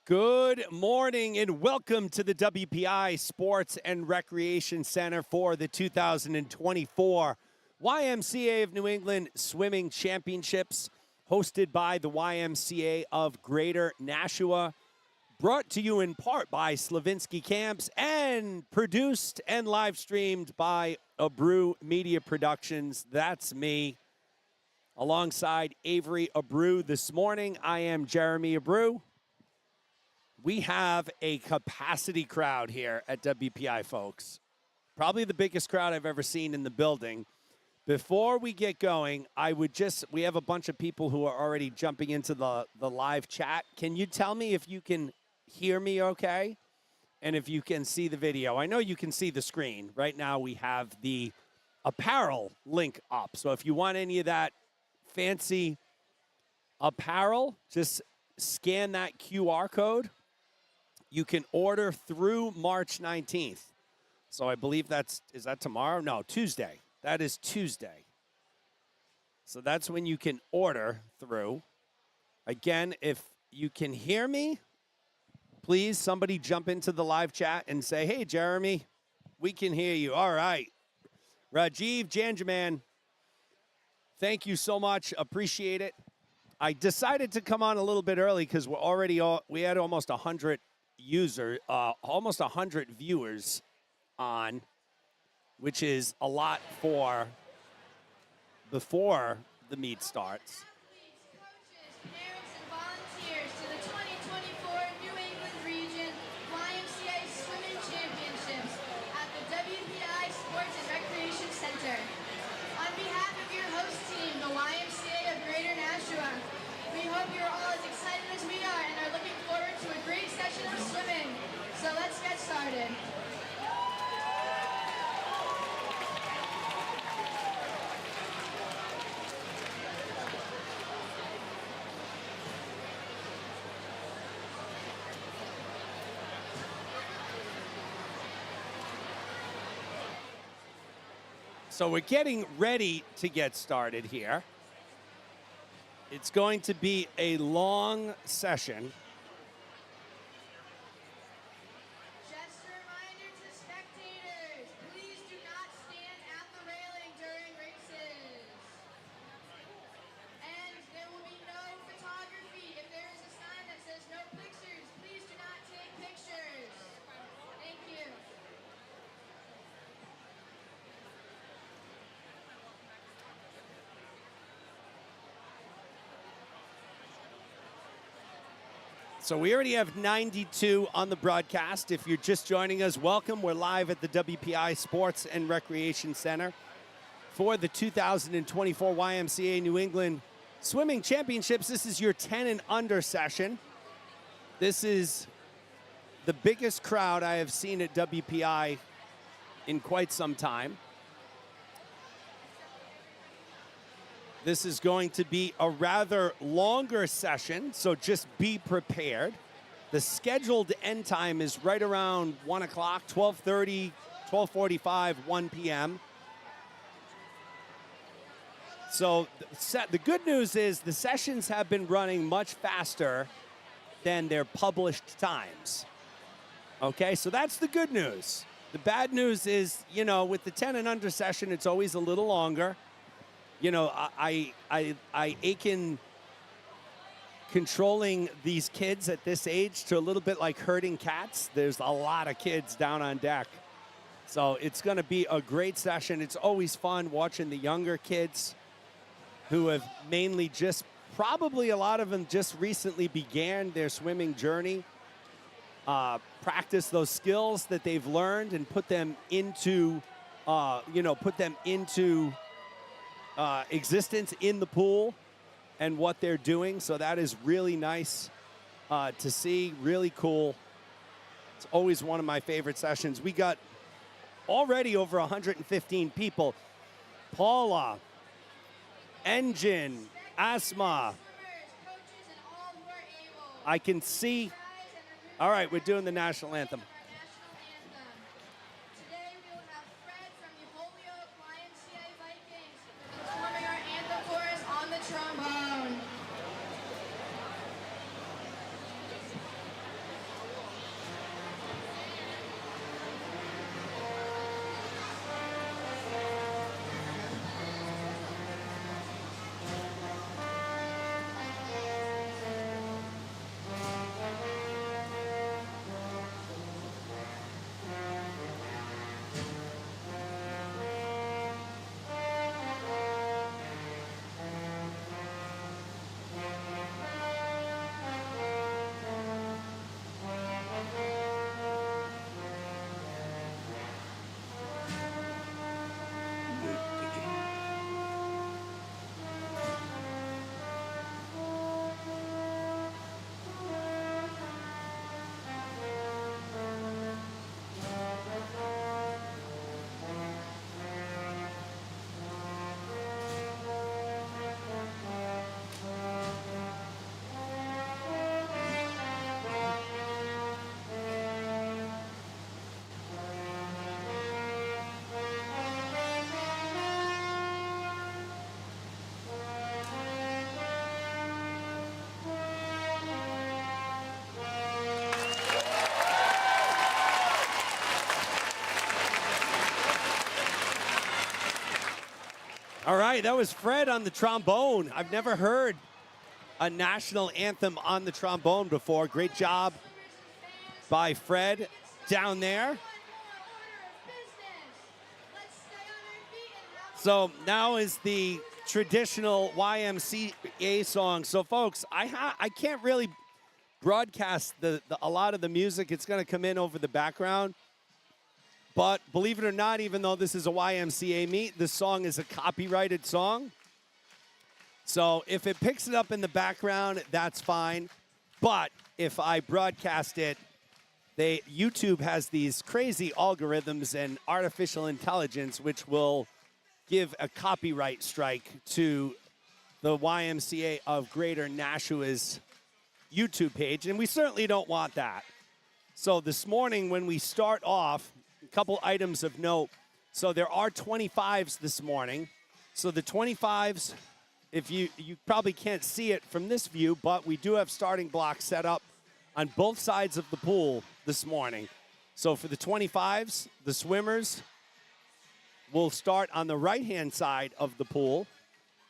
Good morning and welcome to the WPI Sports and Recreation Center for the 2024 YMCA of New England Swimming Championships, hosted by the YMCA of Greater Nashua, brought to you in part by Slavinsky Camps and produced and live streamed by Abreu Media Productions. That's me. Alongside Avery Abreu this morning, I am Jeremy Abreu. We have a capacity crowd here at WPI, folks. Probably the biggest crowd I've ever seen in the building. Before we get going, we have a bunch of people who are already jumping into the live chat. Can you tell me if you can hear me okay? And if you can see the video? I know you can see the screen. Right now we have the apparel link up. So if you want any of that fancy apparel, just scan that QR code. You can order through March 19th. So I believe is that tomorrow? No, Tuesday. That is Tuesday. So that's when you can order through. Again, if you can hear me, please somebody jump into the live chat and say, hey, Jeremy, we can hear you. All right. Rajiv Janjaman, thank you so much. Appreciate it. I decided to come on a little bit early because we had almost 100 almost 100 viewers on, which is a lot for before the meet starts. Coaches, parents, and volunteers to the 2024 New England Region YMCA Swimming Championships at the WPI Sports and Recreation Center. On behalf of your host team, the YMCA of Greater Nashua, we hope you're all as excited as we are and are looking forward to a great session of swimming. So let's get started. So we're getting ready to get started here. It's going to be a long session. Just a reminder to spectators, please do not stand at the railing during races. And there will be no photography. If there is a sign that says no pictures, please do not take pictures. Thank you. So we already have 92 on the broadcast. If you're just joining us, welcome. We're live at the WPI Sports and Recreation Center for the 2024 YMCA New England Swimming Championships. This is your 10 and under session. This is the biggest crowd I have seen at WPI in quite some time. This is going to be a rather longer session, so just be prepared. The scheduled end time is right around 1 o'clock, 12:30, 12:45, 1 p.m. So the good news is the sessions have been running much faster than their published times. Okay, so that's the good news. The bad news is, with the 10 and under session, it's always a little longer. I ache controlling these kids at this age to a little bit like herding cats. There's a lot of kids down on deck. So it's going to be a great session. It's always fun watching the younger kids who have probably a lot of them just recently began their swimming journey, practice those skills that they've learned and put them into existence in the pool and what they're doing. So that is really nice to see, really cool. It's always one of my favorite sessions. We got already over 115 people. Paula, Engine, Asma. I can see. All right, we're doing the national anthem. Today we will have Fred from the Holyoke YMCA Vikings performing our anthem for us on the trombone. right, that was Fred on the trombone. I've never heard a national anthem on the trombone before. Great job by Fred down there. So now is the traditional YMCA song. So folks, I can't really broadcast a lot of the music. It's going to come in over the background. But believe it or not, even though this is a YMCA meet, this song is a copyrighted song. So if it picks it up in the background, that's fine. But if I broadcast it, YouTube has these crazy algorithms and artificial intelligence which will give a copyright strike to the YMCA of Greater Nashua's YouTube page, and we certainly don't want that. So this morning when we start off, a couple items of note. So there are 25s this morning. So the 25s, if you probably can't see it from this view, but we do have starting blocks set up on both sides of the pool this morning. So for the 25s, the swimmers will start on the right-hand side of the pool,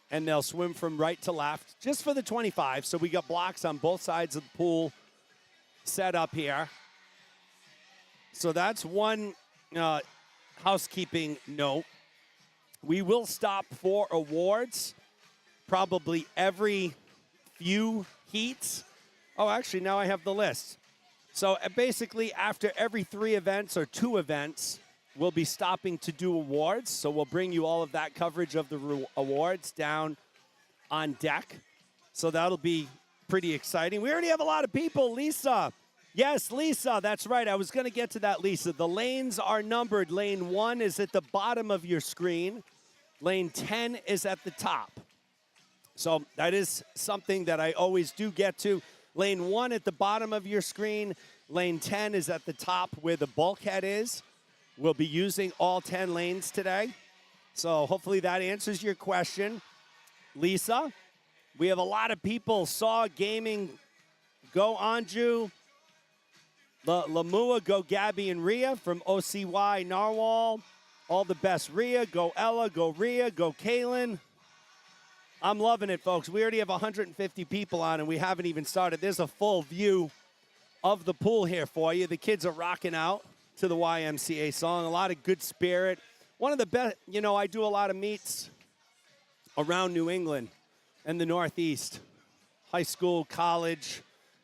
and they'll swim from right to left, just for the 25. So we got blocks on both sides of the pool set up here. So that's one housekeeping note. We will stop for awards probably every few heats. Oh, actually, now I have the list. So basically, after every 3 events or 2 events, we'll be stopping to do awards. So we'll bring you all of that coverage of the awards down on deck. So that'll be pretty exciting. We already have a lot of people. Lisa. Yes, Lisa, that's right. I was going to get to that, Lisa. The lanes are numbered. Lane 1 is at the bottom of your screen. Lane 10 is at the top. So that is something that I always do get to. Lane 1 at the bottom of your screen. Lane 10 is at the top where the bulkhead is. We'll be using all 10 lanes today. So hopefully that answers your question. Lisa, we have a lot of people. Saw Gaming, go Anju. Lamua, go Gabby and Rhea from OCY Narwhal. All the best. Rhea, go Ella, go Rhea, go Kaylin. I'm loving it, folks. We already have 150 people on, and we haven't even started. There's a full view of the pool here for you. The kids are rocking out to the YMCA song. A lot of good spirit. One of the best, I do a lot of meets around New England and the Northeast. High school, college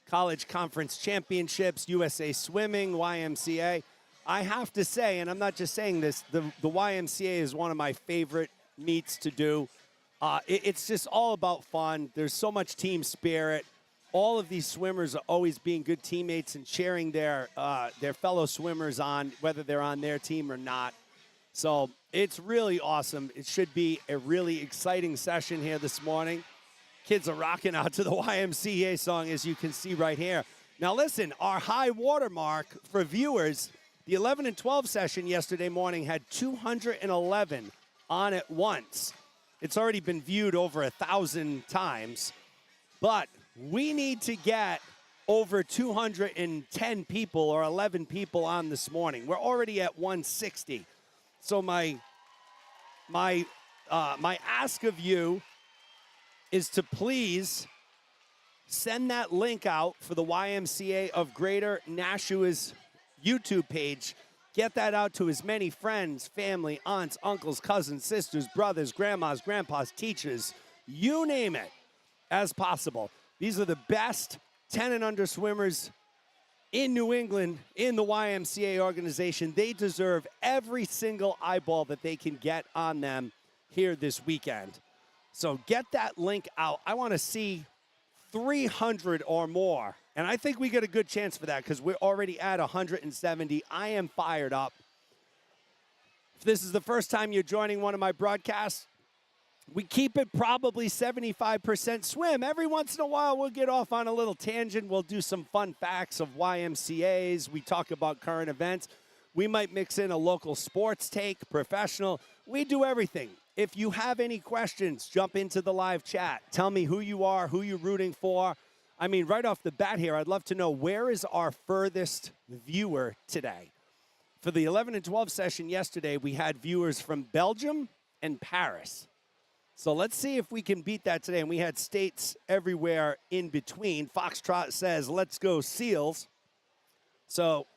conference championships, USA Swimming, YMCA. I have to say, and I'm not just saying this, the YMCA is one of my favorite meets to do. It's just all about fun. There's so much team spirit. All of these swimmers are always being good teammates and cheering their fellow swimmers on, whether they're on their team or not. So it's really awesome. It should be a really exciting session here this morning. Kids are rocking out to the YMCA song, as you can see right here. Now listen, our high water mark for viewers, the 11 and 12 session yesterday morning had 211 on at once. It's already been viewed over 1,000 times, but we need to get over 210 people or 11 people on this morning. We're already at 160. So my ask of you is to please send that link out for the YMCA of Greater Nashua's YouTube page. Get that out to as many friends, family, aunts, uncles, cousins, sisters, brothers, grandmas, grandpas, teachers, you name it, as possible. These are the best 10 and under swimmers in New England, in the YMCA organization. They deserve every single eyeball that they can get on them here this weekend. So get that link out. I want to see 300 or more. And I think we get a good chance for that because we're already at 170. I am fired up. If this is the first time you're joining one of my broadcasts, we keep it probably 75% swim. Every once in a while, we'll get off on a little tangent. We'll do some fun facts of YMCAs. We talk about current events. We might mix in a local sports take, professional. We do everything. If you have any questions, jump into the live chat. Tell me who you are, who you're rooting for. I mean, right off the bat here, I'd love to know, where is our furthest viewer today? For the 11 and 12 session yesterday, we had viewers from Belgium and Paris. So let's see if we can beat that today. And we had states everywhere in between. Foxtrot says, let's go Seals. So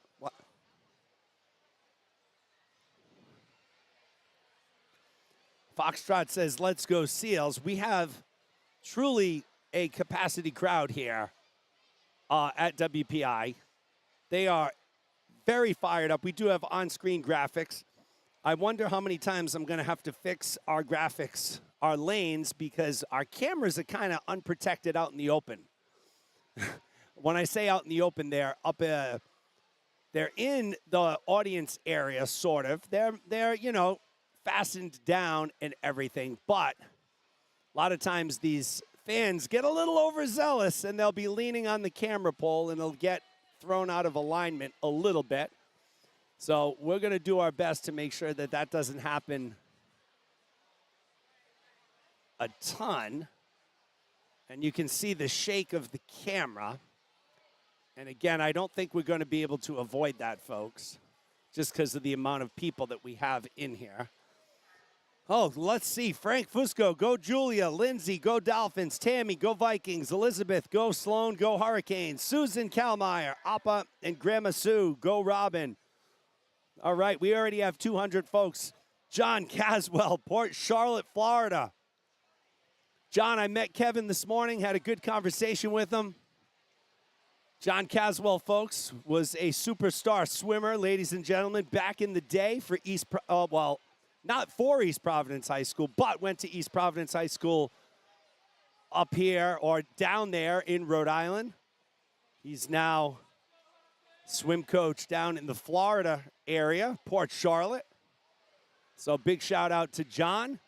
Foxtrot says, let's go Seals. We have truly a capacity crowd here at WPI. They are very fired up. We do have on-screen graphics. I wonder how many times I'm going to have to fix our graphics, our lanes, because our cameras are kind of unprotected out in the open. When I say out in the open, they're in the audience area, sort of. They're you know, fastened down and everything, but a lot of times these fans get a little overzealous and they'll be leaning on the camera pole and they'll get thrown out of alignment a little bit. So we're going to do our best to make sure that that doesn't happen a ton. And you can see the shake of the camera. And again, I don't think we're going to be able to avoid that, folks, just because of the amount of people that we have in here. Oh, let's see. Frank Fusco, go Julia. Lindsay, go Dolphins. Tammy, go Vikings. Elizabeth, go Sloan, go Hurricanes. Susan Kalmeyer, Appa, and Grandma Sue, go Robin. All right, we already have 200 folks. John Caswell, Port Charlotte, Florida. John, I met Kevin this morning, had a good conversation with him. John Caswell, folks, was a superstar swimmer, ladies and gentlemen, back in the day for not for East Providence High School, but went to East Providence High School up here or down there in Rhode Island. He's now swim coach down in the Florida area, Port Charlotte. So big shout out to John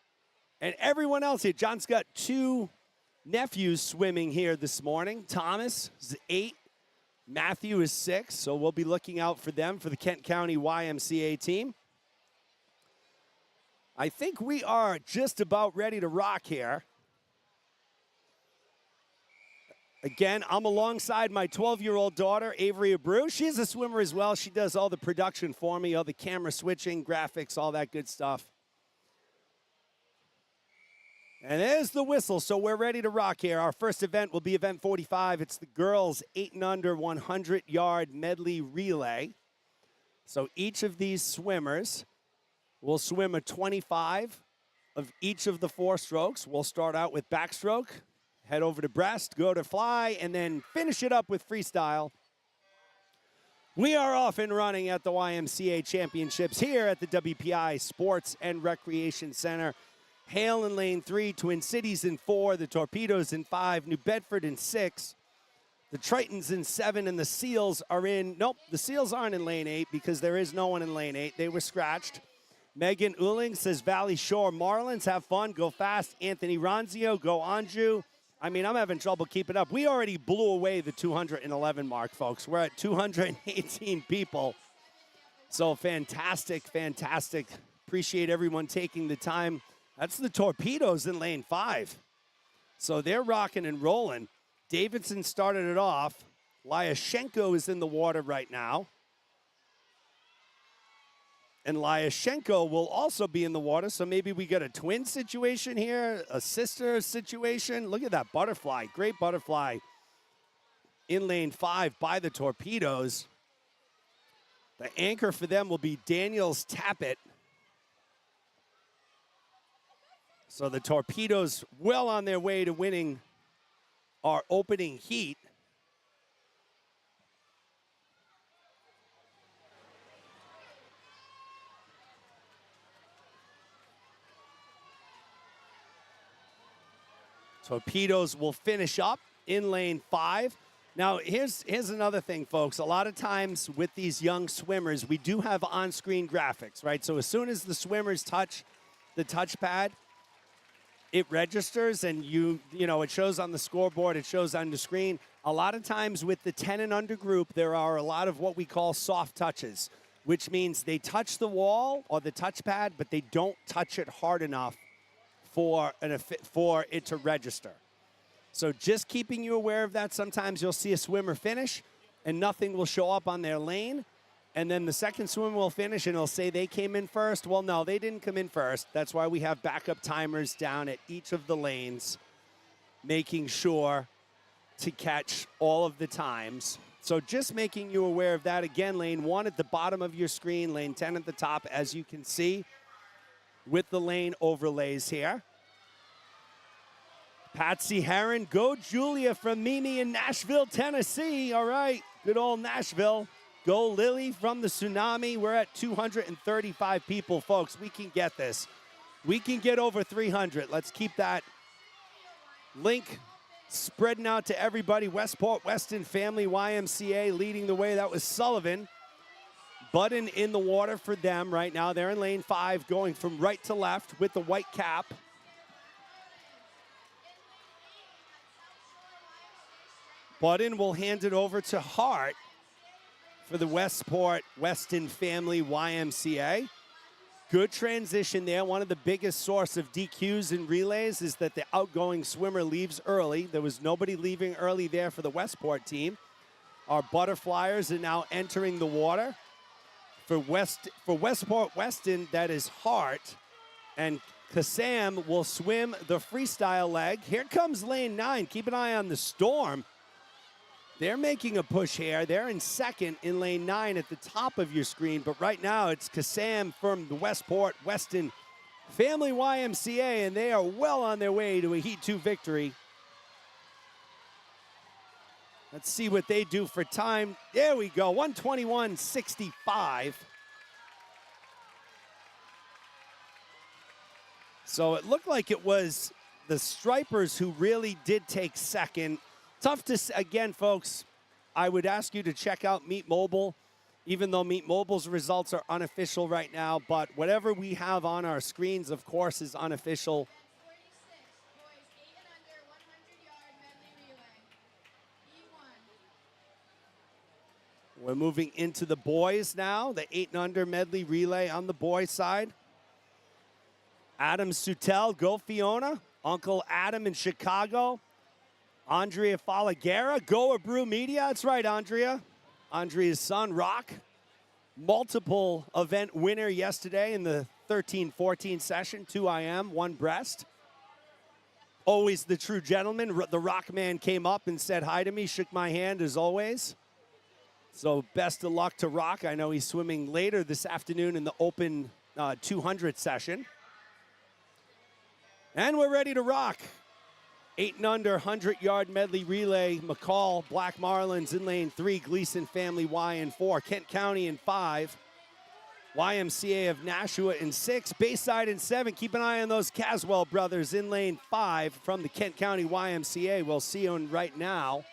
and everyone else here. John's got 2 nephews swimming here this morning. Thomas is 8. Matthew is 6. So we'll be looking out for them for the Kent County YMCA team. I think we are just about ready to rock here. Again, I'm alongside my 12-year-old daughter, Avery Abreu. She's a swimmer as well. She does all the production for me, all the camera switching, graphics, all that good stuff. And there's the whistle, so we're ready to rock here. Our first event will be event 45. It's the girls 8 and under 100-yard medley relay. So each of these swimmers will swim a 25 of each of the 4 strokes. We'll start out with backstroke, head over to breast, go to fly, and then finish it up with freestyle. We are off and running at the YMCA Championships here at the WPI Sports and Recreation Center. Hale in lane 3, Twin Cities in 4, the Torpedoes in 5, New Bedford in 6, the Tritons in 7, and the Seals are in, nope, the Seals aren't in lane 8 because there is no one in lane 8. They were scratched. Megan Uling says Valley Shore Marlins, have fun, go fast. Anthony Ronzio, go Anjou. I mean, I'm having trouble keeping up. We already blew away the 211 mark, folks. We're at 218 people. So fantastic, fantastic. Appreciate everyone taking the time. That's the Torpedoes in lane 5. So they're rocking and rolling. Davidson started it off. Lyashenko is in the water right now. And Lyashenko will also be in the water, so maybe we get a twin situation here, a sister situation. Look at that butterfly, great butterfly in lane 5 by the Torpedoes. The anchor for them will be Daniels Tappet. So the Torpedoes well on their way to winning our opening heat. Torpedoes will finish up in lane 5. Now, here's another thing, folks. A lot of times with these young swimmers, we do have on-screen graphics, right? So as soon as the swimmers touch the touchpad, it registers and you know, it shows on the scoreboard, it shows on the screen. A lot of times with the 10 and under group, there are a lot of what we call soft touches, which means they touch the wall or the touchpad, but they don't touch it hard enough for it to register. So just keeping you aware of that. Sometimes you'll see a swimmer finish and nothing will show up on their lane. And then the second swim will finish and it'll say they came in first. Well, no, they didn't come in first. That's why we have backup timers down at each of the lanes, making sure to catch all of the times. So just making you aware of that. Again, lane 1 at the bottom of your screen, lane 10 at the top, as you can see, with the lane overlays here. Patsy Heron, go Julia from Mimi in Nashville, Tennessee. All right, good old Nashville. Go Lily from the Tsunami. We're at 235 people, folks. We can get this. We can get over 300. Let's keep that link spreading out to everybody. Westport Weston Family YMCA leading the way. That was Sullivan. Button in the water for them right now. They're in lane 5, going from right to left with the white cap. Button will hand it over to Hart for the Westport Weston Family YMCA. Good transition there. One of the biggest source of DQs in relays is that the outgoing swimmer leaves early. There was nobody leaving early there for the Westport team. Our butterflyers are now entering the water. For Westport Weston, that is Hart. And Kassam will swim the freestyle leg. Here comes lane 9. Keep an eye on the Storm. They're making a push here. They're in second in lane 9 at the top of your screen. But right now, it's Kassam from the Westport Weston Family YMCA, and they are well on their way to a Heat 2 victory. Let's see what they do for time. There we go, 121.65. So it looked like it was the Stripers who really did take second. Tough to, again, folks, I would ask you to check out Meet Mobile, even though Meet Mobile's results are unofficial right now. But whatever we have on our screens, of course, is unofficial. 46, boys 8 and under, 100-yard medley relay. E1. We're moving into the boys now, the 8 and under medley relay on the boys' side. Adam Sutel, go Fiona. Uncle Adam in Chicago. Andrea Falagera, go Abreu Media. That's right, Andrea. Andrea's son, Rock. Multiple event winner yesterday in the 13-14 session. 2 IM, 1 breast. Always the true gentleman. The Rock man came up and said hi to me, shook my hand as always. So best of luck to Rock. I know he's swimming later this afternoon in the open 200 session. And we're ready to rock. 8 and under, 100-yard medley relay. McCall, Black Marlins in lane 3. Gleason Family Y in 4. Kent County in 5. YMCA of Nashua in 6. Bayside in 7. Keep an eye on those Caswell brothers in lane 5 from the Kent County YMCA. We'll see you right now.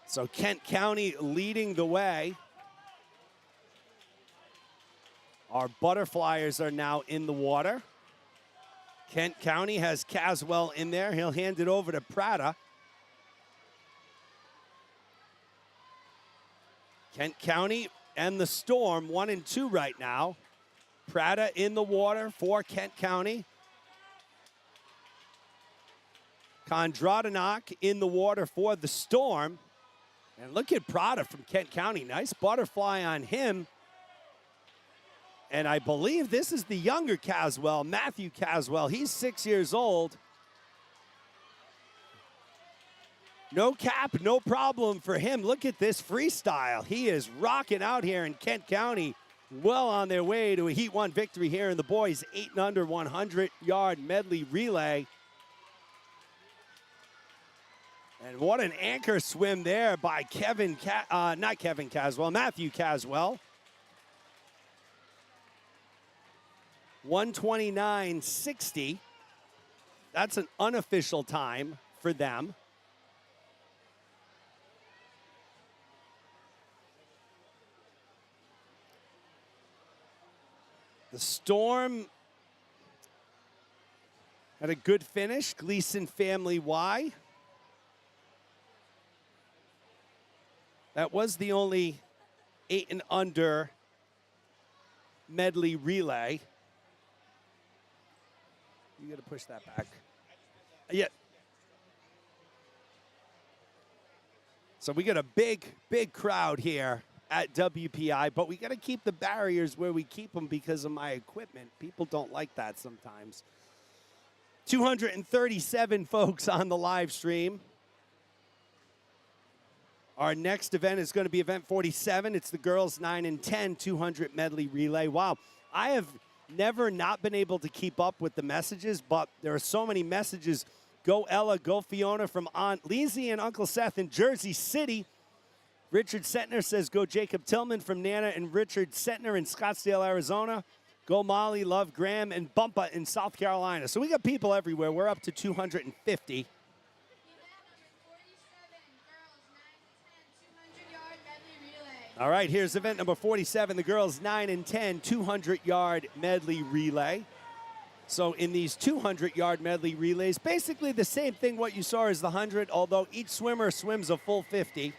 So Kent County leading the way. Our butterflyers are now in the water. Kent County has Caswell in there. He'll hand it over to Prada. Kent County and the Storm, 1 and 2 right now. Prada in the water for Kent County. Kondratinak in the water for the Storm. And look at Prada from Kent County. Nice butterfly on him. And I believe this is the younger Caswell, Matthew Caswell. He's 6 years old. No cap, no problem for him. Look at this freestyle. He is rocking out here in Kent County. Well on their way to a Heat 1 victory here in the boys' 8 and under 100-yard medley relay. And what an anchor swim there by Matthew Caswell. 129.60. That's an unofficial time for them. The Storm had a good finish. Gleason Family Y. That was the only 8 and under medley relay. You got to push that back. Yeah. So we got a big, big crowd here at WPI, but we got to keep the barriers where we keep them because of my equipment. People don't like that sometimes. 237 folks on the live stream. Our next event is going to be event 47. It's the girls 9 and 10 200 medley relay. Wow. I have never not been able to keep up with the messages, but there are so many messages. Go Ella, go Fiona from Aunt Lizzie and Uncle Seth in Jersey City. Richard Setner says go Jacob Tillman from Nana and Richard Setner in Scottsdale, Arizona. Go Molly, Love Graham, and Bumpa in South Carolina. So we got people everywhere. We're up to 250. All right, here's event number 47, the girls 9 and 10 200-yard medley relay. So in these 200-yard medley relays, basically the same thing what you saw as the 100, although each swimmer swims a full 50.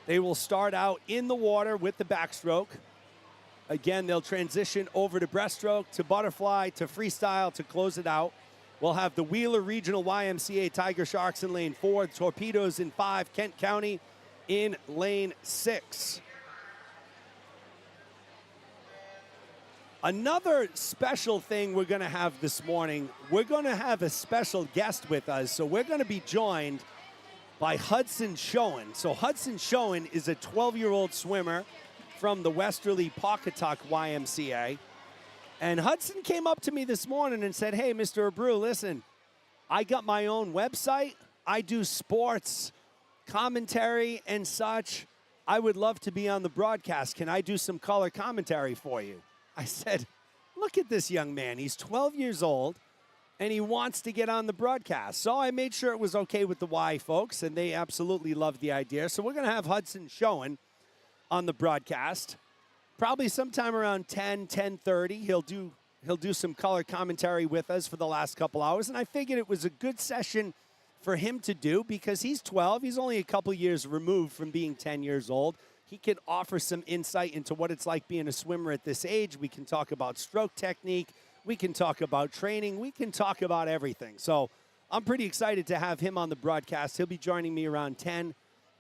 They will start out in the water with the backstroke. Again, they'll transition over to breaststroke, to butterfly, to freestyle to close it out. We'll have the Wheeler Regional YMCA Tiger Sharks in lane 4, Torpedoes in 5, Kent County in lane 6. Another special thing we're going to have this morning, we're going to have a special guest with us. So we're going to be joined by Hudson Schoen. So Hudson Schoen is a 12-year-old swimmer from the Westerly Pawcatuck YMCA. And Hudson came up to me this morning and said, hey, Mr. Abreu, listen, I got my own website. I do sports commentary and such. I would love to be on the broadcast. Can I do some color commentary for you? I said, look at this young man. He's 12 years old, and he wants to get on the broadcast. So I made sure it was okay with the Y folks, and they absolutely loved the idea. So we're going to have Hudson Schoen on the broadcast. Probably sometime around 10:30. He'll do some color commentary with us for the last couple hours, and I figured it was a good session for him to do because he's 12. He's only a couple years removed from being 10 years old. He can offer some insight into what it's like being a swimmer at this age. We can talk about stroke technique. We can talk about training. We can talk about everything. So I'm pretty excited to have him on the broadcast. He'll be joining me around 10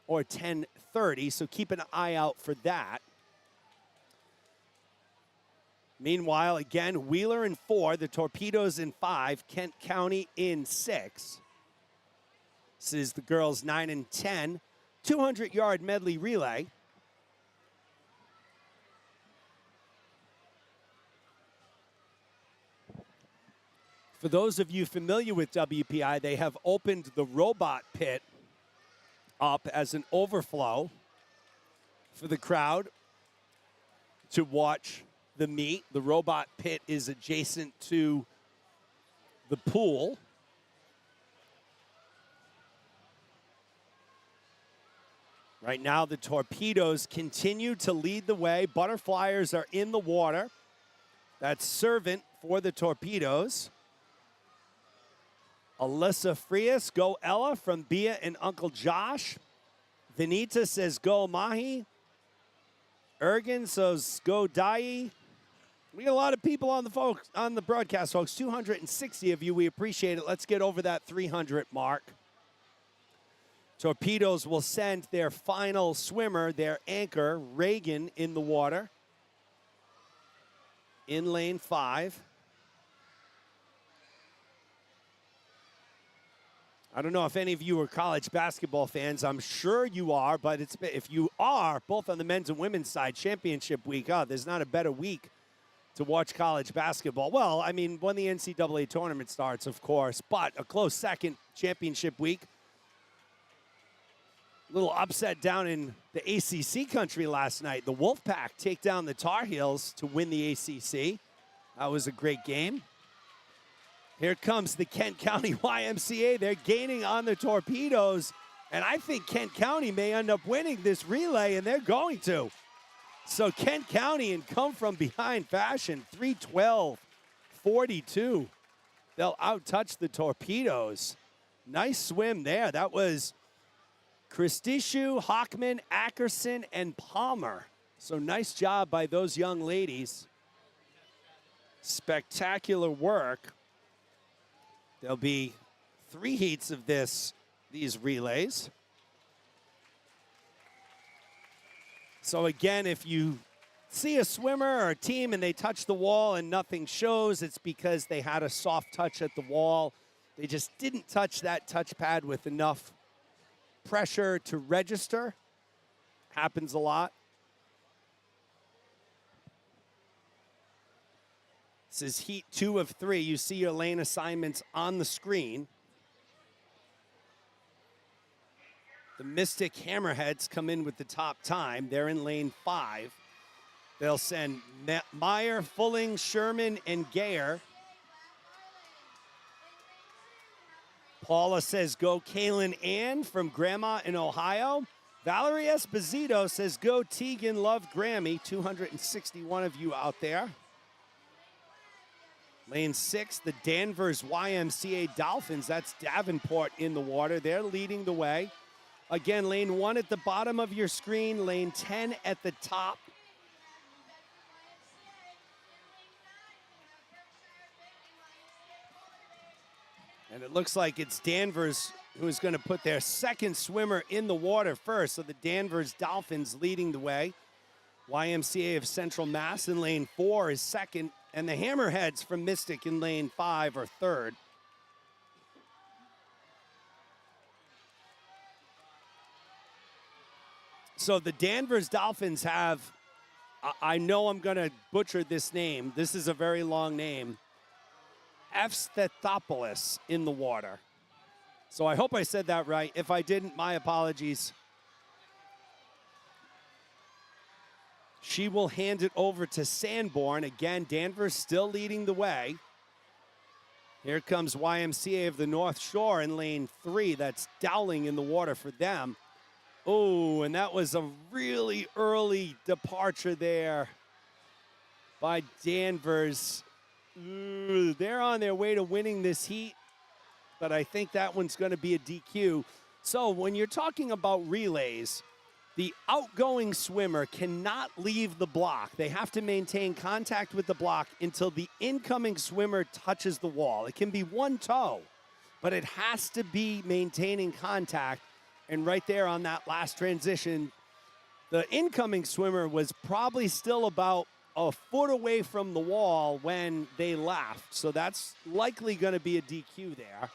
or 10:30, so keep an eye out for that. Meanwhile, again, Wheeler in 4, the Torpedoes in 5, Kent County in 6. This is the girls 9 and 10 200-yard medley relay. For those of you familiar with WPI, they have opened the robot pit up as an overflow for the crowd to watch the meet. The robot pit is adjacent to the pool. Right now, the Torpedoes continue to lead the way. Butterflyers are in the water. That's Servant for the Torpedoes. Alyssa Frias, go Ella from Bia and Uncle Josh. Vinita says go Mahi. Ergen says go Dai. We got a lot of people on the broadcast, folks. 260 of you. We appreciate it. Let's get over that 300 mark. Torpedoes will send their final swimmer, their anchor, Reagan, in the water. In lane 5. I don't know if any of you are college basketball fans. I'm sure you are, but if you are, both on the men's and women's side, championship week, there's not a better week to watch college basketball. Well, I mean, when the NCAA tournament starts, of course, but a close second, championship week. Little upset down in the ACC country last night. The Wolfpack take down the Tar Heels to win the ACC. That was a great game. Here comes the Kent County YMCA. They're gaining on the Torpedoes, and I think Kent County may end up winning this relay, and they're going to. So Kent County in come-from-behind fashion, 3:12:42. They'll out-touch the Torpedoes. Nice swim there. That was Christishu, Hockman, Ackerson, and Palmer. So nice job by those young ladies. Spectacular work. There'll be 3 heats of these relays. So again, if you see a swimmer or a team and they touch the wall and nothing shows, it's because they had a soft touch at the wall. They just didn't touch that touch pad with enough pressure to register. Happens a lot. This is heat 2 of 3. You see your lane assignments on the screen. The Mystic Hammerheads come in with the top time. They're in lane 5. They'll send Meyer, Fulling, Sherman, and Gayer. Paula says, go Kaylin Ann from Grandma in Ohio. Valerie Esposito says, go Tegan Love Grammy. 261 of you out there. Lane 6, the Danvers YMCA Dolphins. That's Davenport in the water. They're leading the way. Again, lane 1 at the bottom of your screen, lane 10 at the top. And it looks like it's Danvers who is going to put their second swimmer in the water first. So the Danvers Dolphins leading the way. YMCA of Central Mass in lane 4 is second. And the Hammerheads from Mystic in lane 5 are third. So the Danvers Dolphins have, I know I'm going to butcher this name. This is a very long name. Evstethopoulos in the water. So I hope I said that right. If I didn't, my apologies. She will hand it over to Sanborn. Again, Danvers still leading the way. Here comes YMCA of the North Shore in lane 3. That's Dowling in the water for them. Oh, and that was a really early departure there by Danvers. Ooh, they're on their way to winning this heat, but I think that one's going to be a DQ. So when you're talking about relays, the outgoing swimmer cannot leave the block. They have to maintain contact with the block until the incoming swimmer touches the wall. It can be one toe, but it has to be maintaining contact. And right there on that last transition, the incoming swimmer was probably still about a foot away from the wall when they left. So that's likely going to be a DQ there.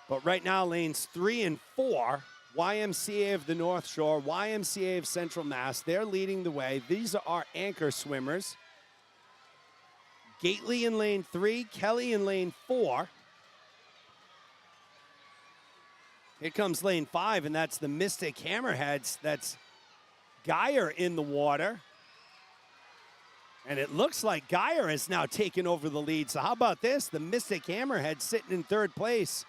But right now, lanes 3 and 4, YMCA of the North Shore, YMCA of Central Mass, they're leading the way. These are our anchor swimmers. Gately in lane 3, Kelly in lane 4. Here comes lane 5, and that's the Mystic Hammerheads. That's Geyer in the water. And it looks like Geyer has now taken over the lead. So how about this? The Mystic Hammerheads sitting in third place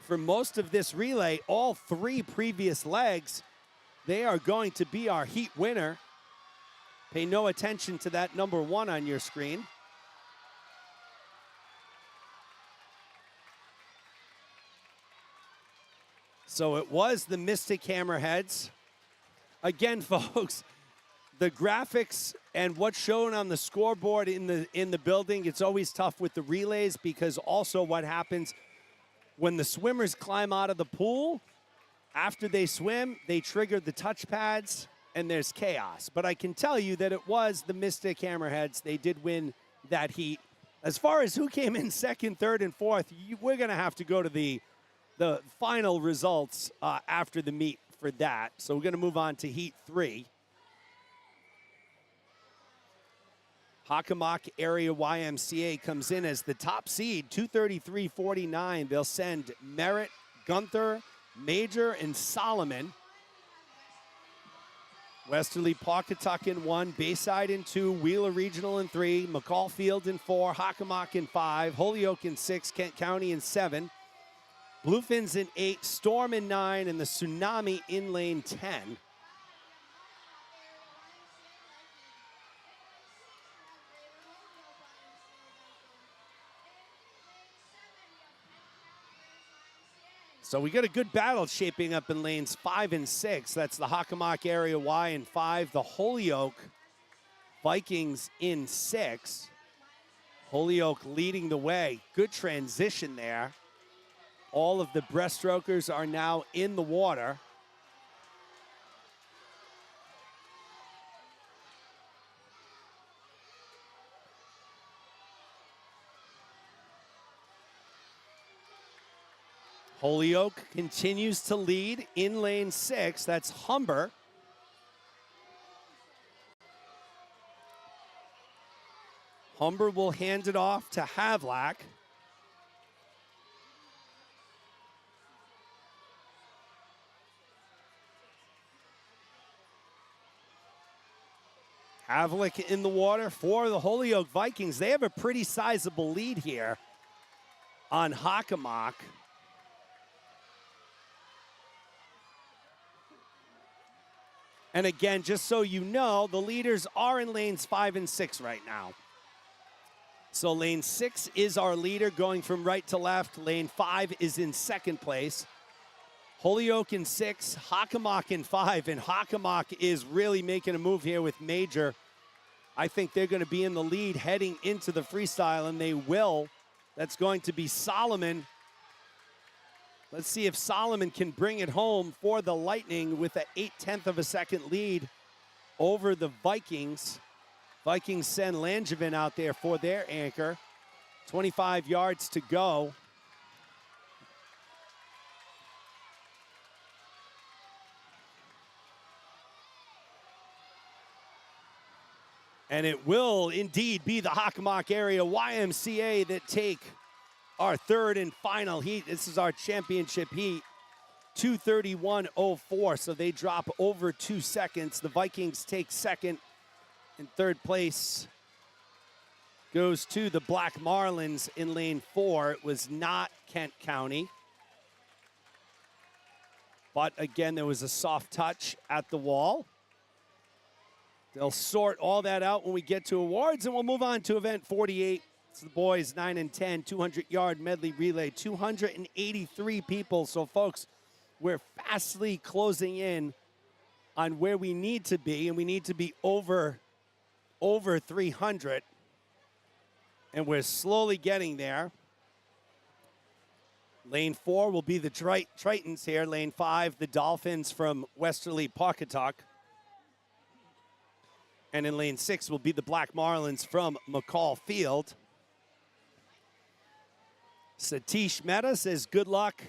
for most of this relay. All 3 previous legs, they are going to be our heat winner. Pay no attention to that number 1 on your screen. So it was the Mystic Hammerheads. Again, folks, the graphics and what's shown on the scoreboard in the building, it's always tough with the relays because also what happens when the swimmers climb out of the pool, after they swim, they trigger the touch pads and there's chaos. But I can tell you that it was the Mystic Hammerheads. They did win that heat. As far as who came in second, third, and fourth, we're going to have to go to the final results after the meet for that. So we're going to move on to heat 3. Hockomock Area YMCA comes in as the top seed, 233.49. They'll send Merritt, Gunther, Major, and Solomon. Westerly Pawcatuck in 1, Bayside in 2, Wheeler Regional in 3, McCall Field in 4, Hockomock in 5, Holyoke in 6, Kent County in 7, Bluefins in 8, Storm in 9, and the Tsunami in lane 10. So we got a good battle shaping up in lanes 5 and 6. That's the Hockomock Area Y in 5, the Holyoke Vikings in 6. Holyoke leading the way. Good transition there. All of the breaststrokers are now in the water. Holyoke continues to lead in lane 6. That's Humber. Humber will hand it off to Havlack. Havlick in the water for the Holyoke Vikings. They have a pretty sizable lead here on Hockomock. And again, just so you know, the leaders are in lanes 5 and 6 right now. So lane 6 is our leader going from right to left. Lane 5 is in second place. Holyoke in 6, Hockomock in 5, and Hockomock is really making a move here with Major. I think they're going to be in the lead heading into the freestyle, and they will. That's going to be Solomon. Let's see if Solomon can bring it home for the Lightning with an 0.8 of a second lead over the Vikings. Vikings send Langevin out there for their anchor. 25 yards to go. And it will indeed be the Hockomock area YMCA that take our third and final heat. This is our championship heat, 2:31.04. So they drop over 2 seconds. The Vikings take second, and third place goes to the Black Marlins in lane 4. It was not Kent County. But again, there was a soft touch at the wall. They'll sort all that out when we get to awards, and we'll move on to event 48. It's the boys 9 and 10, 200-yard medley relay, 283 people. So, folks, we're fastly closing in on where we need to be, and we need to be over 300, and we're slowly getting there. Lane 4 will be the Tritons here. Lane 5, the Dolphins from Westerly Pawcatuck. And in lane 6 will be the Black Marlins from McCall Field. Satish Mehta says, good luck,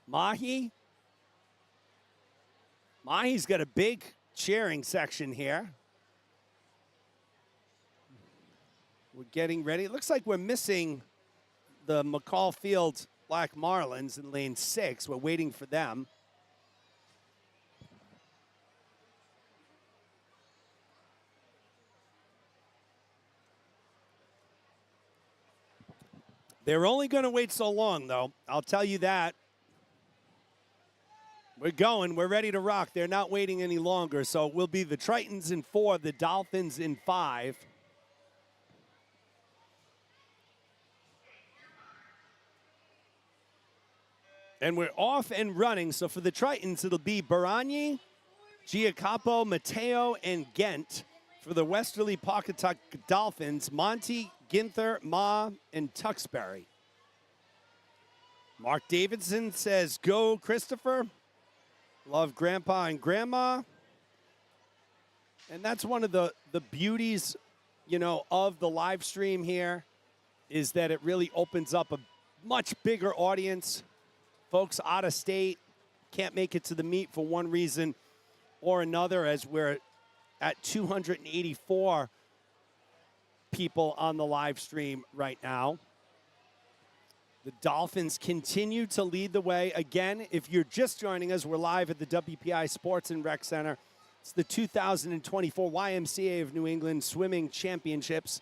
Mahi. Mahi's got a big cheering section here. We're getting ready. It looks like we're missing the McCall Field Black Marlins in lane 6. We're waiting for them. They're only going to wait so long, though. I'll tell you that. We're going. We're ready to rock. They're not waiting any longer. So it will be the Tritons in 4, the Dolphins in 5. And we're off and running. So for the Tritons, it'll be Baragni, Giacapo, Matteo, and Gent. For the Westerly Pawcatuck Dolphins, Monty, Ginther, Ma, and Tuxbury. Mark Davidson says, go, Christopher. Love Grandpa and Grandma. And that's one of the beauties, you know, of the live stream here, is that it really opens up a much bigger audience. Folks out of state can't make it to the meet for one reason or another, as we're at 284 people on the live stream right now. The Dolphins continue to lead the way. Again, if you're just joining us, we're live at the WPI Sports and Rec Center. It's the 2024 YMCA of New England Swimming Championships,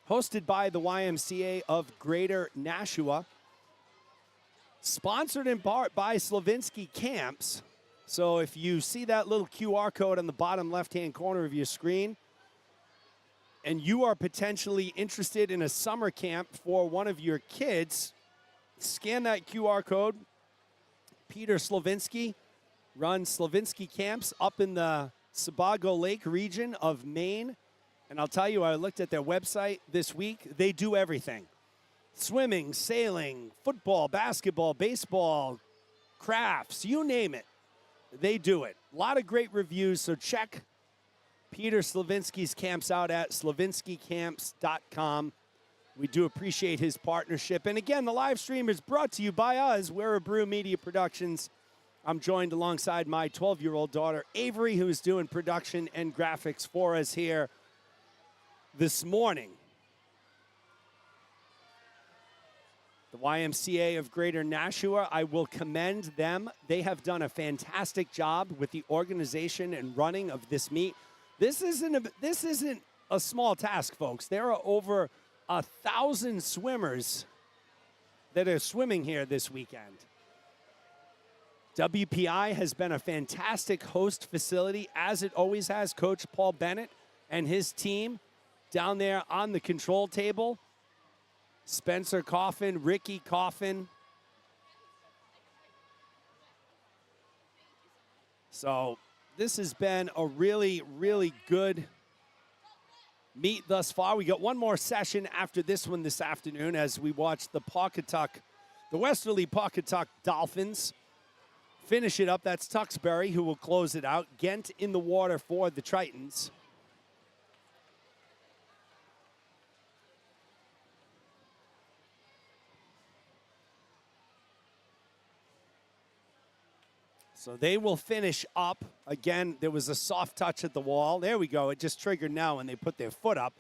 hosted by the YMCA of Greater Nashua. Sponsored in part by Slavinsky Camps. So if you see that little QR code on the bottom left-hand corner of your screen, and you are potentially interested in a summer camp for one of your kids, scan that QR code. Peter Slavinsky runs Slavinsky Camps up in the Sebago Lake region of Maine. And I'll tell you, I looked at their website this week. They do everything. Swimming, sailing, football, basketball, baseball, crafts, you name it. They do it. A lot of great reviews, so check Peter Slavinsky's camps out at slavinskycamps.com. We do appreciate his partnership. And again, the live stream is brought to you by us. We're a Brew Media Productions. I'm joined alongside my 12-year-old daughter, Avery, who's doing production and graphics for us here this morning. The YMCA of Greater Nashua, I will commend them. They have done a fantastic job with the organization and running of this meet. This isn't a small task, folks. There are over 1,000 swimmers that are swimming here this weekend. WPI has been a fantastic host facility, as it always has. Coach Paul Bennett and his team down there on the control table. Spencer Coffin, Ricky Coffin. So this has been a really, really good meet thus far. We got one more session after this one this afternoon as we watch the Westerly Pawcatuck Dolphins finish it up. That's Tuxbury who will close it out. Ghent in the water for the Tritons. So they will finish up. Again, there was a soft touch at the wall. There we go. It just triggered now when they put their foot up.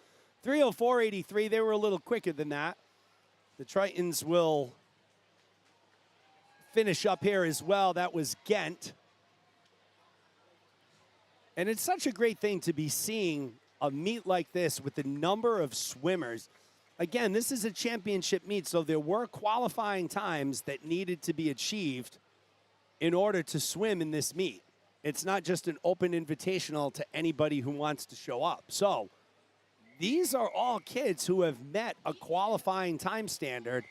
3:04.83. They were a little quicker than that. The Tritons will finish up here as well. That was Ghent. And it's such a great thing to be seeing a meet like this with the number of swimmers. Again, this is a championship meet, so there were qualifying times that needed to be achieved in order to swim in this meet. It's not just an open invitational to anybody who wants to show up. So these are all kids who have met a qualifying time standard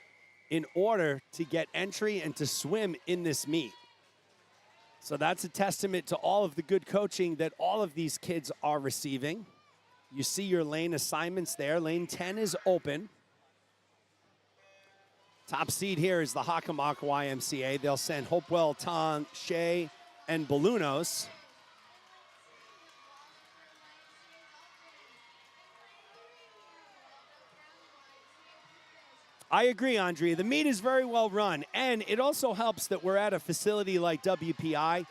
in order to get entry and to swim in this meet. So that's a testament to all of the good coaching that all of these kids are receiving. You see your lane assignments there. Lane 10 is open. Top seed here is the Hockomock YMCA. They'll send Hopewell, Tong, Shea, and Balloonos. I agree, Andrea. The meet is very well run, and it also helps that we're at a facility like WPI.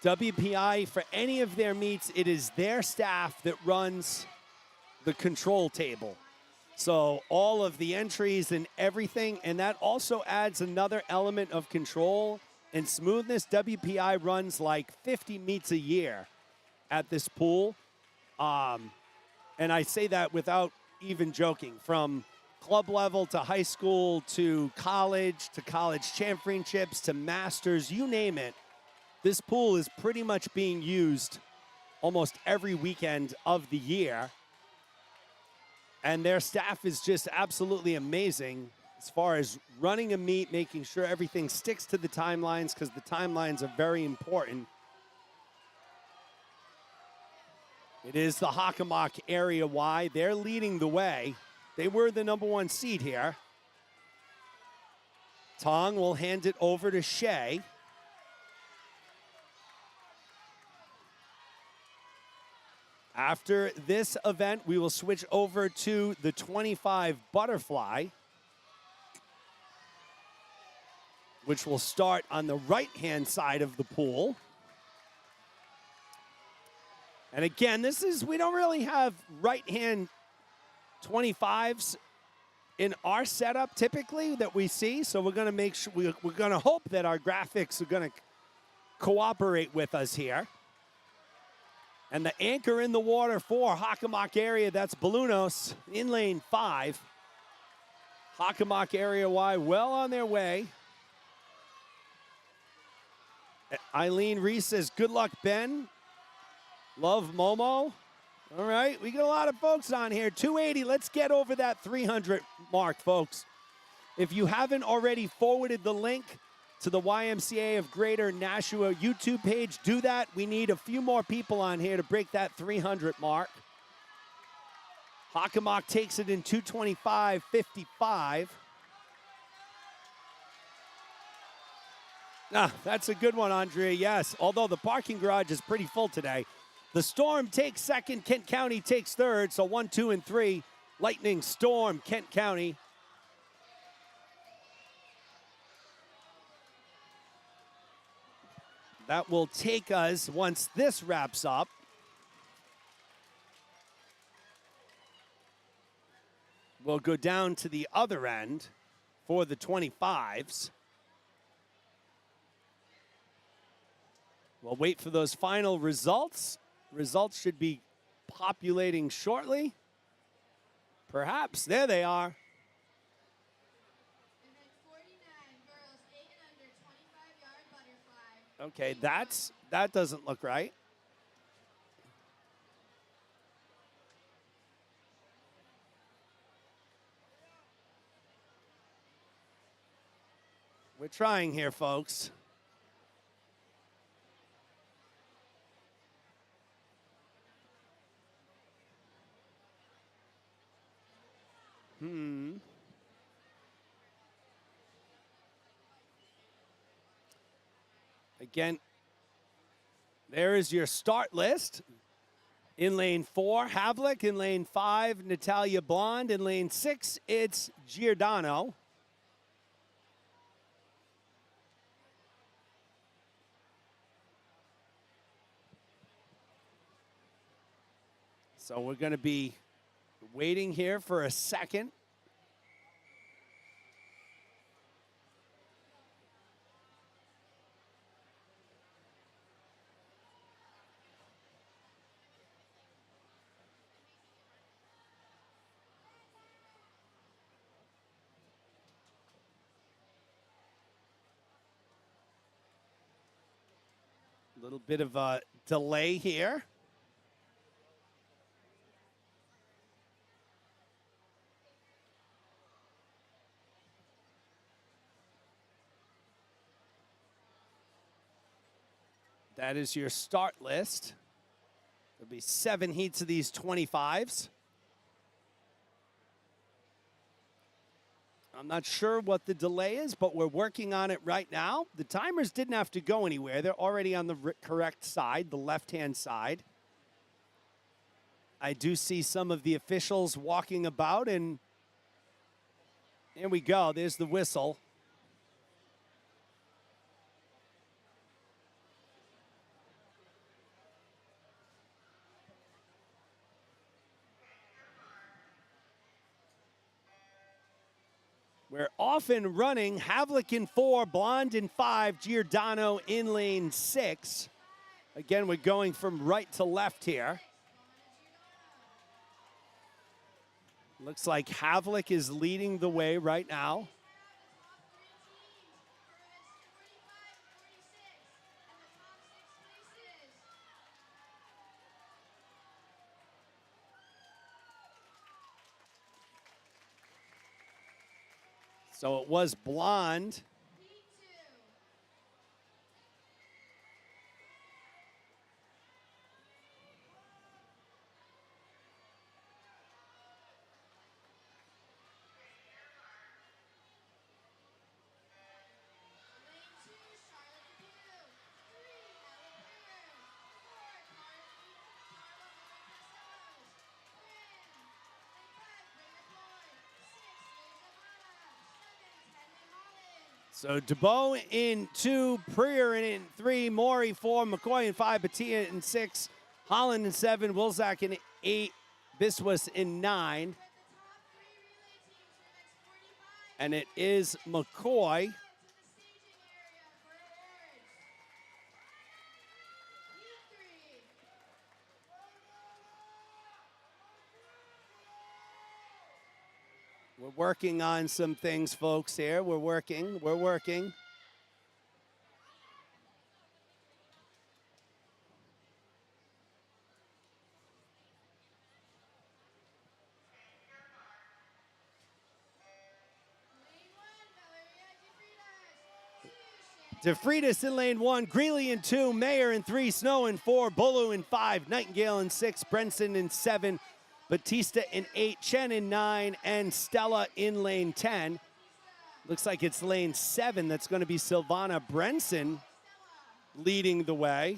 WPI, for any of their meets, it is their staff that runs the control table. So all of the entries and everything, and that also adds another element of control and smoothness. WPI runs like 50 meets a year at this pool. And I say that without even joking. From club level to high school to college championships to masters, you name it. This pool is pretty much being used almost every weekend of the year. And their staff is just absolutely amazing as far as running a meet, making sure everything sticks to the timelines, because the timelines are very important. It is the Hockomock Area Y. They're leading the way. They were the #1 seed here. Tong will hand it over to Shea. After this event, we will switch over to the 25 butterfly, which will start on the right-hand side of the pool. And again, we don't really have right-hand 25s in our setup typically that we see, so we're going to make sure, we're going to hope that our graphics are going to cooperate with us here. And the anchor in the water for Hockomock Area, that's Balloonos in lane 5. Hockomock Area Y well on their way. Eileen Reese says, good luck, Ben. Love Momo. All right, we got a lot of folks on here. 280, let's get over that 300 mark, folks. If you haven't already forwarded the link to the YMCA of Greater Nashua YouTube page, do that. We need a few more people on here to break that 300 mark. Hockomock takes it in 2:25.55. That's a good one, Andrea, yes. Although the parking garage is pretty full today. The Storm takes second, Kent County takes third, so 1, 2, and 3 Lightning Storm, Kent County. That will take us, once this wraps up, we'll go down to the other end for the 25s. We'll wait for those final results. Results should be populating shortly. Perhaps. There they are. And then 49 girls 8 and under 25-yard butterfly. Okay, that doesn't look right. We're trying here, folks. Again, there is your start list. In lane 4, Havlik. In lane 5, Natalia Blonde. In lane 6, it's Giordano. So we're going to be waiting here for a second. A little bit of a delay here. That is your start list. There'll be 7 heats of these 25s. I'm not sure what the delay is, but we're working on it right now. The timers didn't have to go anywhere. They're already on the correct side, the left-hand side. I do see some of the officials walking about, and there we go. There's the whistle. We're off and running. Havlik in 4, Blonde in 5, Giordano in lane 6. Again, we're going from right to left here. Looks like Havlik is leading the way right now. So it was Blonde. So DeBow in 2, Prier in 3, Maury 4, McCoy in 5, Batia in 6, Holland in 7, Wilczak in 8, Biswas in 9. And it is McCoy. We're working on some things, folks, here. We're working. DeFreitas in lane 1, Greeley in 2, Mayer in 3, Snow in 4, Bolu in 5, Nightingale in 6, Brenson in 7, Batista in 8, Chen in 9, and Stella in lane 10. Looks like it's lane 7 that's going to be Silvana Brenson leading the way.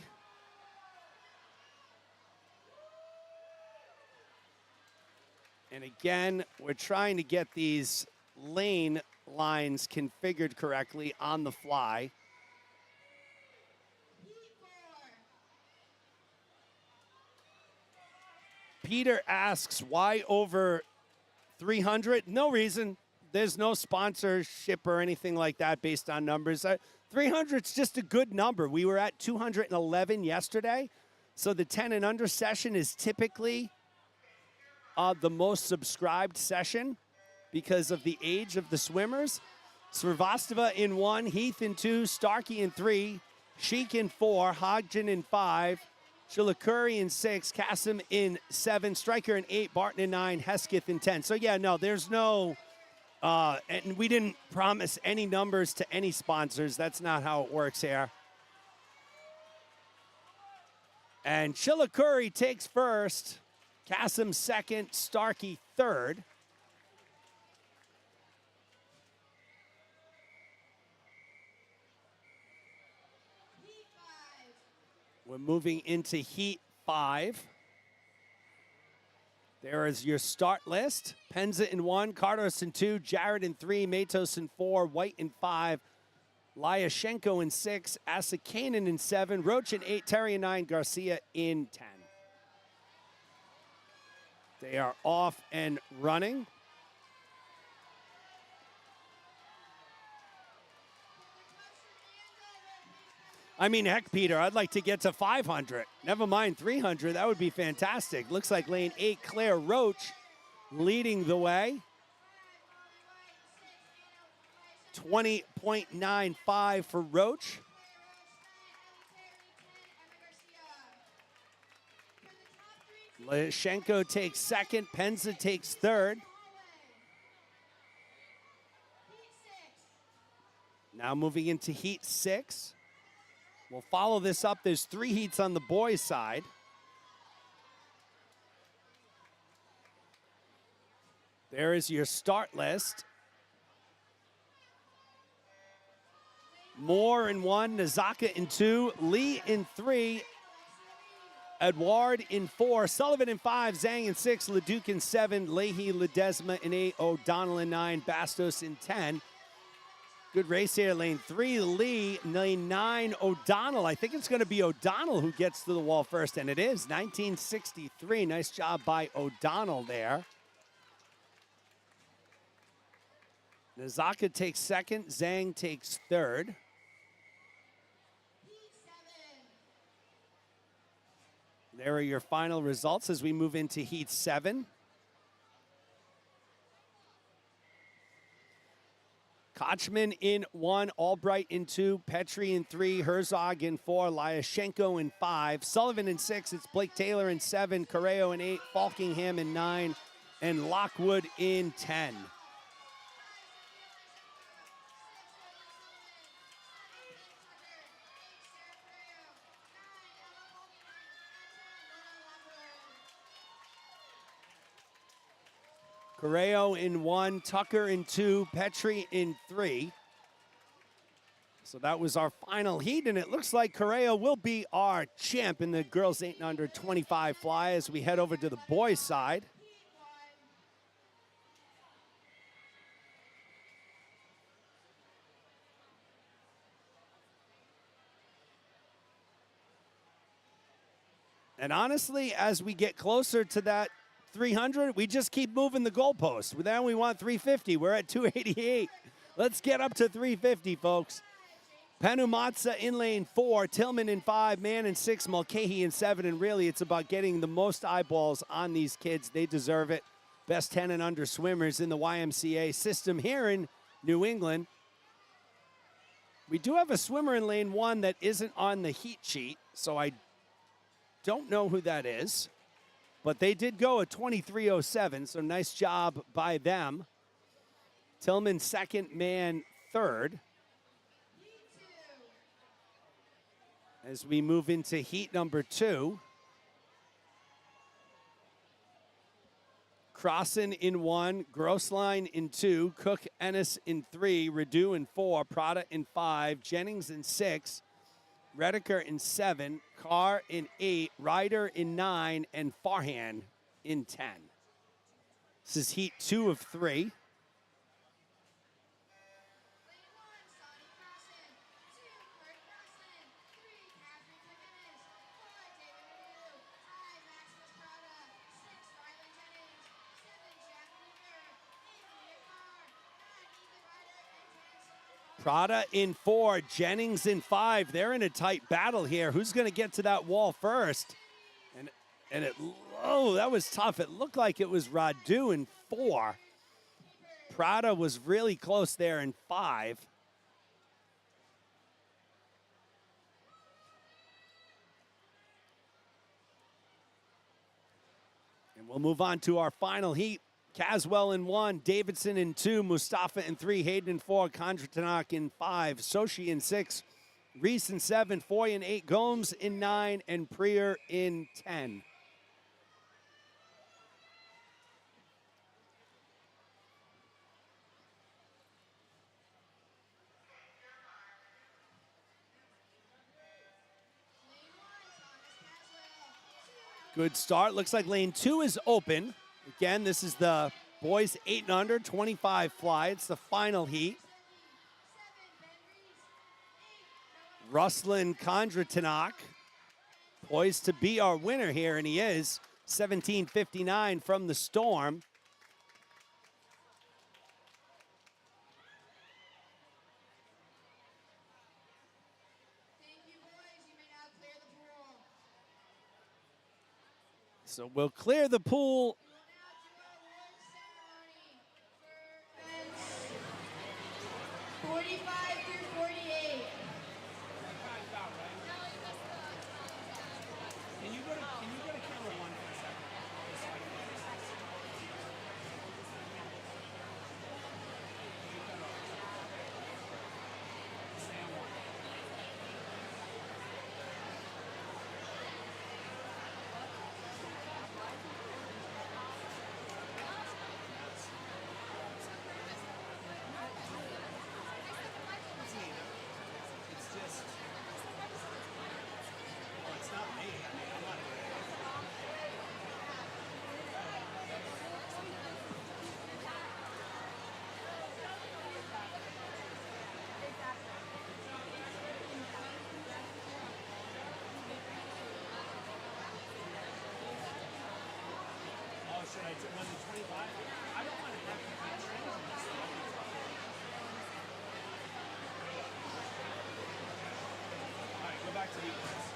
And again, we're trying to get these lane lines configured correctly on the fly. Peter asks, why over 300? No reason. There's no sponsorship or anything like that based on numbers. 300 is just a good number. We were at 211 yesterday. So the 10 and under session is typically the most subscribed session because of the age of the swimmers. Srivastava in 1, Heath in 2, Starkey in 3, Sheik in 4, Hodgson in 5, Chillicurry in 6, Kasim in 7, Stryker in 8, Barton in 9, Hesketh in 10. So yeah, no, there's no, and we didn't promise any numbers to any sponsors. That's not how it works here. And Chillicurry takes first, Kasim second, Starkey third. We're moving into Heat 5. There is your start list. Penza in 1, Cardos in 2, Jared in 3, Matos in 4, White in 5, Lyashenko in 6, Asakanen in 7, Roach in 8, Terry in 9, Garcia in 10. They are off and running. I mean, heck, Peter, I'd like to get to 500. Never mind 300. That would be fantastic. Looks like lane 8, Claire Roach leading the way. 20.95 for Roach. Lyashenko takes second. Penza takes third. Now moving into Heat 6. We'll follow this up. There's 3 heats on the boys' side. There is your start list. Moore in 1, Nazaka in 2, Lee in 3, Edward in 4, Sullivan in 5, Zhang in 6, Leduc in 7, Leahy, Ledesma in 8, O'Donnell in 9, Bastos in 10. Good race here, lane 3, Lee, lane 9, O'Donnell. I think it's going to be O'Donnell who gets to the wall first, and it is 1963. Nice job by O'Donnell there. Nazaka takes second, Zhang takes third. There are your final results as we move into Heat 7. Kochman in 1, Albright in 2, Petrie in 3, Herzog in 4, Lyashenko in 5, Sullivan in 6, it's Blake Taylor in 7, Correo in 8, Falkingham in 9, and Lockwood in 10. Correo in 1, Tucker in 2, Petrie in 3. So that was our final heat, and it looks like Correo will be our champ in the girls 8 and under 25 fly as we head over to the boys' side. And honestly, as we get closer to that 300, we just keep moving the goalpost. Then we want 350. We're at 288. Let's get up to 350, folks. Penumatsa in lane 4, Tillman in 5, Mann in 6, Mulcahy in 7, and really it's about getting the most eyeballs on these kids. They deserve it. Best 10 and under swimmers in the YMCA system here in New England. We do have a swimmer in lane 1 that isn't on the heat sheet, so I don't know who that is. But they did go a 23:07, so nice job by them. Tillman second, Mann third. As we move into heat number 2. Crossan in 1, Grossline in 2, Cook Ennis in 3, Redu in 4, Prada in 5, Jennings in 6, Redeker in 7, Carr in 8, Ryder in 9, and Farhan in 10. This is heat 2 of 3. Prada in 4, Jennings in 5. They're in a tight battle here. Who's going to get to that wall first? And oh, that was tough. It looked like it was Radu in 4. Prada was really close there in 5. And we'll move on to our final heat. Caswell in 1, Davidson in 2, Mustafa in 3, Hayden in 4, Kondratanak in 5, Sochi in 6, Reese in 7, Foy in 8, Gomes in 9, and Prier in 10. Good start. Looks like lane 2 is open. Again, this is the boys 8 and under, 25 fly. It's the final heat. Ruslan Kondratanak poised to be our winner here, and he is. 17:59 from the Storm. So we'll clear the pool. 45 through 48. Can you go to camera 1 for a second? Sam 1. It's just, well, it's not me. I mean, I'm not. Oh, should I run the 25? I don't want to have to be changing this stuff. All right, go back to the equals.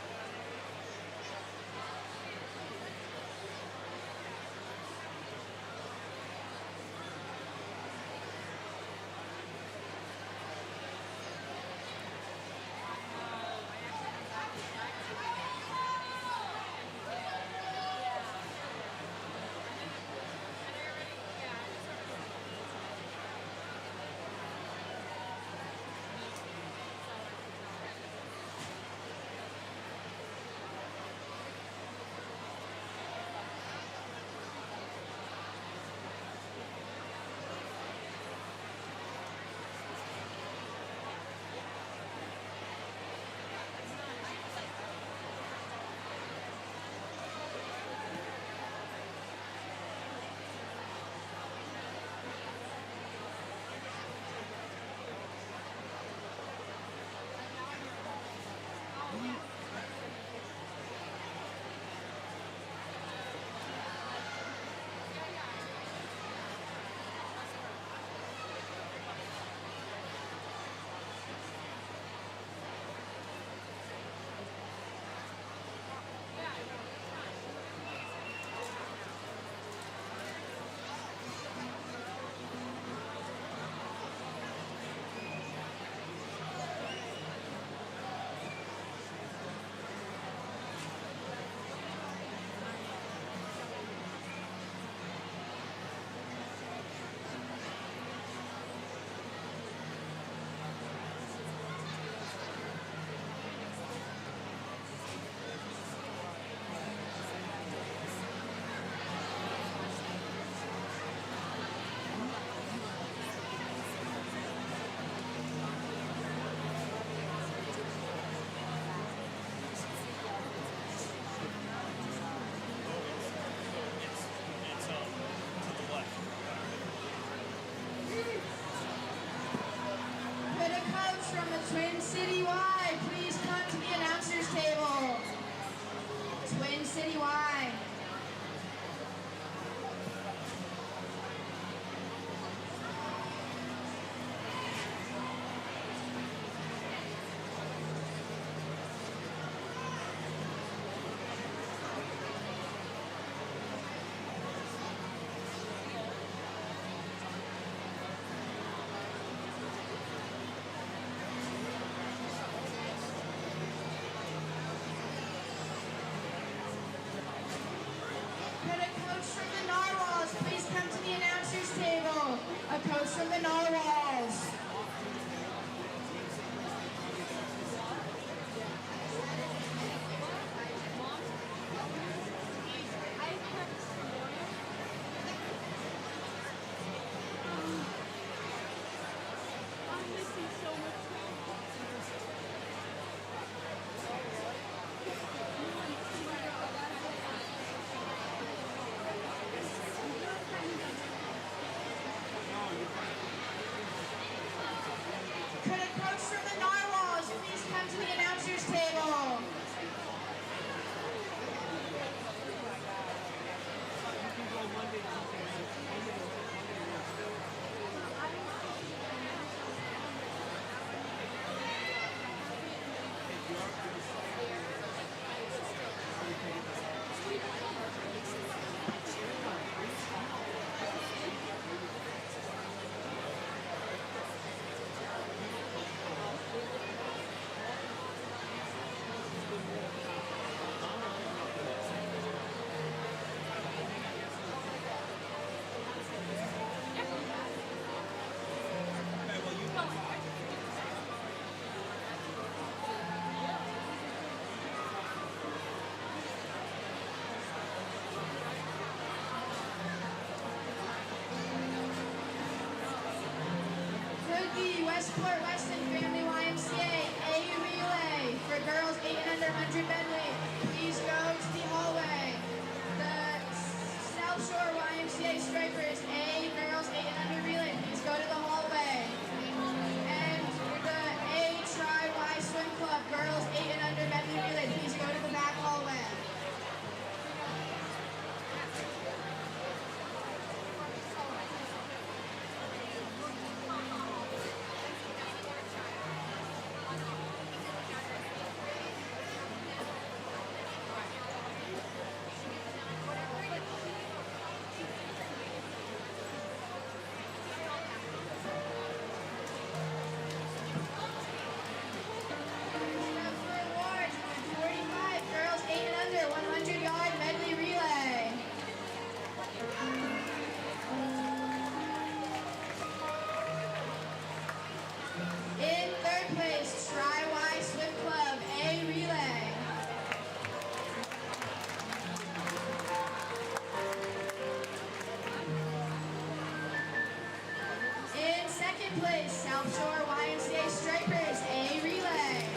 South Shore YMCA Stripers A relay.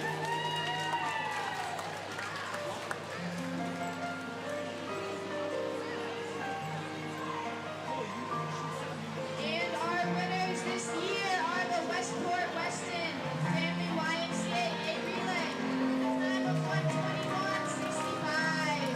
And our winners this year are the Westport Weston Family YMCA A relay with a time of 1:21:65.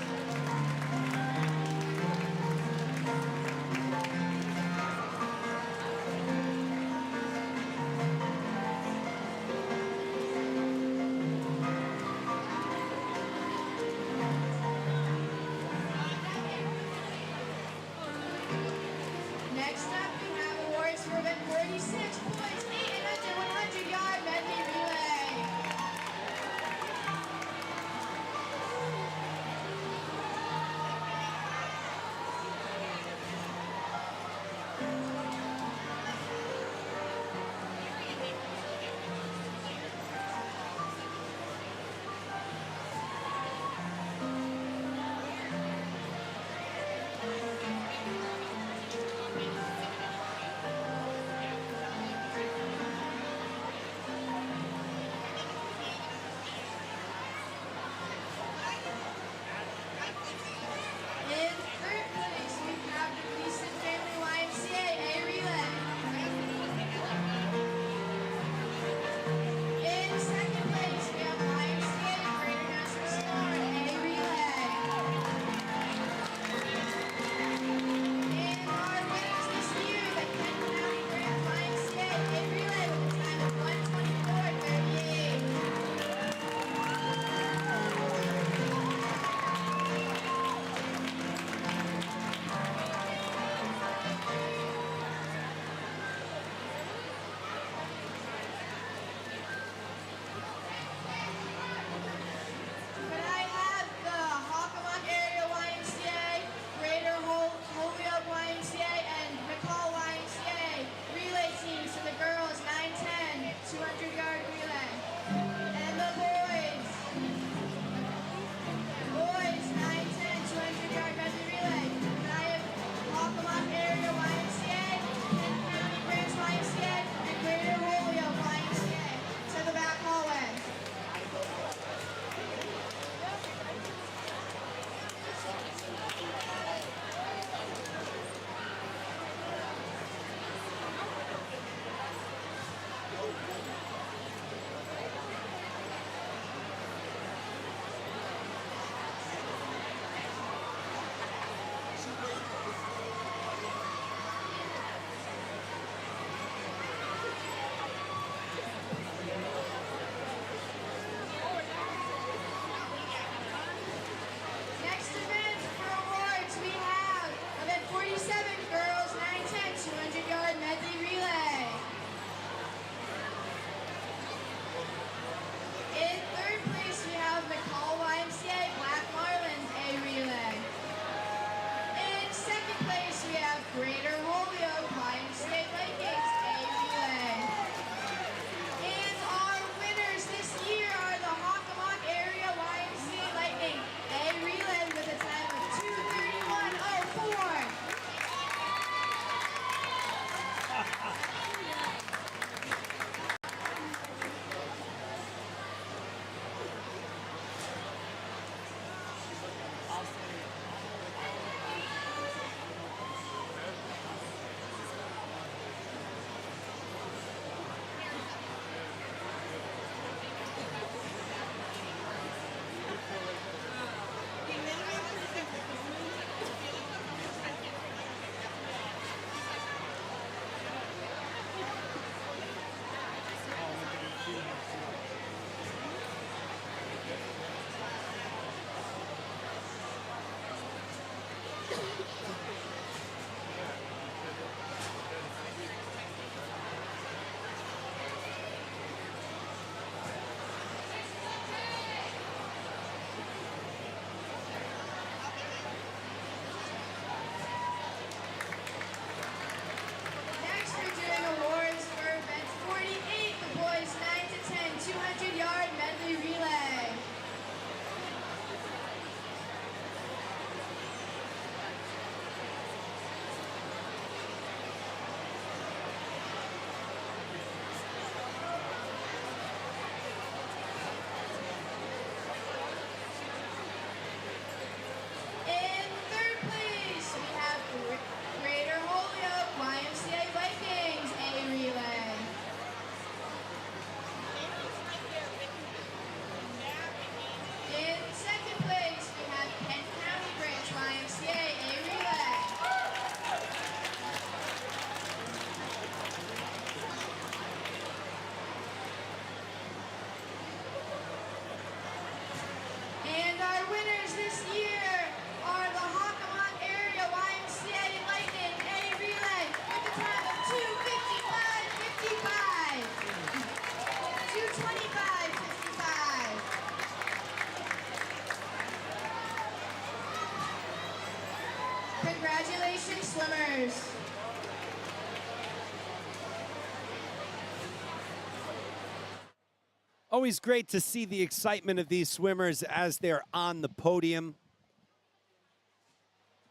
Always great to see the excitement of these swimmers as they're on the podium,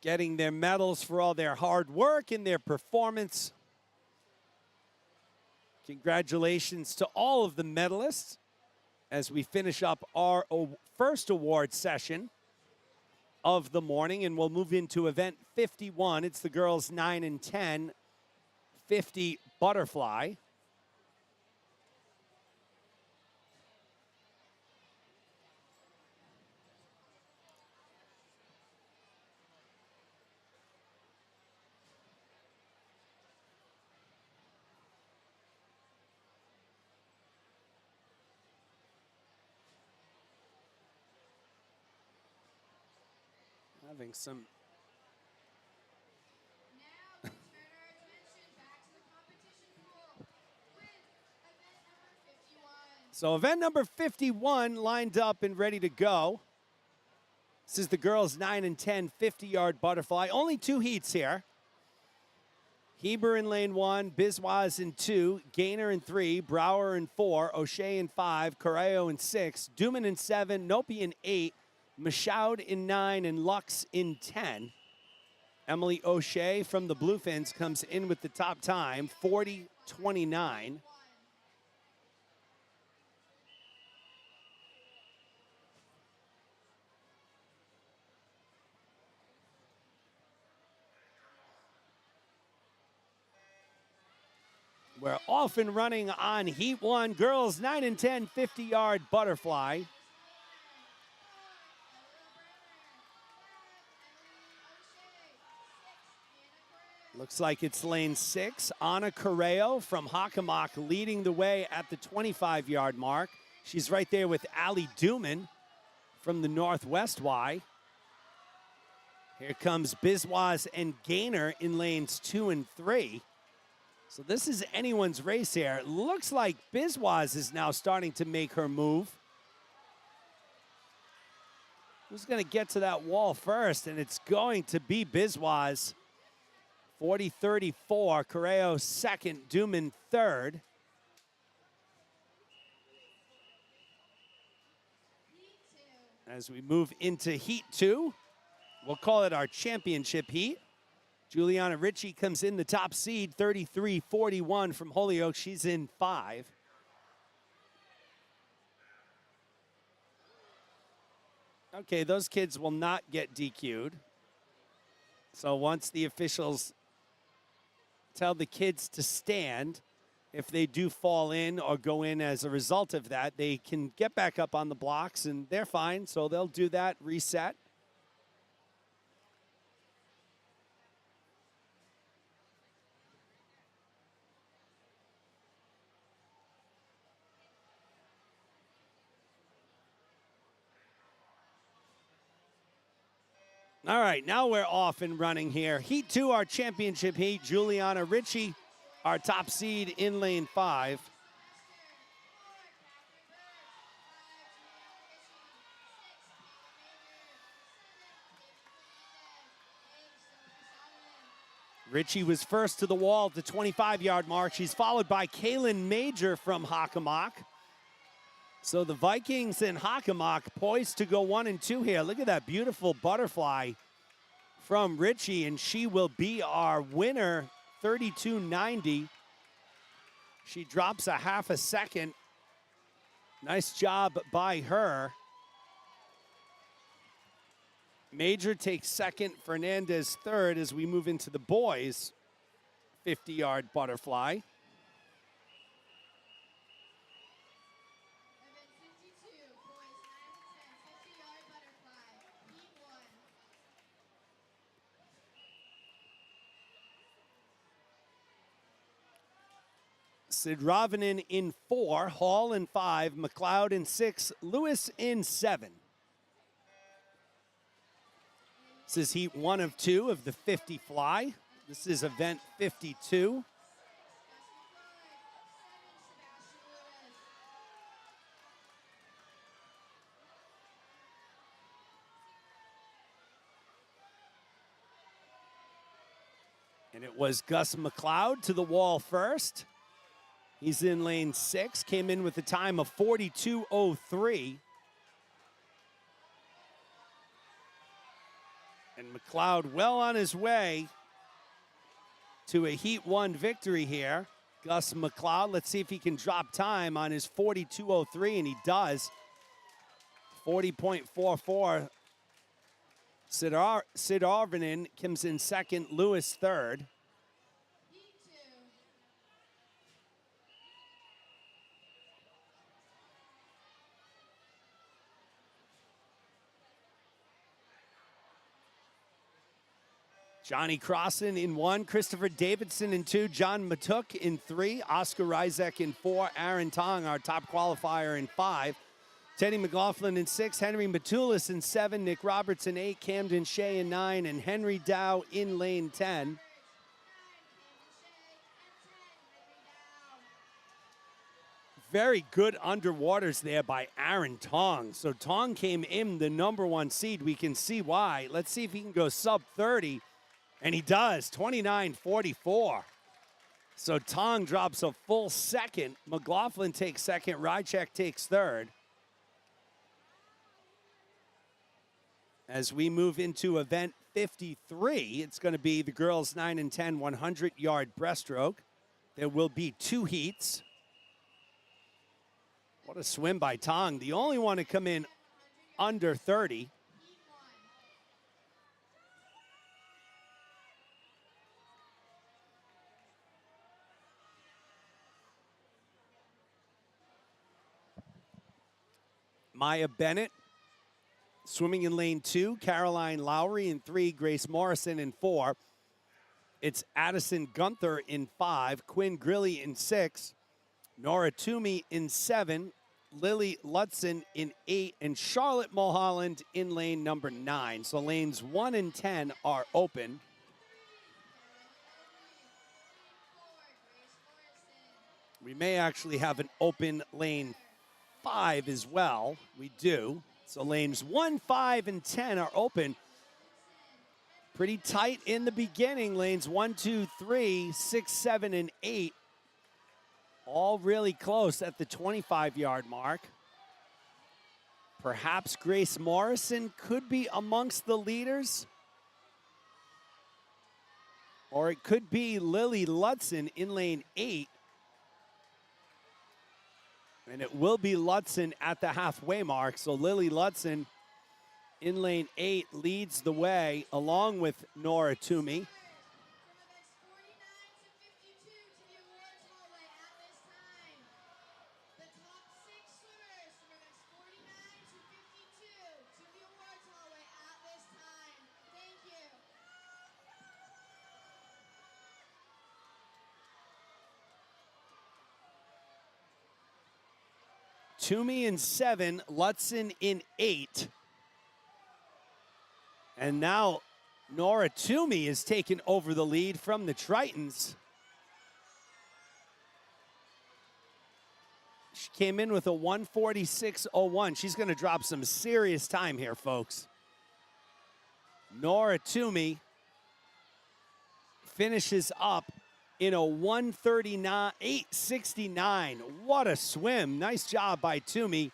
getting their medals for all their hard work and their performance. Congratulations to all of the medalists as we finish up our first award session of the morning, and we'll move into event 51. It's the girls 9 and 10 50 butterfly. Having some Now we turn our attention back to the competition pool with event number 51. So event number 51 lined up and ready to go. This is the girls 9 and 10 50-yard butterfly. Only 2 heats here. Heber in lane 1, Biswas in 2, Gaynor in 3, Brower in 4, O'Shea in 5, Correo in 6, Duman in 7, Nopi in 8, Michaud in 9, and Lux in 10. Emily O'Shea from the Bluefins comes in with the top time, 40:29. We're off and running on Heat 1. Girls 9 and 10 50-yard butterfly. Looks like it's lane 6. Anna Correo from Hockomock leading the way at the 25-yard mark. She's right there with Allie Duman from the Northwest Y. Here comes Biswas and Gaynor in lanes 2 and 3. So this is anyone's race here. It looks like Biswas is now starting to make her move. Who's going to get to that wall first? And it's going to be Biswas. 40:34. Correo second, Duman third. As we move into Heat 2, we'll call it our championship heat. Juliana Ritchie comes in the top seed, 33:41 from Holyoke. She's in 5. Okay, those kids will not get DQ'd. So once the officials tell the kids to stand, if they do fall in or go in as a result of that, they can get back up on the blocks and they're fine. So they'll do that, reset. All right, now we're off and running here. Heat 2, our championship heat. Juliana Ritchie, our top seed in lane 5. Ritchie was first to the wall at the 25-yard mark. She's followed by Kaylin Major from Hockomock. So the Vikings and Hockomock poised to go 1 and 2 here. Look at that beautiful butterfly from Ritchie, and she will be our winner, 32.90. She drops a half a second. Nice job by her. Major takes second, Fernandez third as we move into the boys' 50-yard butterfly. Sid Ravanen in 4, Hall in 5, McLeod in 6, Lewis in 7. This is heat 1 of 2 of the 50 fly. This is event 52. And it was Gus McLeod to the wall first. He's in lane 6, came in with a time of 42:03. And McLeod well on his way to a Heat 1 victory here. Gus McLeod, let's see if he can drop time on his 42:03, and he does. 40.44. Sid Arvinen comes in second, Lewis third. Johnny Crossan in 1, Christopher Davidson in 2, John Matuk in 3, Oscar Rizek in 4, Aaron Tong, our top qualifier, in 5, Teddy McLaughlin in 6, Henry Matulis in 7, Nick Roberts in 8, Camden Shea in 9, and Henry Dow in lane 10. Very good underwaters there by Aaron Tong. So Tong came in the #1 seed. We can see why. Let's see if he can go sub 30. And he does, 29:44. So Tong drops a full second. McLaughlin takes second. Rychek takes third. As we move into event 53, it's going to be the girls 9 and 10 100-yard breaststroke. There will be 2 heats. What a swim by Tong. The only one to come in under 30. Maya Bennett swimming in lane 2, Caroline Lowry in 3, Grace Morrison in 4. It's Addison Gunther in 5, Quinn Grilly in 6, Nora Toomey in 7, Lily Lutzen in 8, and Charlotte Mulholland in lane number 9. So lanes 1 and 10 are open. We may actually have an open lane 5 as well. We do. So lanes 1, 5, and 10 are open. Pretty tight in the beginning. Lanes 1, 2, 3, 6, 7, and 8. All really close at the 25-yard mark. Perhaps Grace Morrison could be amongst the leaders. Or it could be Lily Lutzen in lane 8. And it will be Lutzen at the halfway mark. So Lily Lutzen in lane 8 leads the way along with Nora Toomey. Toomey in 7, Lutzen in 8. And now Nora Toomey has taken over the lead from the Tritons. She came in with a 1:46.01. She's going to drop some serious time here, folks. Nora Toomey finishes up in a 1:39.869. What a swim. Nice job by Toomey.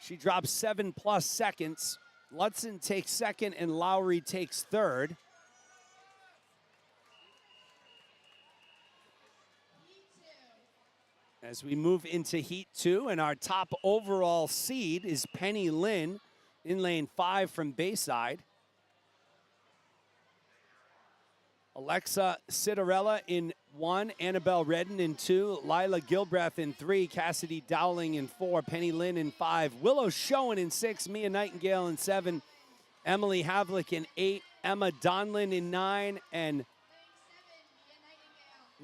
She drops 7+ seconds. Lutzen takes second and Lowry takes third. As we move into Heat 2, and our top overall seed is Penny Lynn in lane 5 from Bayside. Alexa Citarella in 1, Annabelle Redden in 2, Lila Gilbreth in 3, Cassidy Dowling in 4, Penny Lynn in 5, Willow Schoen in 6, Mia Nightingale in 7, Emily Havlick in 8, Emma Donlin in 9, and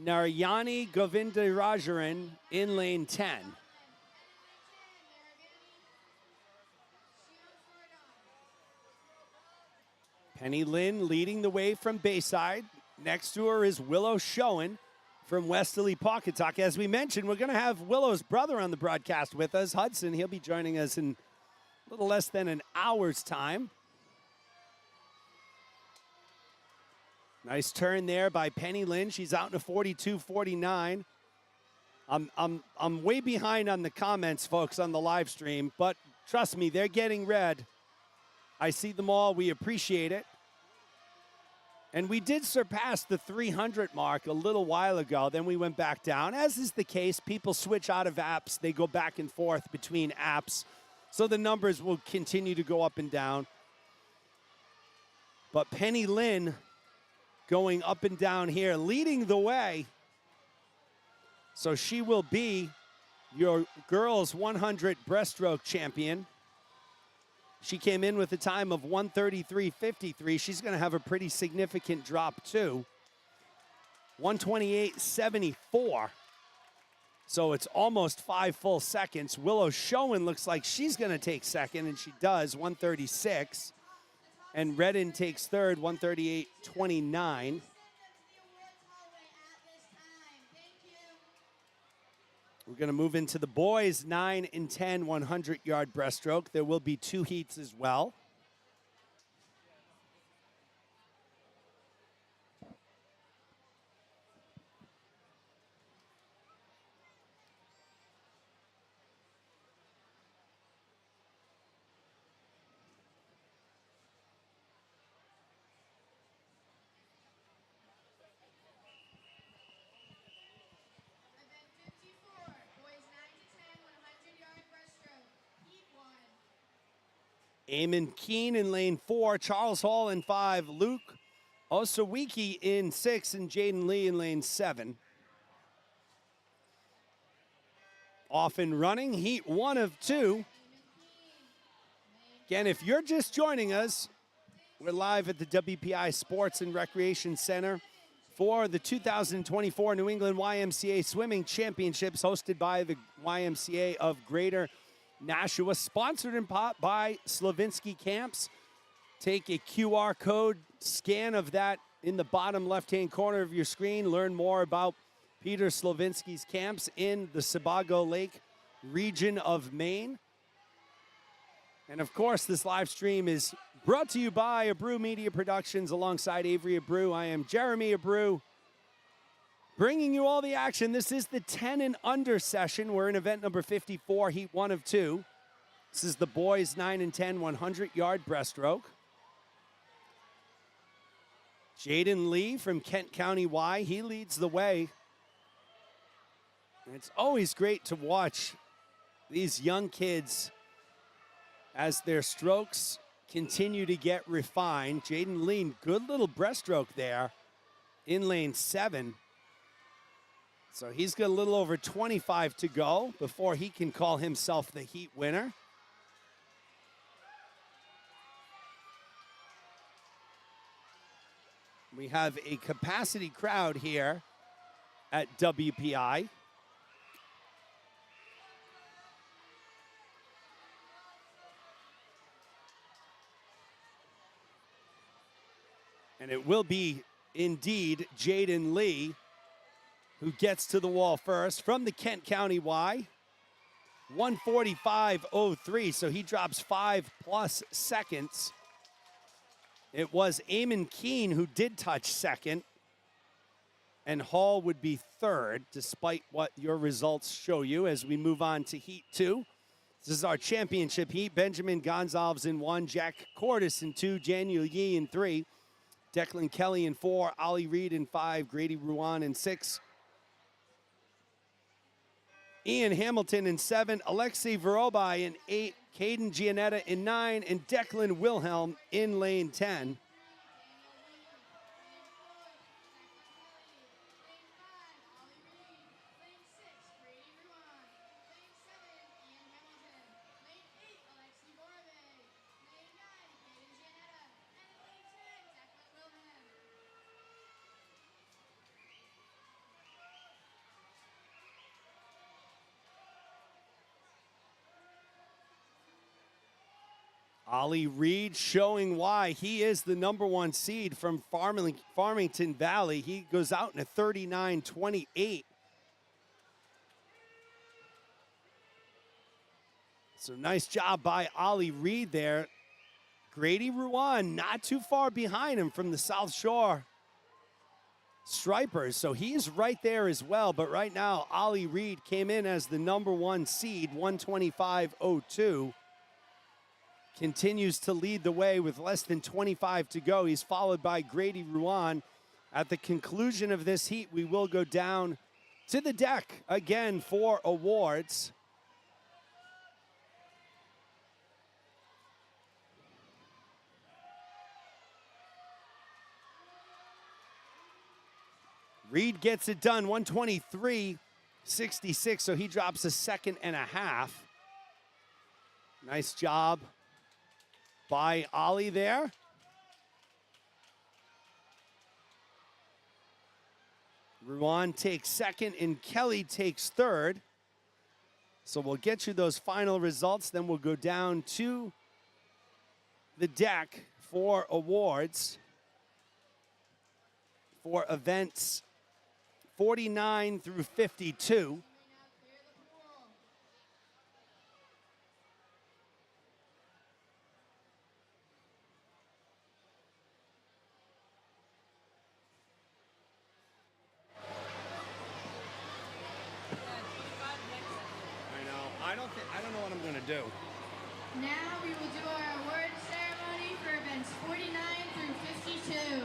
Narayani Govindarajaran in lane 10. Penny Lynn leading the way from Bayside. Next to her is Willow Schoen from Westerly Pawcatuck. As we mentioned, we're going to have Willow's brother on the broadcast with us, Hudson. He'll be joining us in a little less than an hour's time. Nice turn there by Penny Lynn. She's out in a 42.49. I'm way behind on the comments, folks, on the live stream, but trust me, they're getting read. I see them all. We appreciate it. And we did surpass the 300 mark a little while ago. Then we went back down. As is the case, people switch out of apps. They go back and forth between apps. So the numbers will continue to go up and down. But Penny Lynn going up and down here, leading the way. So she will be your girls 100 breaststroke champion. She came in with a time of 1:33.53. She's going to have a pretty significant drop too. 1:28.74. So it's almost 5 full seconds. Willow Schoen looks like she's going to take second, and she does, 1:36. And Redden takes third, 1:38.29. We're going to move into the boys 9 and 10 100-yard breaststroke. There will be 2 heats as well. Eamon Keene in lane 4, Charles Hall in 5, Luke Osawiki in 6, and Jaden Lee in lane 7. Off and running, heat 1 of 2. Again, if you're just joining us, we're live at the WPI Sports and Recreation Center for the 2024 New England YMCA Swimming Championships, hosted by the YMCA of Greater Nashua, sponsored in part by Slavinsky Camps. Take a QR code scan of that in the bottom left-hand corner of your screen. Learn more about Peter Slavinsky's camps in the Sebago Lake region of Maine. And of course, this live stream is brought to you by Abreu Media Productions alongside Avery Abreu. I am Jeremy Abreu, bringing you all the action. This is the 10 and under session. We're in event number 54, heat 1 of 2. This is the boys 9 and 10 100-yard breaststroke. Jaden Lee from Kent County Y, he leads the way. And it's always great to watch these young kids as their strokes continue to get refined. Jaden Lee, good little breaststroke there in lane 7. So he's got a little over 25 to go before he can call himself the heat winner. We have a capacity crowd here at WPI. And it will be indeed Jaden Lee who gets to the wall first from the Kent County Y. 1:45.03, so he drops 5+ seconds. It was Eamon Keene who did touch second, and Hall would be third, despite what your results show you as we move on to heat 2. This is our championship heat. Benjamin Gonzalez in 1, Jack Cordes in 2, Daniel Yee in 3, Declan Kelly in 4, Ollie Reed in 5, Grady Ruan in 6, Ian Hamilton in 7, Alexei Vorobai in 8, Caden Gianetta in 9, and Declan Wilhelm in lane 10. Ollie Reed showing why he is the #1 seed from Farmington Valley. He goes out in a 39.28. So nice job by Ollie Reed there. Grady Ruan not too far behind him from the South Shore. stripers, so he's right there as well. But right now, Ollie Reed came in as the #1 seed, 125.02. Continues to lead the way with less than 25 to go. He's followed by Grady Ruan. At the conclusion of this heat, we will go down to the deck again for awards. Reed gets it done, 123.66, so he drops a second and a half. Nice job by Ollie there. Ruan takes second and Kelly takes third. So we'll get you those final results, then we'll go down to the deck for awards for events 49 through 52. I don't know what I'm going to do. Now we will do our award ceremony for events 49 through 52.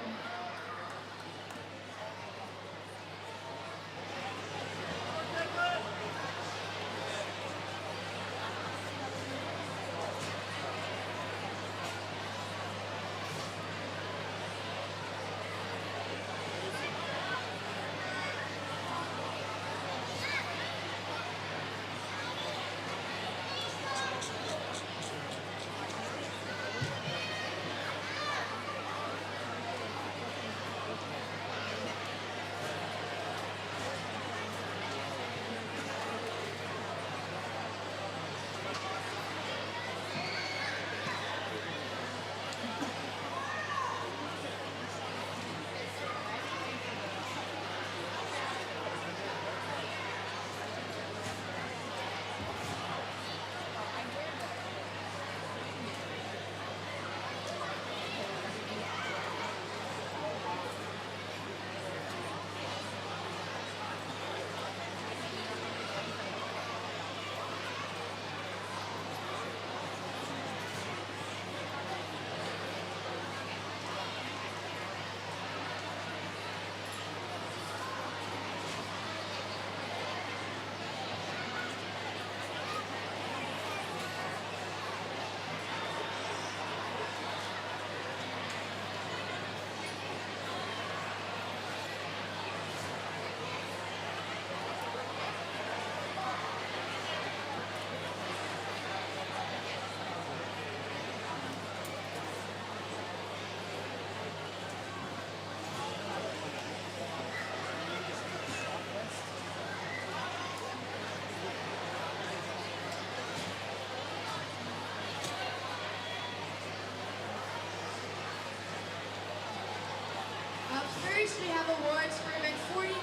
First, we have awards for event 49,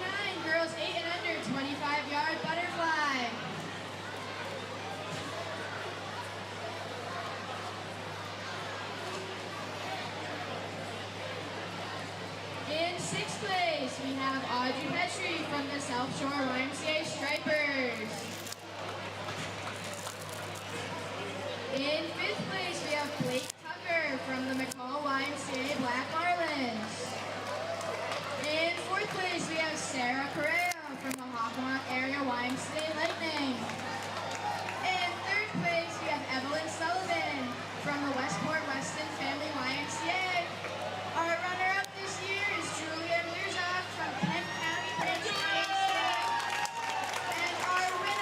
girls 8 and under, 25-yard butterfly. In 6th place, we have Audrey Petrie from the South Shore YMCA Stripers. In 5th place, we have Blake Tucker from the McCall YMCA Black Marlins. In 4th place, we have Sarah Correa from the Hawthorne Area YMCA Lightning. In 3rd place, we have Evelyn Sullivan from the Westport Weston Family YMCA. Our runner-up this year is Julia Mirzak from Kent County Branch YMCA. And our winner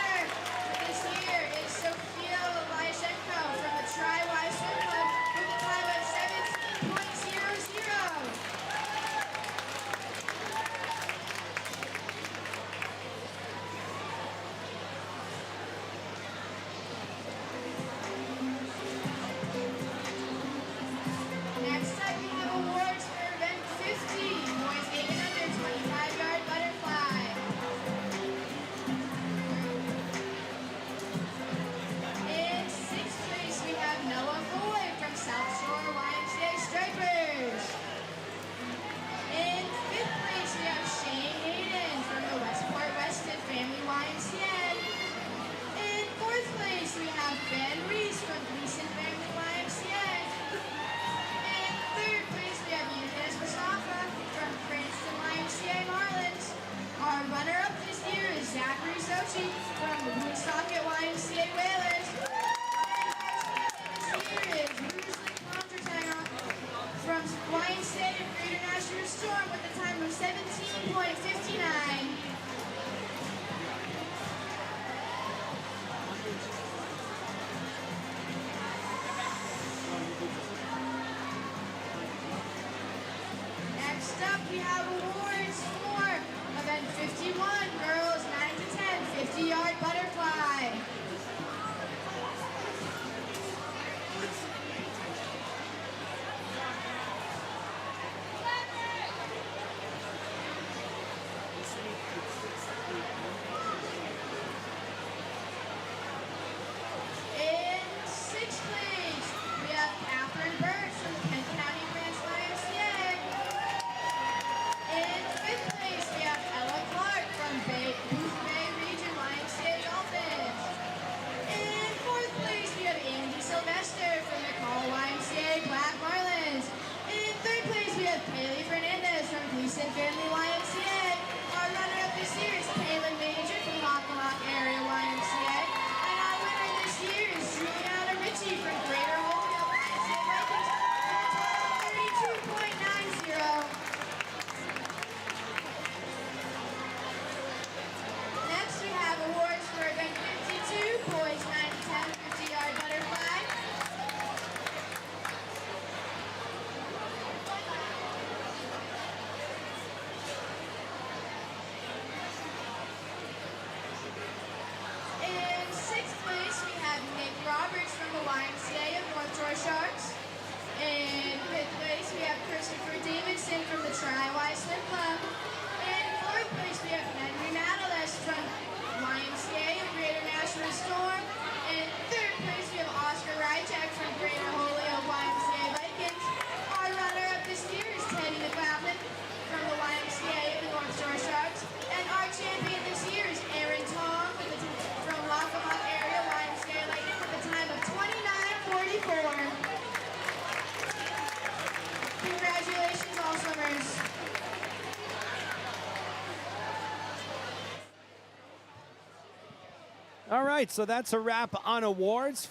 All right, so that's a wrap on awards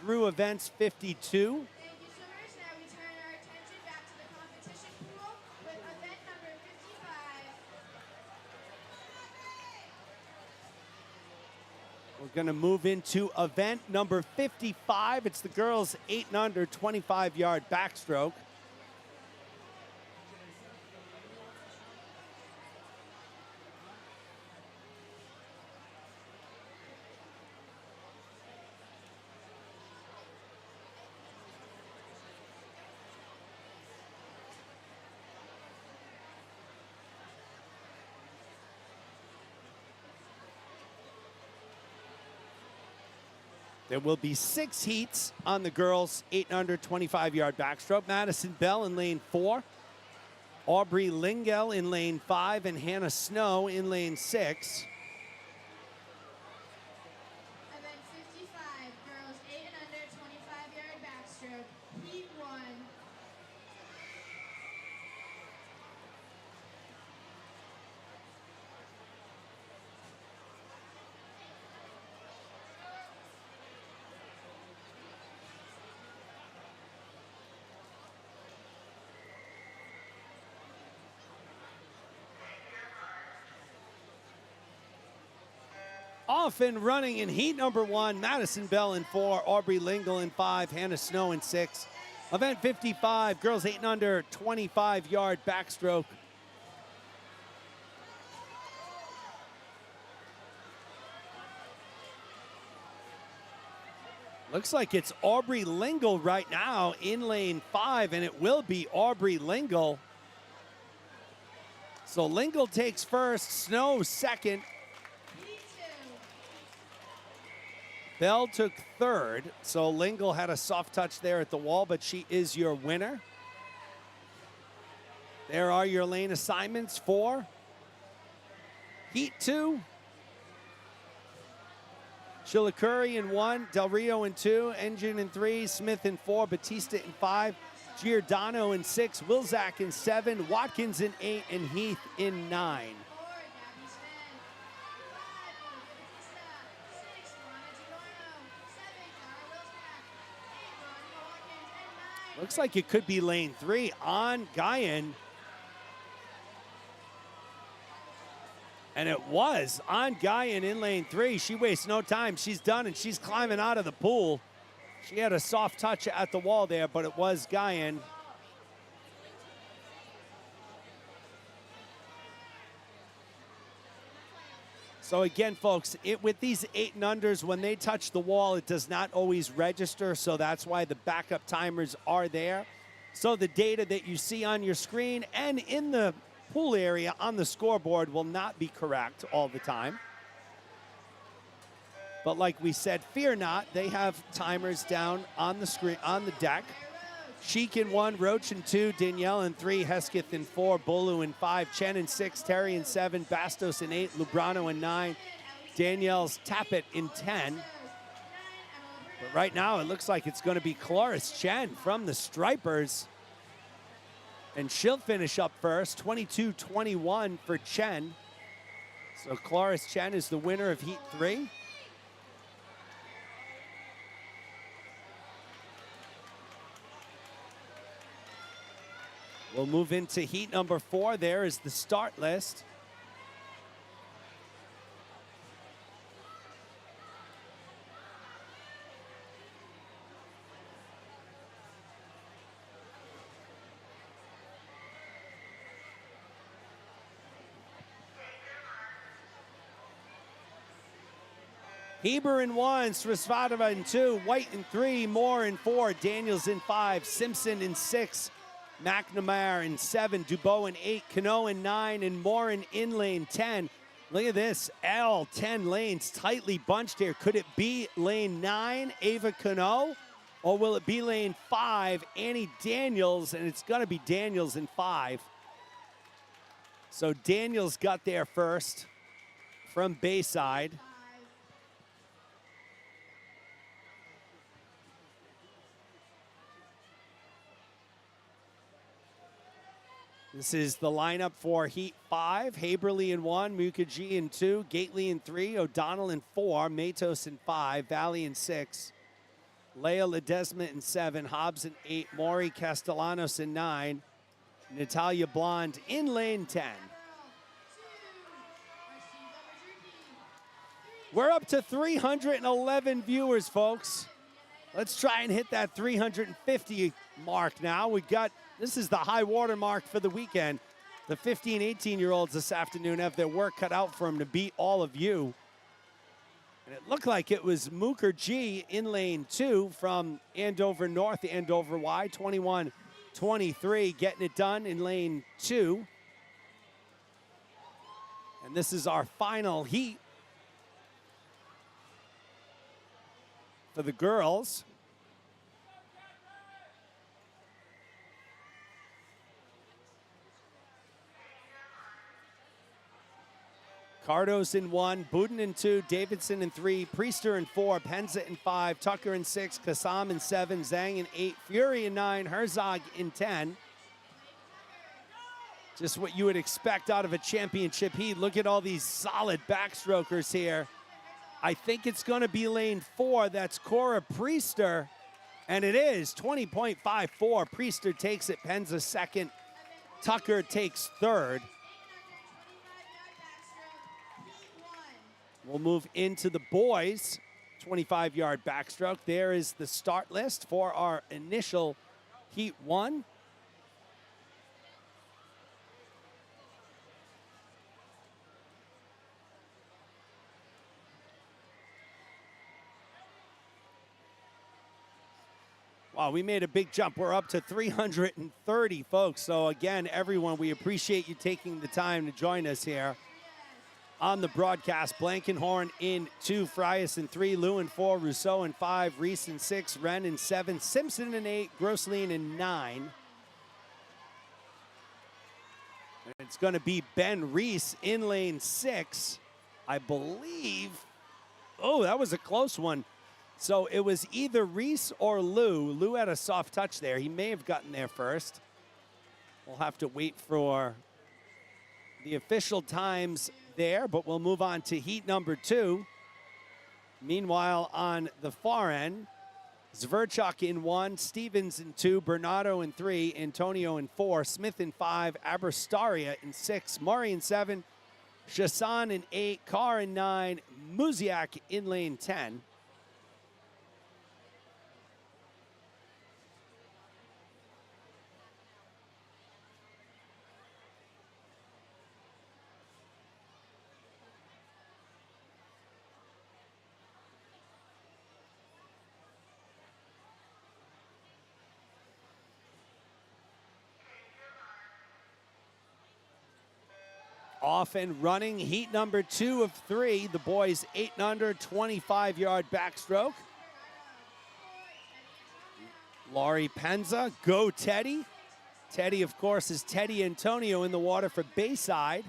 through events 52. Thank you, swimmers. Now we turn our attention back to the competition pool with event number 55. We're going to move into event number 55. It's the girls 8 and under 25-yard backstroke. There will be 6 heats on the girls 8 and under 25-yard backstroke. Madison Bell in lane 4, Aubrey Lingel in lane 5, and Hannah Snow in lane 6. Event 55, girls 8 and under 25-yard backstroke, heat 1. Off and running in heat number 1, Madison Bell in 4, Aubrey Lingel in 5, Hannah Snow in 6. Event 55, girls 8 and under 25-yard backstroke. Looks like it's Aubrey Lingel right now in lane 5, and it will be Aubrey Lingel. So Lingel takes first, Snow second. Heat 2. Bell took third, so Lingel had a soft touch there at the wall, but she is your winner. There are your lane assignments for heat 2. Chillicurry in 1, Del Rio in 2, Engine in 3, Smith in 4, Batista in 5, Giordano in 6, Wilczak in 7, Watkins in 8, and Heath in 9. 4, Gabby Smith. 5, Batista. 6, Lana Giordano. 7, Cara Wilczak. 8, Ronnie Watkins. And 9. Looks like it could be lane 3 on Guyan. And it was on Guyan in lane 3. She wastes no time. She's done, and she's climbing out of the pool. She had a soft touch at the wall there, but it was Guyan. So again, folks, with these 8 and unders, when they touch the wall, it does not always register, so that's why the backup timers are there. So the data that you see on your screen and in the pool area on the scoreboard will not be correct all the time. But like we said, fear not, they have timers down on the screen, on the deck. Sheik in 1, Roach in 2, Danielle in 3, Hesketh in 4, Bolu in 5, Chen in 6, Terry in 7, Bastos in 8, Lubrano in 9, Danielle's Tappet in 10. But right now it looks like it's going to be Cloris Chen from the Stripers. And she'll finish up first, 22-21 for Chen. So Cloris Chen is the winner of Heat 3. We'll move into heat number 4. There is the start list. Heber in 1, Srasvatova in 2, White in 3, Moore in 4, Daniels in 5, Simpson in 6, McNamara in 7, Dubois in 8, Cano in 9, and Morin in lane 10. Look at this, all 10 lanes tightly bunched here. Could it be lane 9, Ava Cano? Or will it be lane 5, Annie Daniels? And it's gonna be Daniels in 5. So Daniels got there first from Bayside. This is the lineup for Heat 5. Haberly in 1, Mukherjee in 2, Gately in 3, O'Donnell in 4, Matos in 5, Valley in 6, Leia Ledesma in 7, Hobbs in 8, Maury Castellanos in 9, Natalia Blonde in lane 10. We're up to 311 viewers, folks. Let's try and hit that 350 mark now. This is the high water mark for the weekend. The 15, 18-year-olds this afternoon have their work cut out for them to beat all of you. And it looked like it was Mukherjee in lane 2 from Andover North, Andover Y, 21-23, getting it done in lane 2. And this is our final heat for the girls. Cardos in 1, Budin in 2, Davidson in 3, Priester in 4, Penza in 5, Tucker in 6, Kassam in 7, Zhang in 8, Fury in 9, Herzog in 10. Just what you would expect out of a championship heat. Look at all these solid backstrokers here. I think it's going to be lane 4. That's Cora Priester. And it is 20.54. Priester takes it. Penza second. Tucker takes third. We'll move into the boys' 25-yard backstroke. There is the start list for our initial Heat 1. Wow, we made a big jump. We're up to 330 folks. So again, everyone, we appreciate you taking the time to join us here on the broadcast. Blankenhorn in 2, Frias in 3, Lou in 4, Rousseau in 5, Reese in 6, Wren in 7, Simpson in 8, Grosslien in 9. And it's going to be Ben Reese in lane 6, I believe. Oh, that was a close one. So it was either Reese or Lou. Lou had a soft touch there. He may have gotten there first. We'll have to wait for the official times there, but we'll move on to heat number 2. Meanwhile, on the far end, Zverchuk in 1, Stevens in 2, Bernardo in 3, Antonio in 4, Smith in 5, Abrastaria in 6, Murray in 7, Chassan in 8, Carr in 9, Muziak in lane 10. Off and running, heat number 2 of 3. The boys 8 and under, 25-yard backstroke. Laurie Penza, go Teddy. Teddy, of course, is Teddy Antonio in the water for Bayside.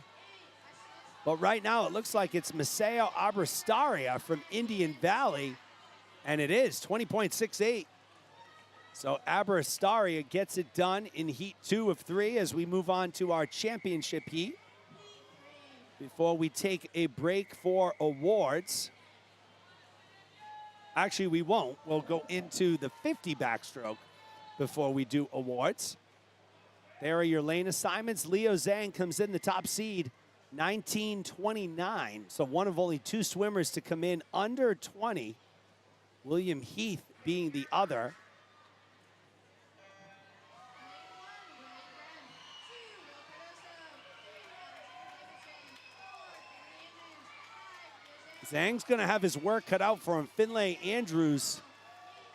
But right now it looks like it's Maseo Abrastaria from Indian Valley. And it is 20.68. So Abrastaria gets it done in heat 2 of 3 as we move on to our championship heat. Before we take a break for awards. Actually, we won't. We'll go into the 50 backstroke before we do awards. There are your lane assignments. Leo Zhang comes in the top seed, 19.29. So one of only 2 swimmers to come in under 20. William Heath being the other. Zhang's going to have his work cut out for him. Finlay Andrews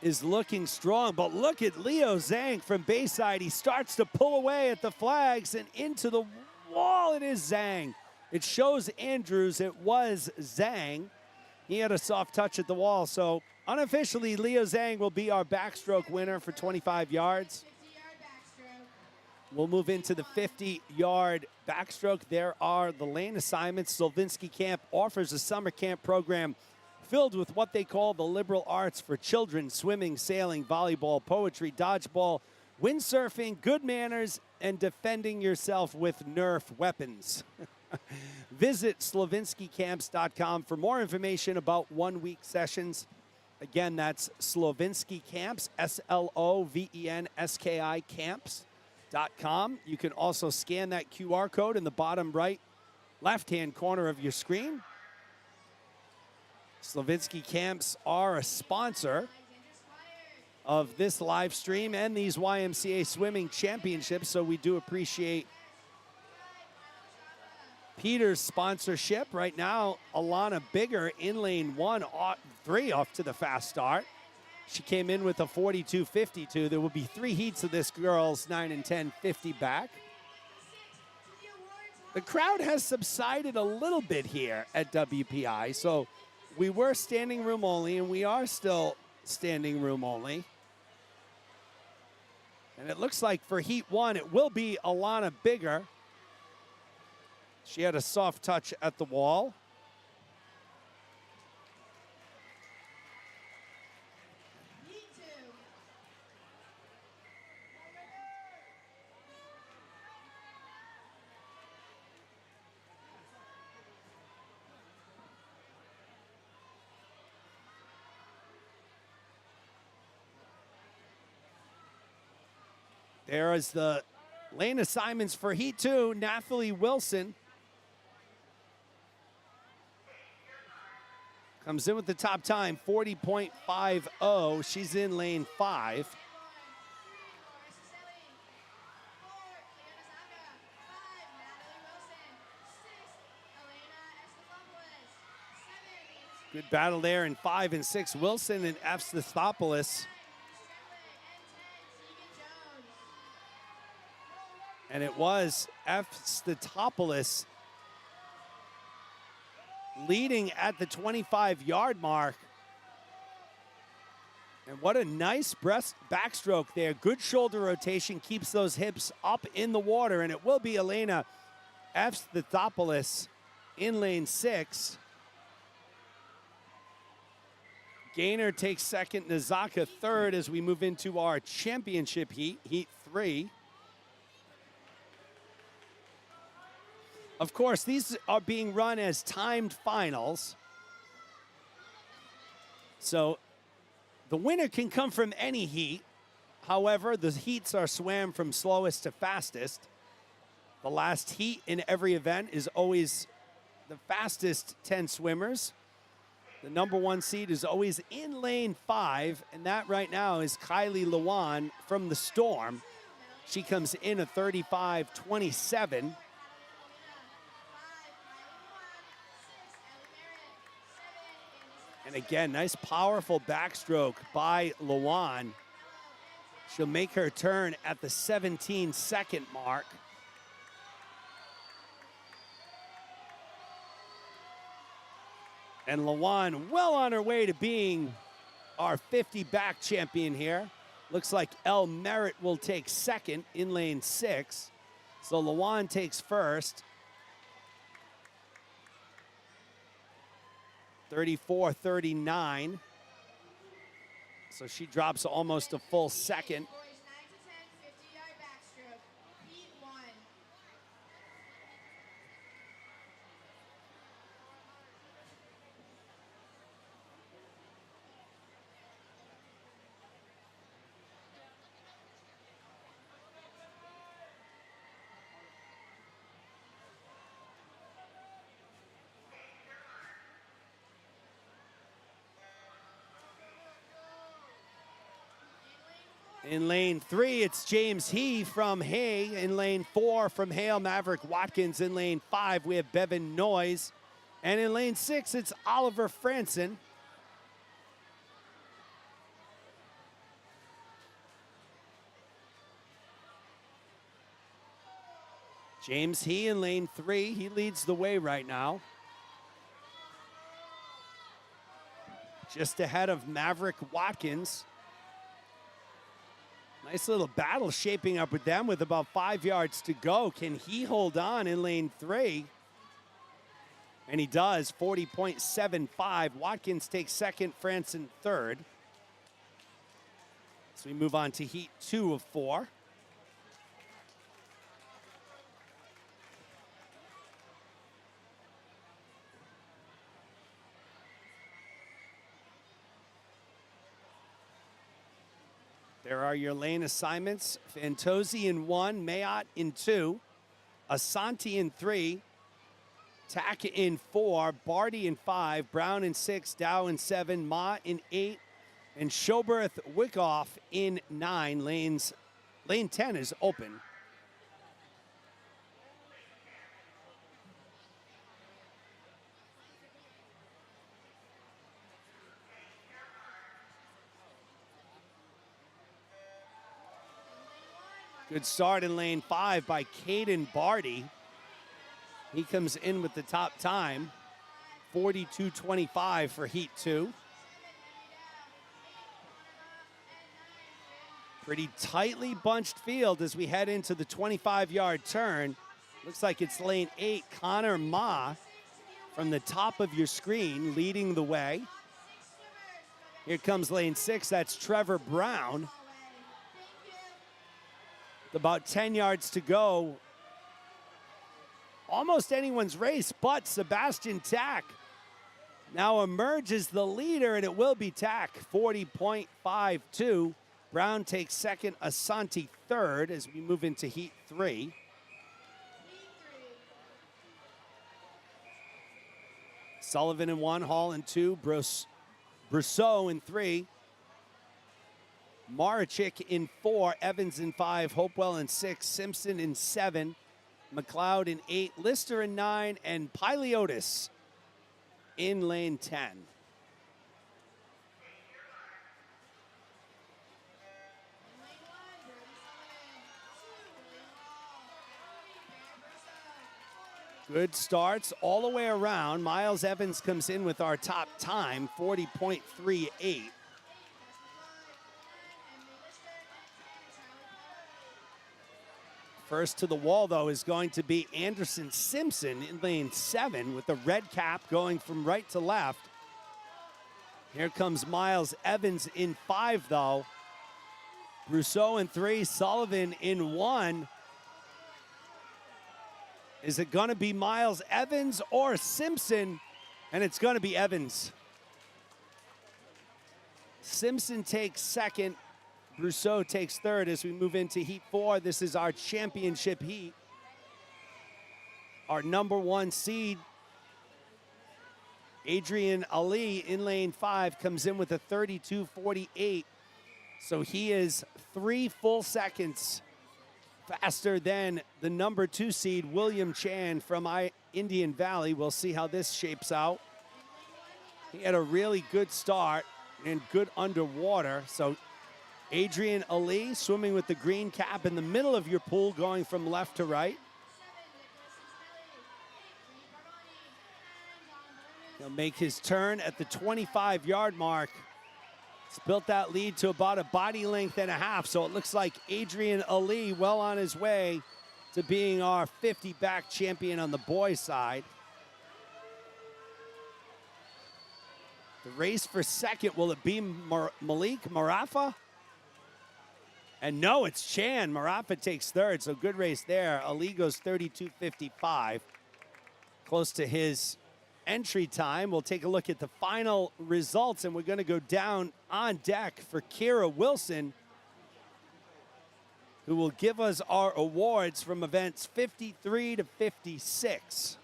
is looking strong, but look at Leo Zhang from Bayside. He starts to pull away at the flags and into the wall. It is Zhang. It shows Andrews. It was Zhang. He had a soft touch at the wall. So unofficially, Leo Zhang will be our backstroke winner for 25 yards. We'll move into the 50-yard backstroke. There are the lane assignments. Solvinsky Camp offers a summer camp program filled with what they call the liberal arts for children: swimming, sailing, volleyball, poetry, dodgeball, Windsurfing, good manners, and defending yourself with Nerf weapons. Visit slovinskycamps.com for more information about 1 week sessions. Again, that's Slovinsky Camps, SLOVENSKI camps.com. You can also scan that QR code in the bottom right left-hand corner of your screen. Slovinsky Camps are a sponsor of this live stream and these YMCA swimming championships, so we do appreciate Peter's sponsorship. Right now, Alana Bigger in lane 3 off to the fast start. She came in with a 42.52. There will be 3 heats of this girls 9 and 10 50 back. The crowd has subsided a little bit here at WPI, so we were standing room only, and we are still standing room only. And it looks like for Heat 1, it will be Alana Bigger. She had a soft touch at the wall. There is the lane assignments for Heat 2, Nathalie Wilson. Comes in with the top time, 40.50. She's in lane 5. Good battle there in 5 and 6. Wilson and Efstathopoulos. And it was Efstathopoulos leading at the 25-yard mark. And what a nice backstroke there. Good shoulder rotation, keeps those hips up in the water. And it will be Elena Efstathopoulos in lane 6. Gaynor takes second, Nazaka third as we move into our championship heat, Heat 3. Of course, these are being run as timed finals. So the winner can come from any heat. However, the heats are swam from slowest to fastest. The last heat in every event is always the fastest 10 swimmers. The number 1 seed is always in lane 5, and that right now is Kylie Lewan from the Storm. She comes in at 35.27. And again, nice powerful backstroke by Lewan. She'll make her turn at the 17-second mark. And Lewan well on her way to being our 50 back champion here. Looks like El Merritt will take second in lane 6. So Lewan takes first. 34.39. So she drops almost a full second. In lane 3, it's James He from Hay. In lane 4, from Hale, Maverick Watkins. In lane 5, we have Bevan Noyes. And in lane 6, it's Oliver Franson. James He in lane 3. He leads the way right now. Just ahead of Maverick Watkins. Nice little battle shaping up with them with about 5 yards to go. Can he hold on in lane 3? And he does, 40.75. Watkins takes second, Franson third. So we move on to heat 2 of 4. There are your lane assignments. Fantozzi in 1, Mayotte in 2, Asante in 3, Taka in 4, Barty in 5, Brown in 6, Dow in 7, Ma in 8, and Schoberth Wickoff in 9. Lane 10 is open. Good start in lane 5 by Caden Barty. He comes in with the top time, 42.25 for heat 2. Pretty tightly bunched field as we head into the 25-yard turn. Looks like it's lane 8, Connor Ma from the top of your screen leading the way. Here comes lane 6, that's Trevor Brown. With about 10 yards to go. Almost anyone's race, but Sebastian Tack now emerges the leader, and it will be Tack, 40.52. Brown takes second, Asante third as we move into heat 3. Sullivan in 1, Hall in 2, Brousseau in 3. Marachik in 4, Evans in 5, Hopewell in 6, Simpson in 7, McLeod in 8, Lister in 9, and Piliotis in lane 10. Good starts all the way around. Miles Evans comes in with our top time, 40.38. First to the wall, though, is going to be Anderson Simpson in lane 7 with the red cap going from right to left. Here comes Miles Evans in 5, though. Brousseau in 3, Sullivan in 1. Is it going to be Miles Evans or Simpson? And it's going to be Evans. Simpson takes second. Brousseau takes third as we move into heat 4. This is our championship heat. Our number 1 seed, Adrian Ali in lane 5, comes in with a 32.48. So he is 3 full seconds faster than the number 2 seed, William Chan from Indian Valley. We'll see how this shapes out. He had a really good start and good underwater. So Adrian Ali swimming with the green cap in the middle of your pool, going from left to right. He'll make his turn at the 25-yard mark. It's built that lead to about a body length and a half, so it looks like Adrian Ali well on his way to being our 50-back champion on the boys' side. The race for second, will it be Malik Marafa? And no, it's Chan. Marafa takes third, so good race there. Ali goes 32.55, close to his entry time. We'll take a look at the final results, and we're going to go down on deck for Kira Wilson, who will give us our awards from events 53 to 56.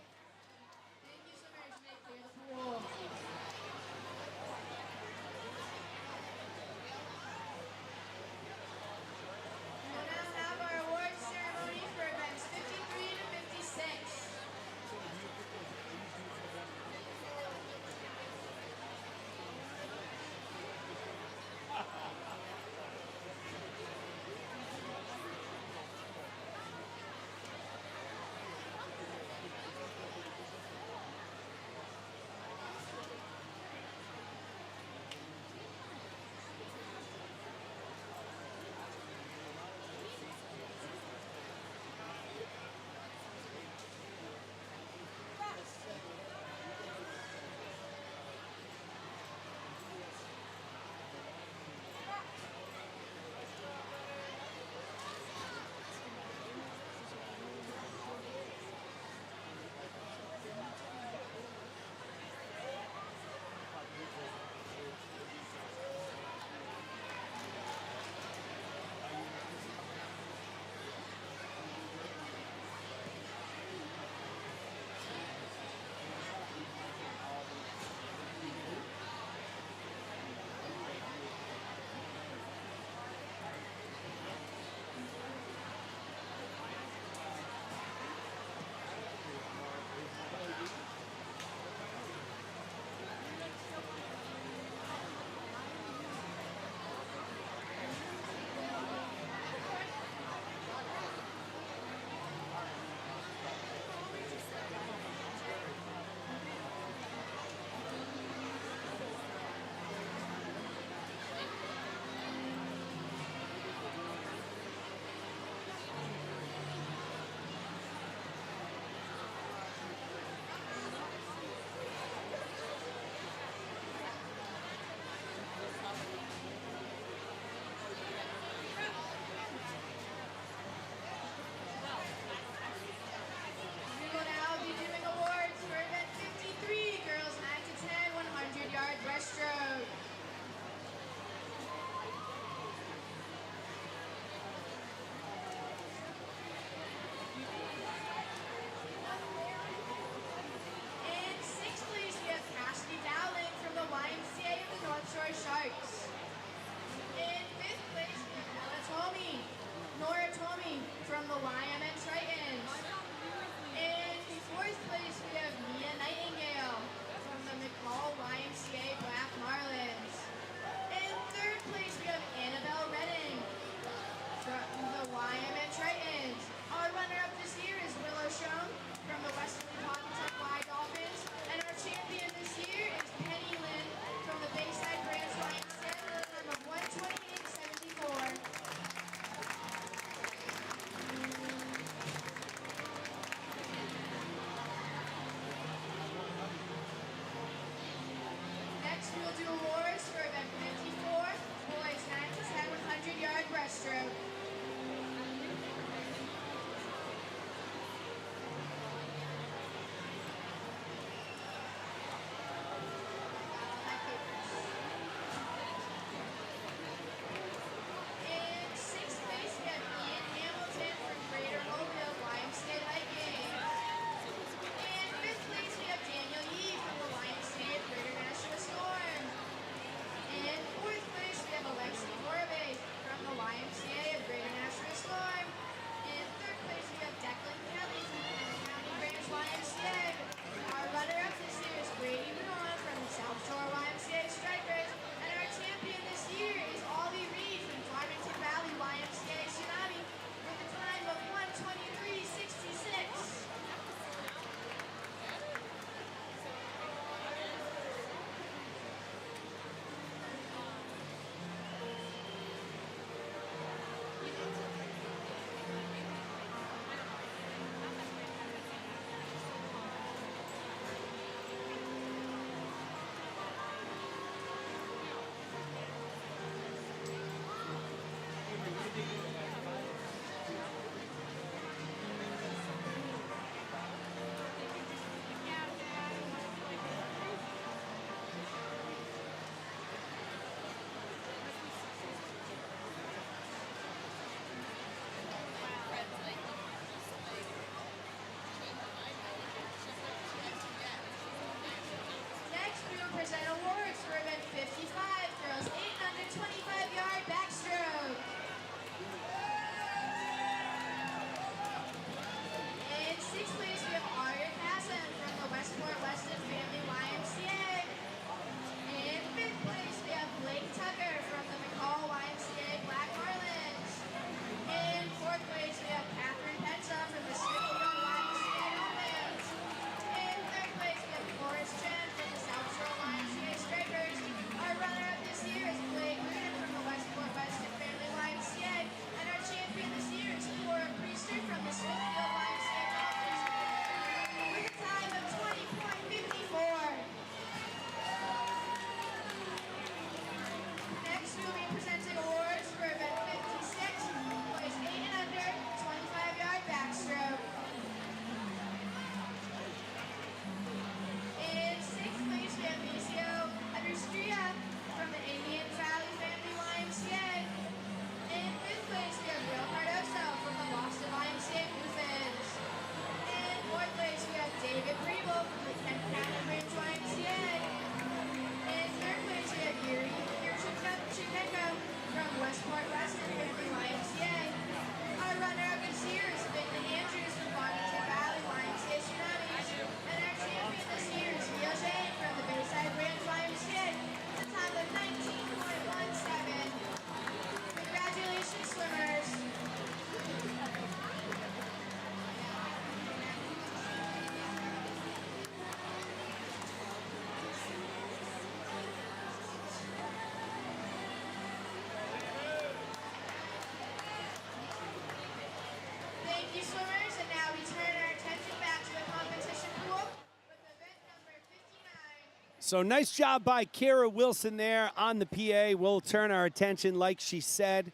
So nice job by Kara Wilson there on the PA. We'll turn our attention, like she said,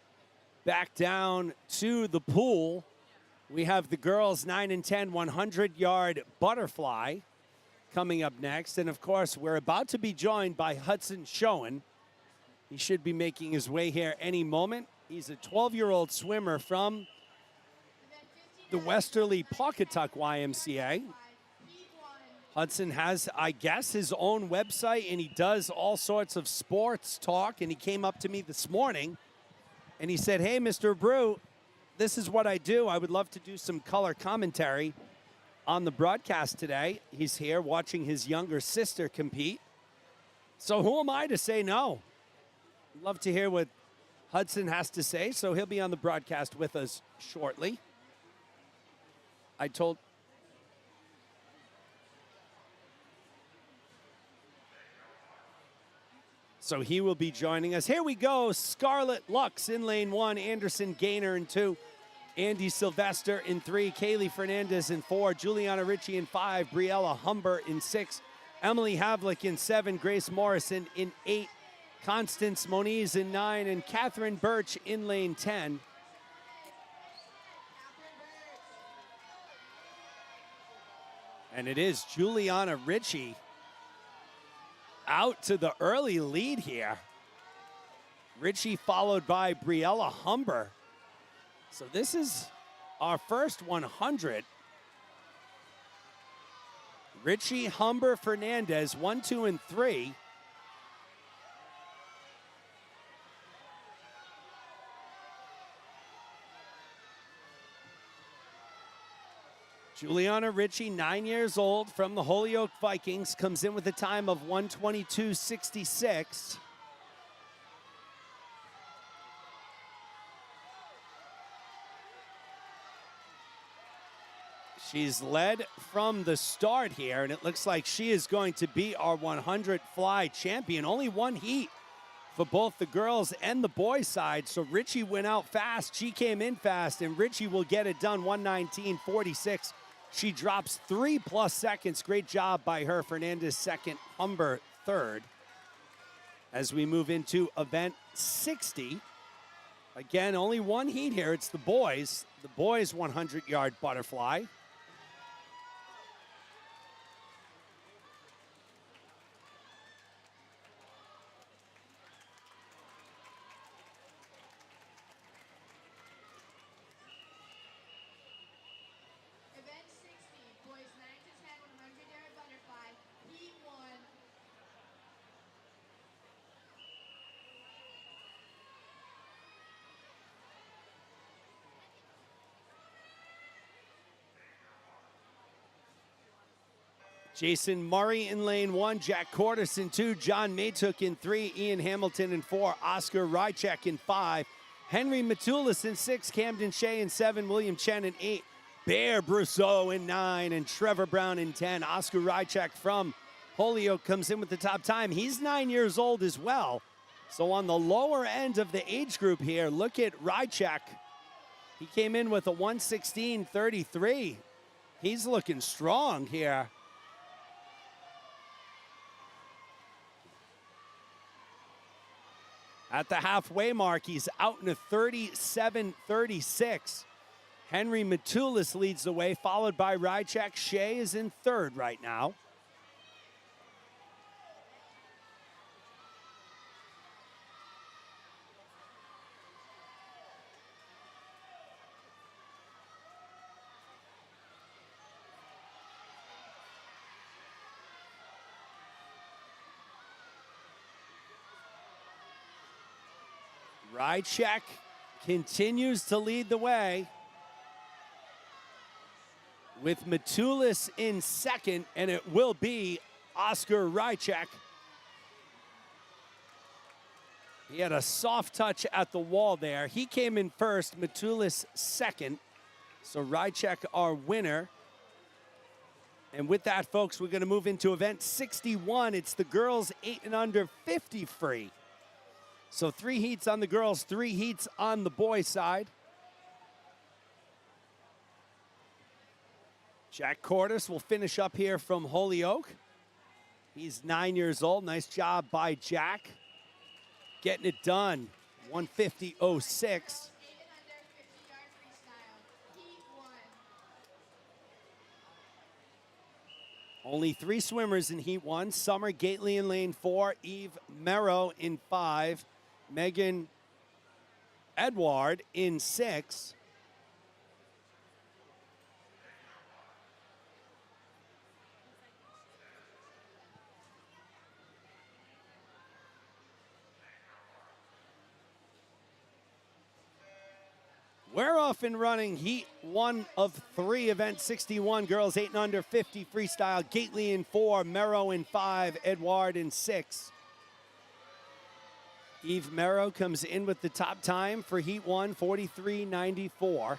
back down to the pool. We have the girls 9 and 10 100-yard butterfly coming up next. And of course, we're about to be joined by Hudson Schoen. He should be making his way here any moment. He's a 12-year-old swimmer from the Westerly Pawcatuck YMCA. Hudson has, I guess, his own website, and he does all sorts of sports talk. And he came up to me this morning, and he said, hey, Mr. Brew, this is what I do. I would love to do some color commentary on the broadcast today. He's here watching his younger sister compete. So who am I to say no? Love to hear what Hudson has to say, so he'll be on the broadcast with us shortly. So he will be joining us. Here we go. Scarlett Lux in lane 1, Anderson Gaynor in 2, Andy Sylvester in 3, Kaylee Fernandez in 4, Juliana Ritchie in 5, Briella Humber in 6, Emily Havlick in 7, Grace Morrison in 8, Constance Moniz in 9, and Catherine Birch in lane 10. And it is Juliana Ritchie out to the early lead here. Ritchie followed by Briella Humber. So this is our first 100. Ritchie, Humber, Fernandez, 1, 2, and 3. Juliana Ritchie, 9 years old, from the Holyoke Vikings, comes in with a time of 1:22.66. She's led from the start here, and it looks like she is going to be our 100 fly champion. Only one heat for both the girls and the boys side, so Ritchie went out fast. She came in fast, and Ritchie will get it done, 1:19.46. She drops 3+ seconds. Great job by her. Fernandez second, Humber third. As we move into event 60. Again, only one heat here. It's the boys. The boys 100-yard butterfly. Jason Murray in lane 1, Jack Cordes in 2, John Maytook in 3, Ian Hamilton in 4, Oscar Rychek in 5, Henry Matulis in 6, Camden Shea in 7, William Chen in 8, Bear Brousseau in 9, and Trevor Brown in 10. Oscar Rychek from Holyoke comes in with the top time. He's 9 years old as well. So on the lower end of the age group here, look at Rychek. He came in with a 1:16.33. He's looking strong here. At the halfway mark, he's out in a 37.36. Henry Matulis leads the way, followed by Rychek. Shea is in third right now. Rychek continues to lead the way with Matulis in second, and it will be Oscar Rychek. He had a soft touch at the wall there. He came in first, Matulis second. So Rychek, our winner. And with that, folks, we're going to move into event 61. It's the girls 8 and under 50 free. So 3 heats on the girls, 3 heats on the boys side. Jack Cordes will finish up here from Holyoke. He's 9 years old. Nice job by Jack. Getting it done. 150.06. Only 3 swimmers in Heat 1. Summer Gately in lane 4. Eve Merrow in 5. Megan Edward in 6. We're off and running Heat 1 of 3, event 61. Girls 8 and under 50 freestyle. Gately in 4, Merrow in 5, Edward in 6. Eve Merrow comes in with the top time for Heat 1, 43.94.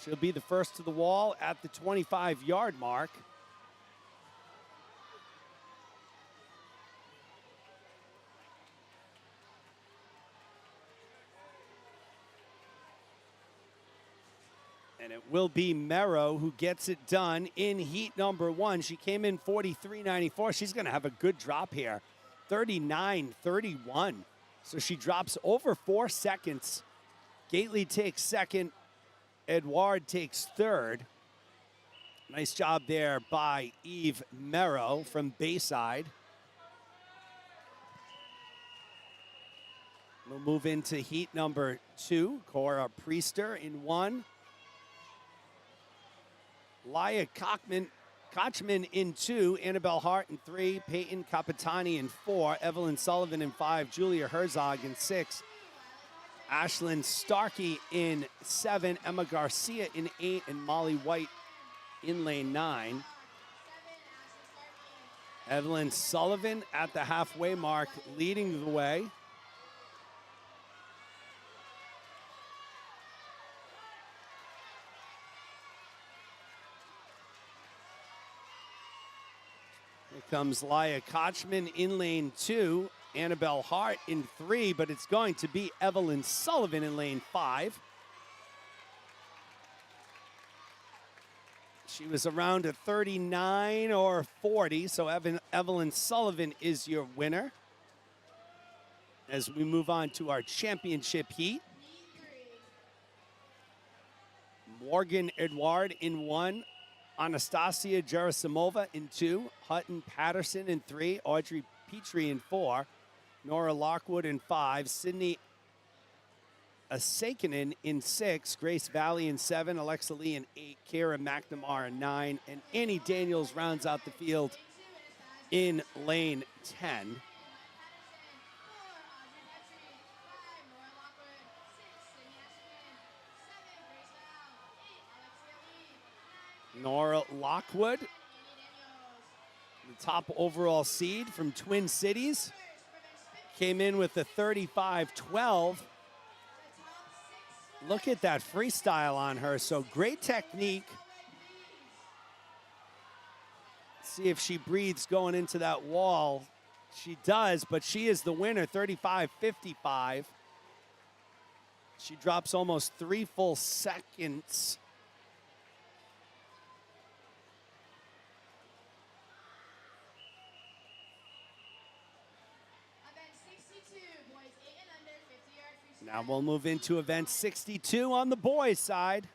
She'll be the first to the wall at the 25-yard mark. And it will be Merrow who gets it done in heat number 1. She came in 43.94. She's going to have a good drop here. 39.31. So she drops over 4 seconds. Gately takes second. Edward takes third. Nice job there by Eve Merrow from Bayside. We'll move into heat number 2. Cora Priester in 1. Laya Kochman in 2, Annabelle Hart in 3, Peyton Capitani in 4, Evelyn Sullivan in 5, Julia Herzog in 6, Ashlyn Starkey in 7, Emma Garcia in 8, and Molly White in lane 9. Evelyn Sullivan at the halfway mark leading the way. Here comes Laya Kochman in lane 2, Annabelle Hart in 3, but it's going to be Evelyn Sullivan in lane 5. She was around a 39 or 40, so Evelyn Sullivan is your winner. As we move on to our championship heat. Morgan Edward in 1. Anastasia Gerasimova in 2, Hutton Patterson in 3, Audrey Petrie in 4, Nora Lockwood in 5, Sydney Asakinen in 6, Grace Valley in 7, Alexa Lee in 8, Kara McNamara in 9, and Annie Daniels rounds out the field in lane 10. Nora Lockwood, the top overall seed from Twin Cities, came in with a 35.12. Look at that freestyle on her, so great technique. See if she breathes going into that wall. She does, but she is the winner, 35.55. She drops almost 3 full seconds. Now we'll move into event 62 on the boys' side.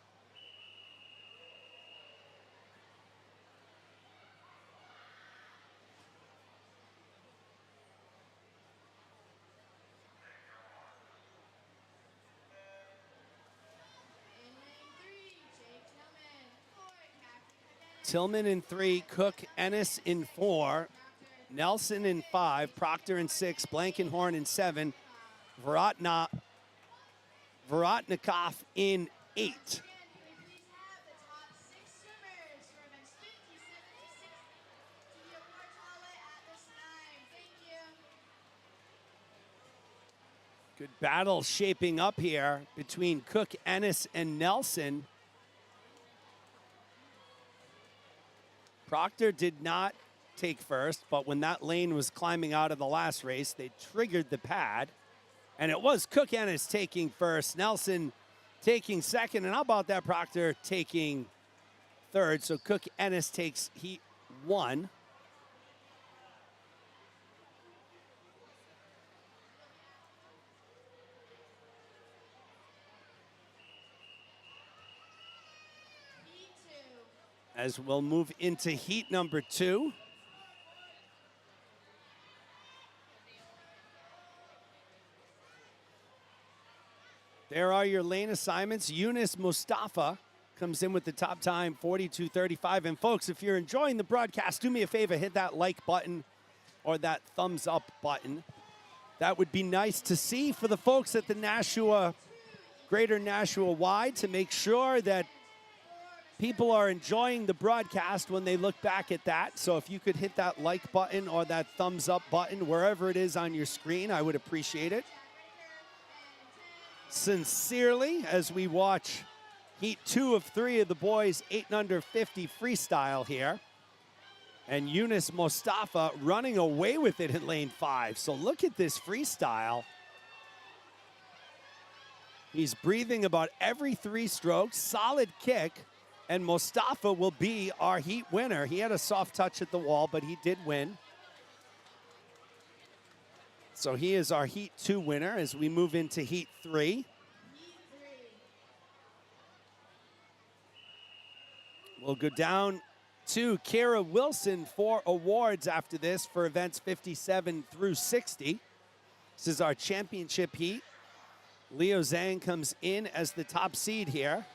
Tillman in 3, Cook Ennis in 4, Nelson in 5, Proctor in 6, Blankenhorn in 7, Vorotnikov in 8. Good battle shaping up here between Cook, Ennis, and Nelson. Proctor did not take first, but when that lane was climbing out of the last race, they triggered the pad. And it was Cook Ennis taking first, Nelson taking second, and how about that, Proctor taking third? So Cook Ennis takes heat 1. as we'll move into heat number 2. There are your lane assignments. Yunus Mustafa comes in with the top time, 42:35. And folks, if you're enjoying the broadcast, do me a favor, hit that like button or that thumbs up button. That would be nice to see for the folks at the Nashua, Greater Nashua Y, to make sure that people are enjoying the broadcast when they look back at that. So if you could hit that like button or that thumbs up button, wherever it is on your screen, I would appreciate it. Sincerely, as we watch heat 2 of 3 of the boys 8 and under 50 freestyle here. And Yunus Mustafa running away with it in lane 5. So look at this freestyle. He's breathing about every 3 strokes, solid kick, and Mustafa will be our heat winner. He had a soft touch at the wall, but he did win. So he is our heat 2 winner as we move into heat 3. We'll go down to Kara Wilson for awards after this for events 57 through 60. This is our championship heat. Leo Zhang comes in as the top seed here.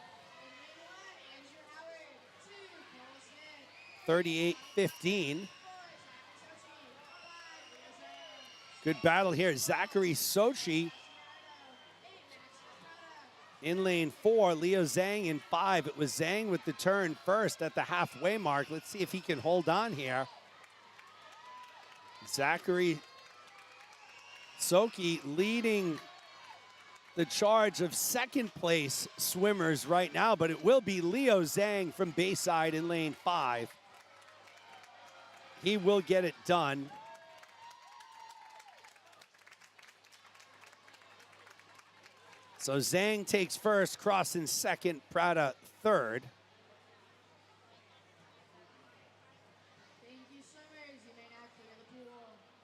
38-15. Good battle here. Zachary Sochi in lane 4. Leo Zhang in 5. It was Zhang with the turn first at the halfway mark. Let's see if he can hold on here. Zachary Sochi leading the charge of second place swimmers right now, but it will be Leo Zhang from Bayside in lane 5. He will get it done. So Zhang takes first, Crossan second, Prada third.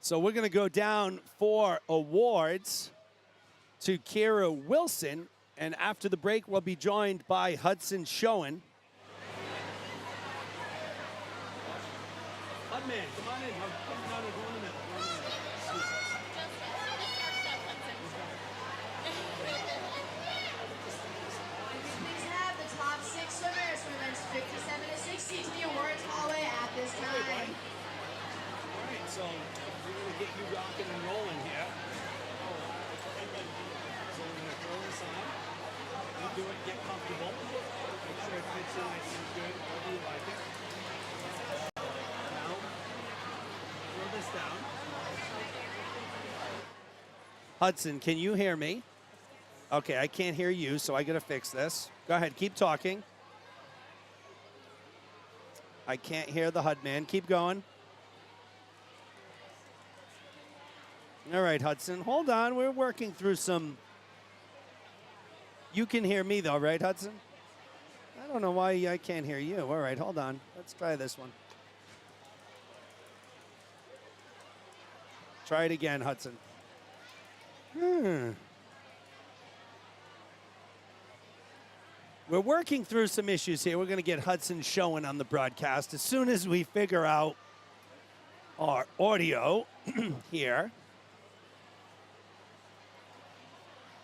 So we're gonna go down for awards to Kara Wilson, and after the break, we'll be joined by Hudson Schoen. Hudman, come on in. Come down and go in the middle. Please have the top 6 swimmers from events 57 to 60 to the awards hallway at this time. All right, so we're gonna get you rocking and rolling here. So we're gonna throw this on. You do it, get comfortable. Make sure it fits in nice and good, however you like it. Now, throw this down. Hudson, can you hear me? Okay, I can't hear you, so I gotta fix this. Go ahead, keep talking. I can't hear the HUD man. Keep going. All right, Hudson, hold on. We're working through some. You can hear me though, right, Hudson? I don't know why I can't hear you. All right, hold on. Let's try this one. Try it again, Hudson. We're working through some issues here. We're going to get Hudson Schoen on the broadcast as soon as we figure out our audio here.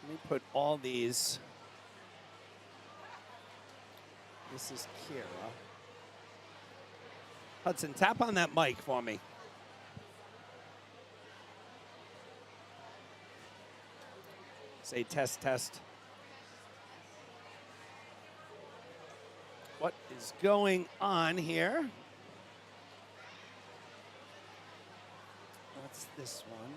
Let me put all these. This is Kira. Hudson, tap on that mic for me. Say test, test. What is going on here? What's this one?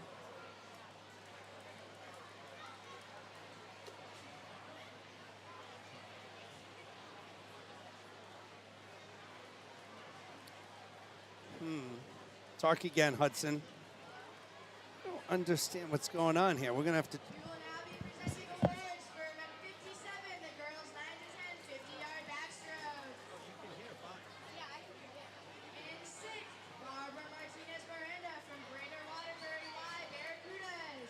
Talk again, Hudson. I don't understand what's going on here. We're going to have to. We will now be presenting awards for event 57, the girls 9 to 10 50-yard backstroke. Oh, you can hear fine. Yeah, I can hear. In 6th, Barbara Martinez Miranda from Greater Waterbury Y Barracudas.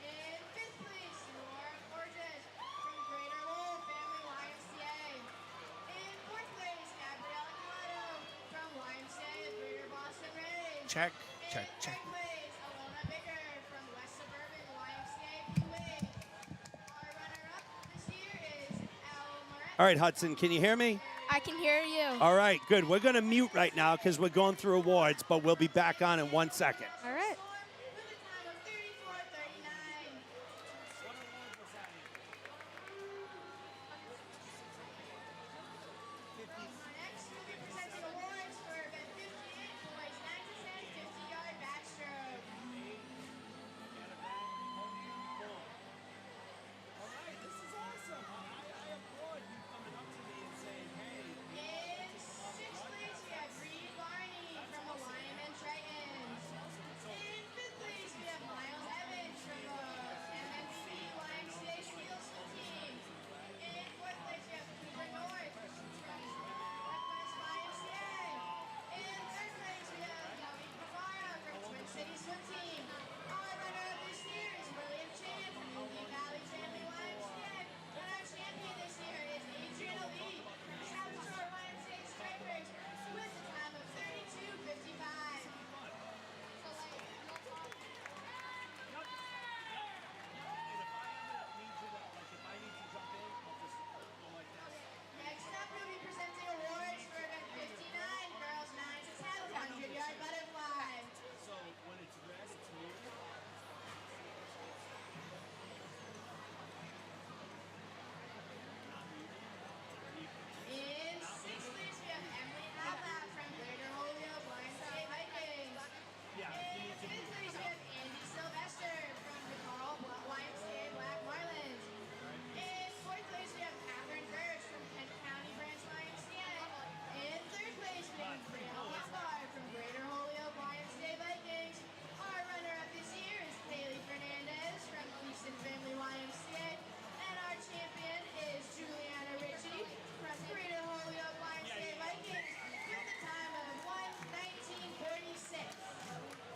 In 5th place, Laura Borges from Greater Lowell Family YMCA. In 4th place, Gabrielle check, check, In check. third place, Alona Bicker from West Suburban YMCA Blue Wing. Our runner-up this year is Elle Moretz. All right, Hudson, can you hear me? I can hear you. All right, good. We're going to mute right now because we're going through awards, but we'll be back on in 1 second. All right. With a time of 34:39. Next, we'll be presenting awards for event 58, boys 9 to 10, 50-yard backstroke. All right, this is awesome. I applaud you coming up to me and saying, hey, In sixth place, we have Reed Barney from the YMN Tritons. In fifth place, we have Miles Evans from the MMBB YMCA Steel Swim Team. In fourth place, we have Cooper North from Northwest YMCA. In third place, we have Yami Pavara from Twin City Swim Team. Our runner-up this year is William Chan from Indian Valley Family YMCA. And our champion this year is Adrian Ali from South Shore YMCA Stripers with a time of 32:55. Next up, we'll be presenting awards for event 59, girls 9 to 10, 100-yard butterfly. so when it's red, it's moving. In sixth place, we have Emily Halla from Greater Holyoke YMCA Vikings. In fifth place, we have Andy Sylvester from the Carl YMCA Black Marlins. In fourth place, we have Catherine Birch from Kent County Branch YMCA. In third place, we have Brianna Hotbar from Greater Holyoke YMCA Vikings. Our runner-up this year is Kaylee Fernandez from Cleveland Family YMCA. And our champion is Juliana Ritchie from Greater Holyoke YMCA Vikings with a time of 1:19:46.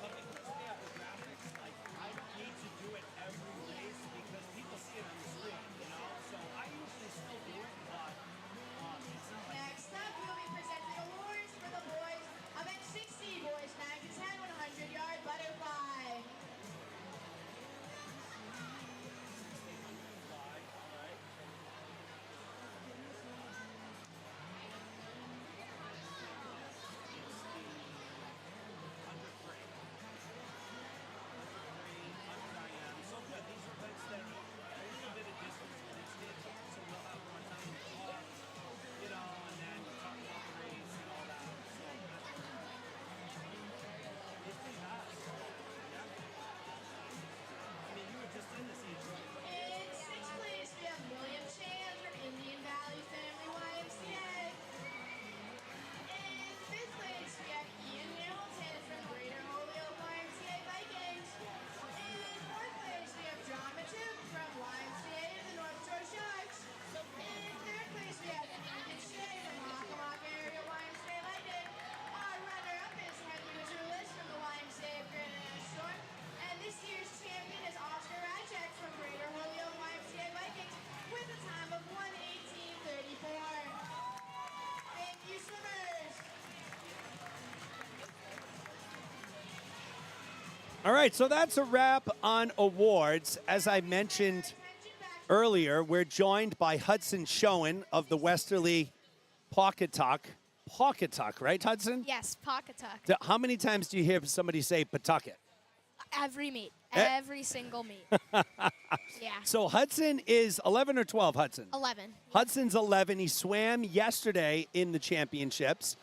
But because they have the graphics, like, I don't need to do it every race because people see it on the screen, you know? So I usually still do it, but it's not like Next up, we'll be presenting awards for the boys. Event 60, boys 9 to 10, 100-yard butterfly. so good. These are events that are a little bit of distance for these kids, so we'll have one time in the car, you know, and then talk about the race and all that. So it's pretty nice. Yeah. I mean, you were just in this age, right? In sixth place, we have William Chan from Indian Valley Family YMCA. In fifth place, we have Ian Hamilton from Greater Holyoke YMCA Vikings. In fourth place, we have John Matuk from YMCA of the North Shore Sharks. In third place, we have Ethan Shea from Hockomock Area YMCA Vikings. Our runner-up is Henry Mazulis from the YMCA of Granite Storm. And this year's champion is Oscar Rajek from Greater Holyoke YMCA Vikings with a time of 1:18:34. Thank you, swimmers. All right, so that's a wrap on awards. As I mentioned Attention back earlier, we're joined by Hudson Schoen of the Westerly Pawcatuck. Pawcatuck, right, Hudson? Yes, Pawcatuck. How many times do you hear somebody say Pawtucket? Every meet. Eh. Every single meet. Yeah. So Hudson is 11 or 12, Hudson? 11. Hudson's 11. He swam yesterday in the championships.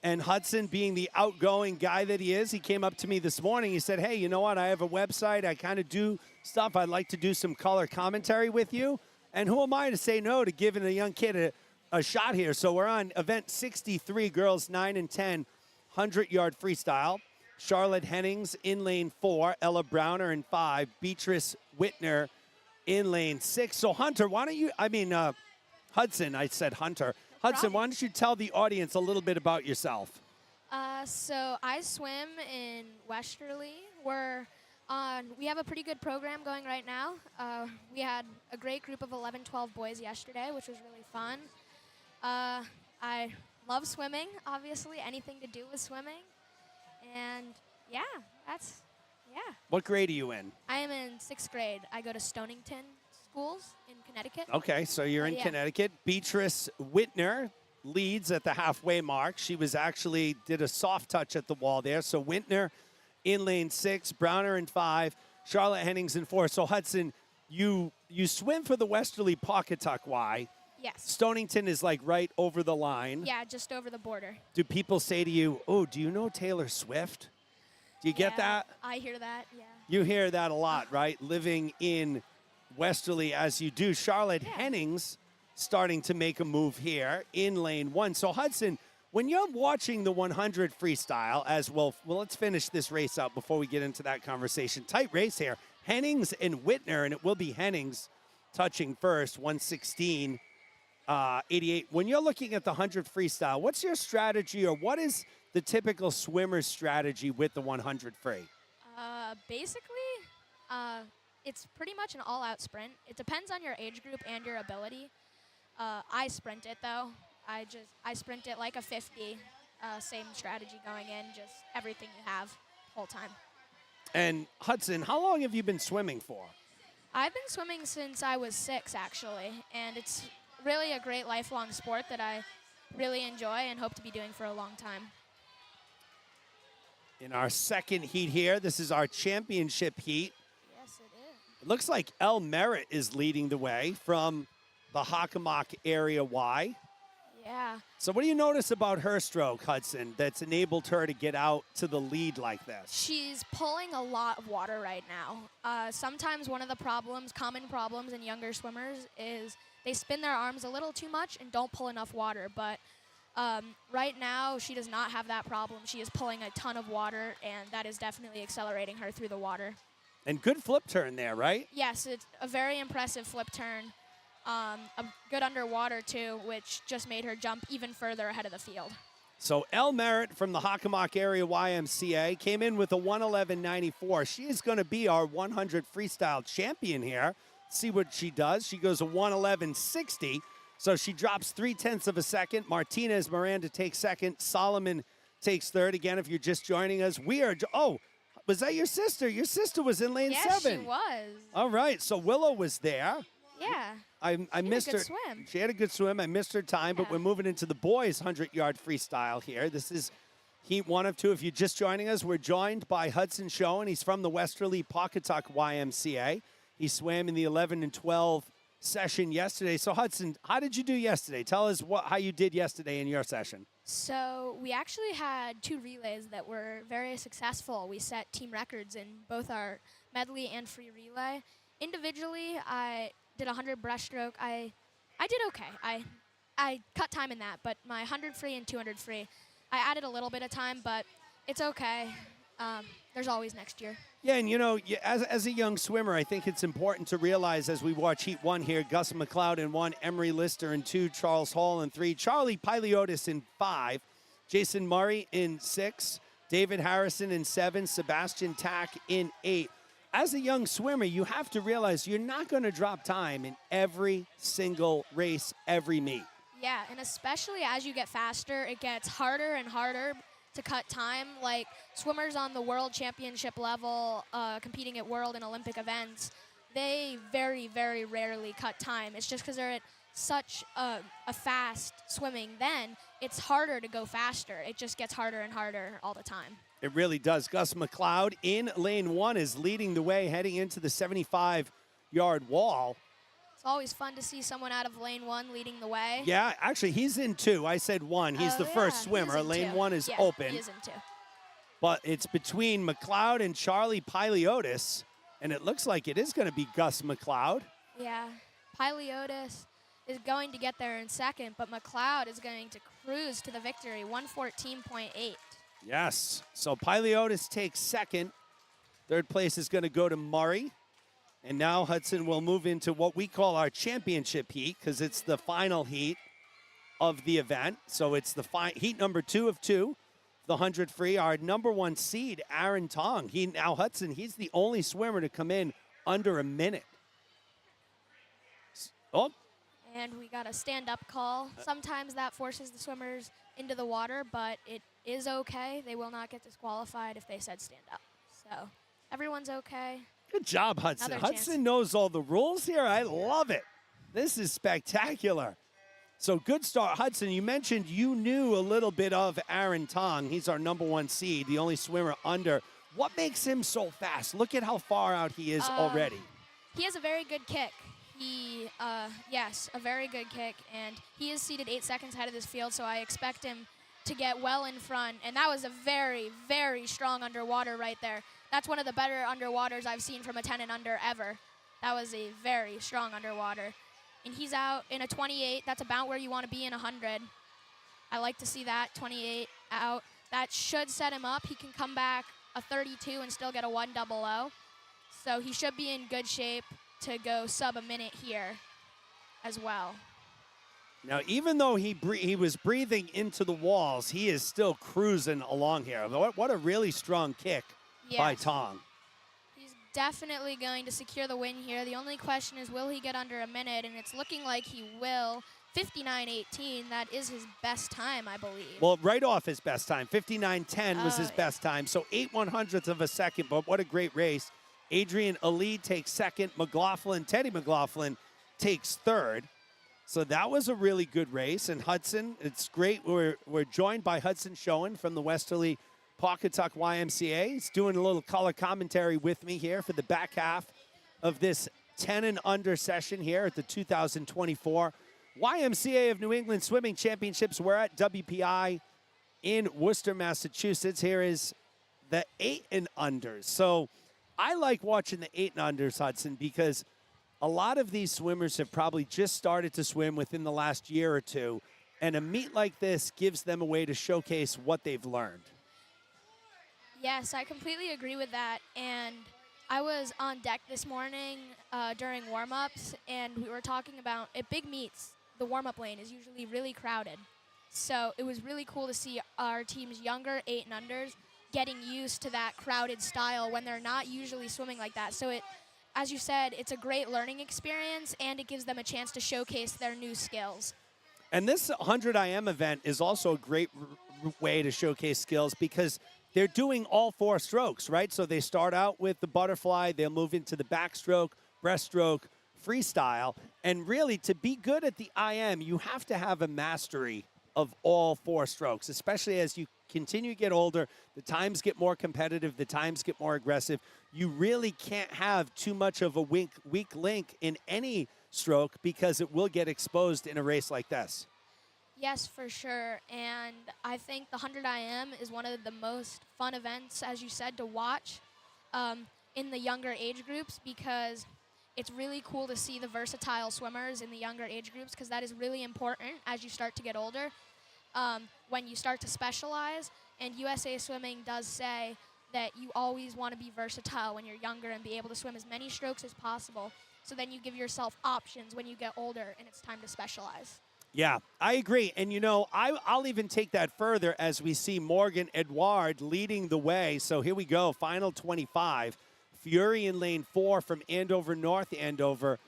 And Hudson, being the outgoing guy that he is, he came up to me this morning. He said, hey, you know what? I have a website. I kind of do stuff. I'd like to do some color commentary with you. And who am I to say no to giving a young kid a shot here? So we're on event 63, girls 9 and 10, 100-yard freestyle. Charlotte Hennings in lane 4, Ella Browner in 5, Beatrice Whitner in lane 6. So Hunter, why don't you, Hudson, I said Hunter. Hudson, why don't you tell the audience a little bit about yourself? So I swim in Westerly. We have a pretty good program going right now. We had a great group of 11, 12 boys yesterday, which was really fun. I love swimming, obviously, anything to do with swimming. And Yeah, that's, yeah. What grade are you in? I am in 6th grade. I go to Stonington Schools in Connecticut. Okay, so you're in Yeah. Connecticut. Beatrice Whitner leads at the halfway mark. She was actually did a soft touch at the wall there. So Whitner in lane 6, Browner in 5, Charlotte Hennings in 4. So Hudson, you swim for the Westerly Pawcatuck Y. Yes. Stonington is like right over the line. Yeah, just over the border. Do people say to you, "Oh, do you know Taylor Swift?" Do you get Yeah, that? I hear that, yeah. You hear that a lot, right? Living in Westerly as you do. Charlotte Yeah. Hennings starting to make a move here in lane 1. So Hudson, when you're watching the 100 freestyle as well, let's finish this race out before we get into that conversation. Tight race here. Hennings and Whitner, and it will be Hennings touching first, 116. 88. When you're looking at the 100 freestyle, what's your strategy, or what is the typical swimmer's strategy with the 100 free? Basically, it's pretty much an all-out sprint. It depends on your age group and your ability. I sprint it, though. I sprint it like a 50. Same strategy going in, just everything you have whole time. And Hudson, how long have you been swimming for? I've been swimming since I was 6, actually, and it's really a great lifelong sport that I really enjoy and hope to be doing for a long time. In our second heat here, this is our championship heat. Yes, it is. It looks like El Merritt is leading the way from the Hockomock area Y. Yeah. So what do you notice about her stroke, Hudson, that's enabled her to get out to the lead like this? She's pulling a lot of water right now. Sometimes one of the common problems in younger swimmers is they spin their arms a little too much and don't pull enough water. But right now, she does not have that problem. She is pulling a ton of water, and that is definitely accelerating her through the water. And good flip turn there, right? Yes, it's a very impressive flip turn. A good underwater, too, which just made her jump even further ahead of the field. So El Merritt from the Hockomock area YMCA came in with a 111.94. She is going to be our 100 freestyle champion here. See what she does. She goes a 111.60. So she drops 0.3 of a second. Martinez Miranda takes second. Solomon takes third. Again, if you're just joining us, we are. Oh, was that your sister? Your sister was in lane 7. Yes, she was. All right. So Willow was there. Yeah. I missed had a her. good swim. She had a good swim. I missed her time, but Yeah. we're moving into the boys' 100-yard freestyle here. This is heat 1 of 2. If you're just joining us, we're joined by Hudson Schoen. He's from the Westerly Pawcatuck YMCA. He swam in the 11 and 12 session yesterday. So Hudson, how did you do yesterday? Tell us how you did yesterday in your session. So we actually had 2 relays that were very successful. We set team records in both our medley and free relay. Individually, I did 100 breaststroke. I did okay. I cut time in that, but my 100 free and 200 free, I added a little bit of time, but it's okay. There's always next year. Yeah, and you know, as a young swimmer, I think it's important to realize as we watch Heat 1 here, Gus McLeod in 1, Emery Lister in 2, Charles Hall in 3, Charlie Piliotis in 5, Jason Murray in 6, David Harrison in 7, Sebastian Tack in 8. As a young swimmer, you have to realize you're not going to drop time in every single race, every meet. Yeah, and especially as you get faster, it gets harder and harder to cut time. Like swimmers on the world championship level, competing at world and Olympic events, they very, very rarely cut time. It's just because they're at such a fast swimming, then it's harder to go faster. It just gets harder and harder all the time. It really does. Gus McLeod in lane 1 is leading the way, heading into the 75-yard wall. It's always fun to see someone out of lane 1 leading the way. Yeah, actually, he's in 2. I said 1. He's the first swimmer. Lane 1 is open. He is in 2. But it's between McLeod and Charlie Piliotis, and it looks like it is going to be Gus McLeod. Yeah, Piliotis is going to get there in second, but McLeod is going to cruise to the victory, 114.8. Yes, so Piliotis takes second. Third place is going to go to Murray. And now Hudson will move into what we call our championship heat because it's the final heat of the event. So it's the heat number 2 of 2, the 100 free. Our number 1 seed, Aaron Tong. Hudson, he's the only swimmer to come in under a minute. Oh. And we got a stand-up call. Sometimes that forces the swimmers into the water, but it is okay. They will not get disqualified if they said stand up. So everyone's okay. Good job, Hudson. Another chance. Hudson knows all the rules here. I love it. This is spectacular. So good start. Hudson, you mentioned you knew a little bit of Aaron Tong. He's our #1 seed, the only swimmer under. What makes him so fast? Look at how far out he is already. He has a very good kick. Yes, a very good kick, and he is seated 8 seconds ahead of this field, so I expect him to get well in front. And that was a very, very strong underwater right there. That's one of the better underwaters I've seen from a 10 and under ever. That was a very strong underwater. And he's out in a 28. That's about where you want to be in 100. I like to see that, 28 out. That should set him up. He can come back a 32 and still get a 100. So he should be in good shape to go sub a minute here as well. Now, even though he was breathing into the walls, he is still cruising along here. What a really strong kick by Tong. He's definitely going to secure the win here. The only question is, will he get under a minute? And it's looking like he will. 59.18, that is his best time, I believe. Well, right off his best time. 59.10 was his best time. So 8/100ths of a second, but what a great race. Adrian Ali takes second. Teddy McLaughlin takes third. So that was a really good race. And Hudson, it's great. We're joined by Hudson Schoen from the Westerly Pawcatuck YMCA. He's doing a little color commentary with me here for the back half of this 10 and under session here at the 2024 YMCA of New England Swimming Championships. We're at WPI in Worcester, Massachusetts. Here is the 8 and unders. So I like watching the 8 and unders, Hudson, because a lot of these swimmers have probably just started to swim within the last year or two, and a meet like this gives them a way to showcase what they've learned. Yes, I completely agree with that. And I was on deck this morning during warm-ups, and we were talking about at big meets, the warm-up lane is usually really crowded. So it was really cool to see our team's younger 8 and unders getting used to that crowded style when they're not usually swimming like that. So it, as you said, it's a great learning experience, and it gives them a chance to showcase their new skills. And this 100 IM event is also a great way to showcase skills because they're doing all 4 strokes, right? So they start out with the butterfly, they'll move into the backstroke, breaststroke, freestyle. And really, to be good at the IM, you have to have a mastery of all 4 strokes, especially as you continue to get older, the times get more competitive, the times get more aggressive. You really can't have too much of a weak link in any stroke because it will get exposed in a race like this. Yes, for sure. And I think the 100 IM is one of the most fun events, as you said, to watch in the younger age groups, because it's really cool to see the versatile swimmers in the younger age groups, because that is really important as you start to get older. When you start to specialize, and USA Swimming does say that you always want to be versatile when you're younger and be able to swim as many strokes as possible, so then you give yourself options when you get older and it's time to specialize. Yeah, I agree. And, you know, I'll even take that further as we see Morgan Edouard leading the way. So here we go, final 25. Fury in lane 4 from Andover, North Andover.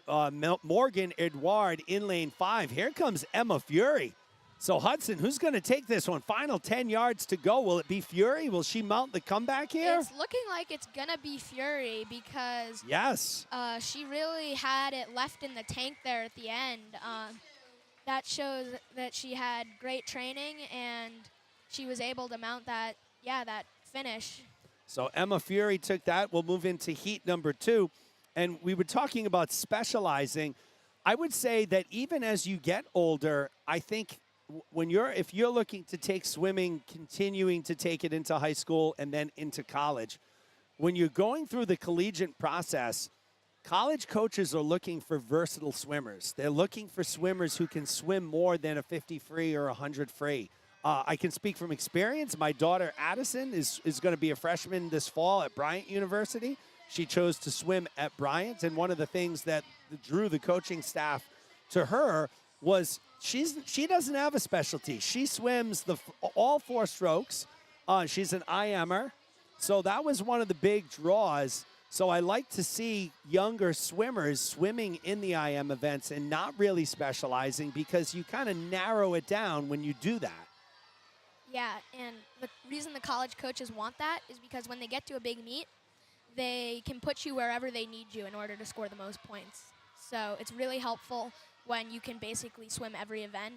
Morgan Edouard in lane 5. Here comes Emma Fury. So, Hudson, who's going to take this one? Final 10 yards to go. Will it be Fury? Will she mount the comeback here? It's looking like it's going to be Fury because yes, she really had it left in the tank there at the end. That shows that she had great training and she was able to mount that finish. So Emma Fury took that. We'll move into heat number 2. And we were talking about specializing. I would say that even as you get older, I think if you're looking to take swimming, continuing to take it into high school and then into college, when you're going through the collegiate process, college coaches are looking for versatile swimmers. They're looking for swimmers who can swim more than a 50 free or 100 free. I can speak from experience. My daughter, Addison, is going to be a freshman this fall at Bryant University. She chose to swim at Bryant, and one of the things that drew the coaching staff to her was she doesn't have a specialty. She swims all 4 strokes. She's an IMer. So that was one of the big draws. So I like to see younger swimmers swimming in the IM events and not really specializing, because you kind of narrow it down when you do that. Yeah, and the reason the college coaches want that is because when they get to a big meet, they can put you wherever they need you in order to score the most points. So it's really helpful when you can basically swim every event.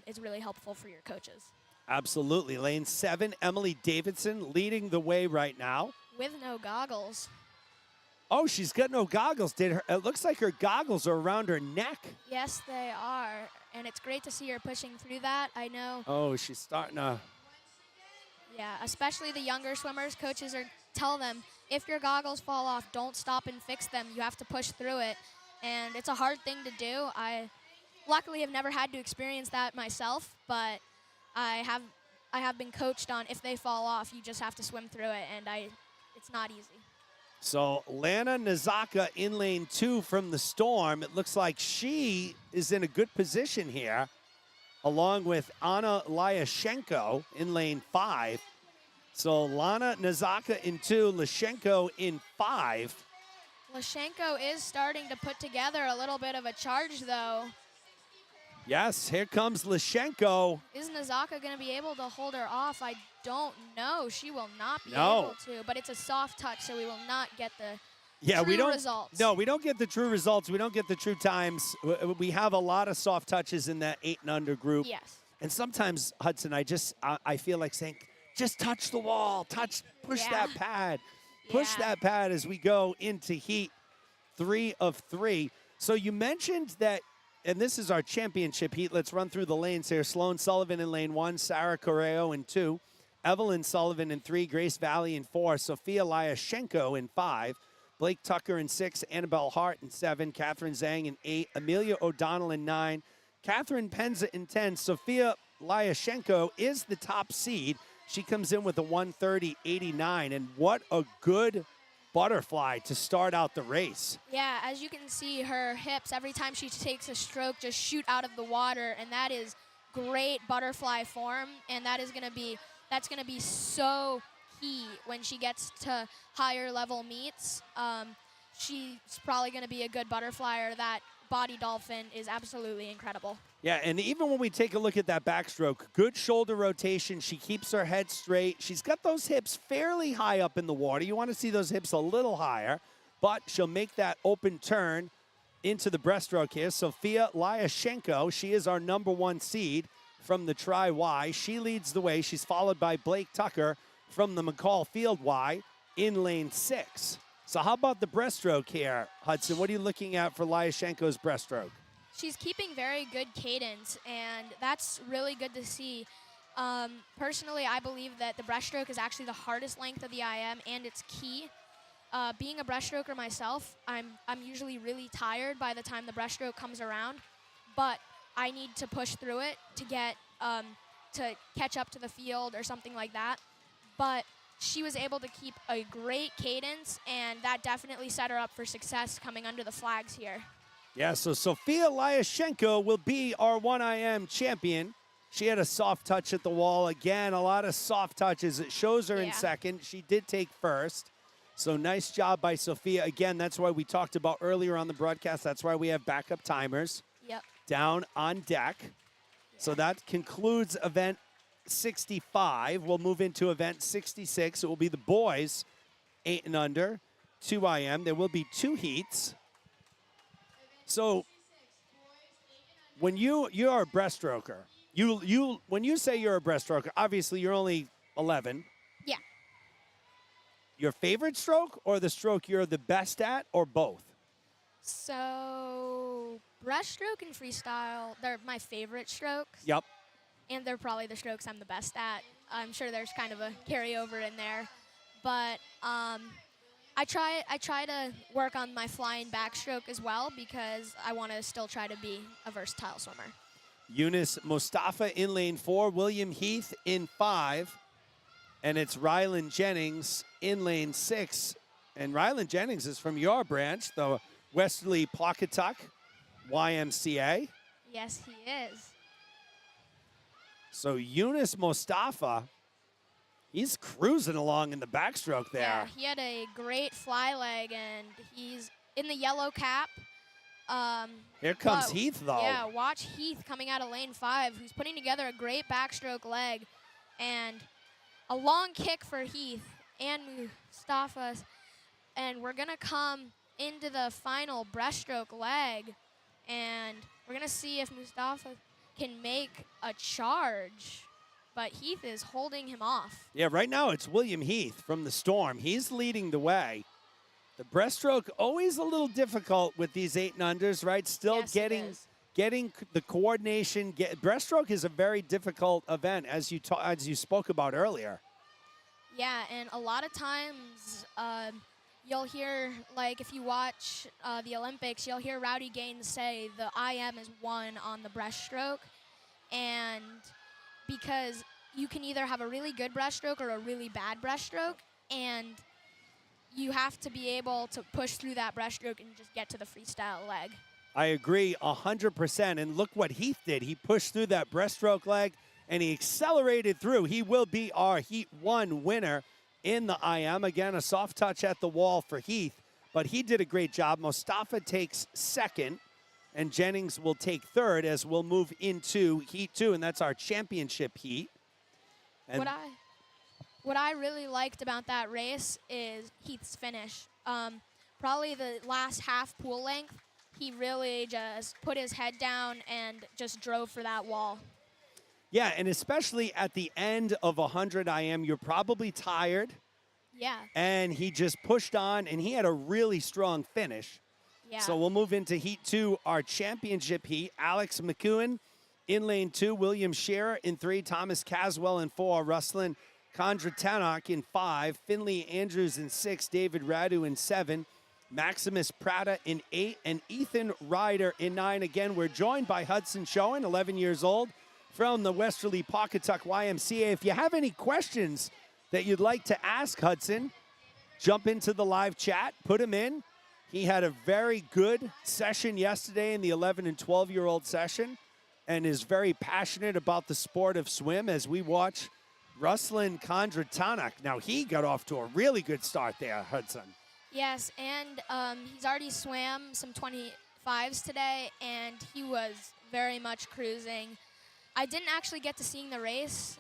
It's really helpful for your coaches. Absolutely. Lane 7, Emily Davidson leading the way right now. With no goggles. Oh, she's got no goggles. It looks like her goggles are around her neck. Yes, they are. And it's great to see her pushing through that. I know. Oh, she's starting to. Yeah, especially the younger swimmers. Coaches tell them, if your goggles fall off, don't stop and fix them. You have to push through it. And it's a hard thing to do. I luckily have never had to experience that myself, but I have been coached on if they fall off, you just have to swim through it, and it's not easy. So Lana Nazaka in lane 2 from the Storm. It looks like she is in a good position here, along with Anna Lyashenko in lane 5. So Lana Nazaka in 2, Lyashenko in 5. Lyashenko is starting to put together a little bit of a charge, though. Yes, here comes Lyashenko. Is Nazaka going to be able to hold her off? I don't know. She will not be No. able to, but it's a soft touch, so we will not get the We don't. results. No, we don't get the true results. We don't get the true times. We have a lot of soft touches in that 8 and under group. Yes. And sometimes, Hudson, I feel like saying, just touch the wall, push Yeah. that pad, push Yeah. that pad as we go into heat 3 of 3. So you mentioned that, and this is our championship heat. Let's run through the lanes here. Sloane Sullivan in lane 1, Sarah Correo in 2, Evelyn Sullivan in 3, Grace Valley in 4, Sophia Lyashenko in 5, Blake Tucker in 6, Annabelle Hart in 7, Catherine Zhang in 8, Amelia O'Donnell in 9, Catherine Penza in 10. Sophia Lyashenko is the top seed. She comes in with a 1:30.89, and what a good butterfly to start out the race. Yeah, as you can see, her hips, every time she takes a stroke, just shoot out of the water, and that is great butterfly form, and that's going to be so key when she gets to higher level meets. She's probably going to be a good butterflyer. That body dolphin is absolutely incredible. Yeah, and even when we take a look at that backstroke, good shoulder rotation. She keeps her head straight. She's got those hips fairly high up in the water. You want to see those hips a little higher, but she'll make that open turn into the breaststroke here. Sophia Lyashenko, she is our number 1 seed from the Tri-Y. She leads the way. She's followed by Blake Tucker from the McCall Field Y in lane 6. So how about the breaststroke here, Hudson? What are you looking at for Lyashenko's breaststroke? She's keeping very good cadence, and that's really good to see. Personally, I believe that the breaststroke is actually the hardest length of the IM, and it's key. Being a breaststroker myself, I'm usually really tired by the time the breaststroke comes around, but I need to push through it to get to catch up to the field or something like that. But she was able to keep a great cadence, and that definitely set her up for success coming under the flags here. Yeah, so Sophia Lyashenko will be our 1IM champion. She had a soft touch at the wall. Again, a lot of soft touches. It shows her in second. She did take first. So nice job by Sophia. Again, that's why we talked about earlier on the broadcast. That's why we have backup timers down on deck. So that concludes event 65. We'll move into event 66. It will be the boys 8 and under, 2IM. There will be 2 heats. So when you're a breaststroker, when you say you're a breaststroker, obviously you're only 11. Yeah. Your favorite stroke or the stroke you're the best at, or both? So breaststroke and freestyle, they're my favorite strokes. Yep. And they're probably the strokes I'm the best at. I'm sure there's kind of a carryover in there. But I try to work on my flying backstroke as well because I want to still try to be a versatile swimmer. Eunice Mustafa in lane 4, William Heath in 5, and it's Rylan Jennings in lane 6. And Rylan Jennings is from your branch, the Westerly Pawcatuck YMCA. Yes, he is. So Eunice Mustafa, he's cruising along in the backstroke there. Yeah, he had a great fly leg, and he's in the yellow cap. Here comes Heath, though. Yeah, watch Heath coming out of lane 5, who's putting together a great backstroke leg. and a long kick for Heath and Mustafa. And we're going to come into the final breaststroke leg, and we're going to see if Mustafa can make a charge. But Heath is holding him off. Yeah, right now it's William Heath from the Storm. He's leading the way. The breaststroke always a little difficult with these 8 and unders, right? Still Yes, it is. getting the coordination. Breaststroke is a very difficult event, as you spoke about earlier. Yeah, and a lot of times you'll hear, like if you watch the Olympics, you'll hear Rowdy Gaines say the IM is won on the breaststroke. And because you can either have a really good breaststroke or a really bad breaststroke, and you have to be able to push through that breaststroke and just get to the freestyle leg. I agree 100%. And look what Heath did. He pushed through that breaststroke leg, and he accelerated through. He will be our Heat 1 winner in the IM. Again, a soft touch at the wall for Heath, but he did a great job. Mustafa takes second, and Jennings will take third as we'll move into Heat 2, and that's our championship heat. And What I really liked about that race is Heath's finish. Probably the last half pool length, he really just put his head down and just drove for that wall. Yeah, and especially at the end of 100 IM, you're probably tired. Yeah. And he just pushed on, and he had a really strong finish. Yeah. So we'll move into Heat 2, our championship heat. Alex McEwen in lane 2, William Scherer in 3, Thomas Caswell in 4, Ruslan Kondratanak in 5, Finley Andrews in 6, David Radu in 7, Maximus Prata in 8, and Ethan Ryder in 9. Again, we're joined by Hudson Schoen, 11 years old, from the Westerly Pawcatuck YMCA. If you have any questions that you'd like to ask Hudson, jump into the live chat, put them in. He had a very good session yesterday in the 11 and 12-year-old session and is very passionate about the sport of swim as we watch Ruslan Kondratanak. Now, he got off to a really good start there, Hudson. Yes, and he's already swam some 25s today, and he was very much cruising. I didn't actually get to seeing the race,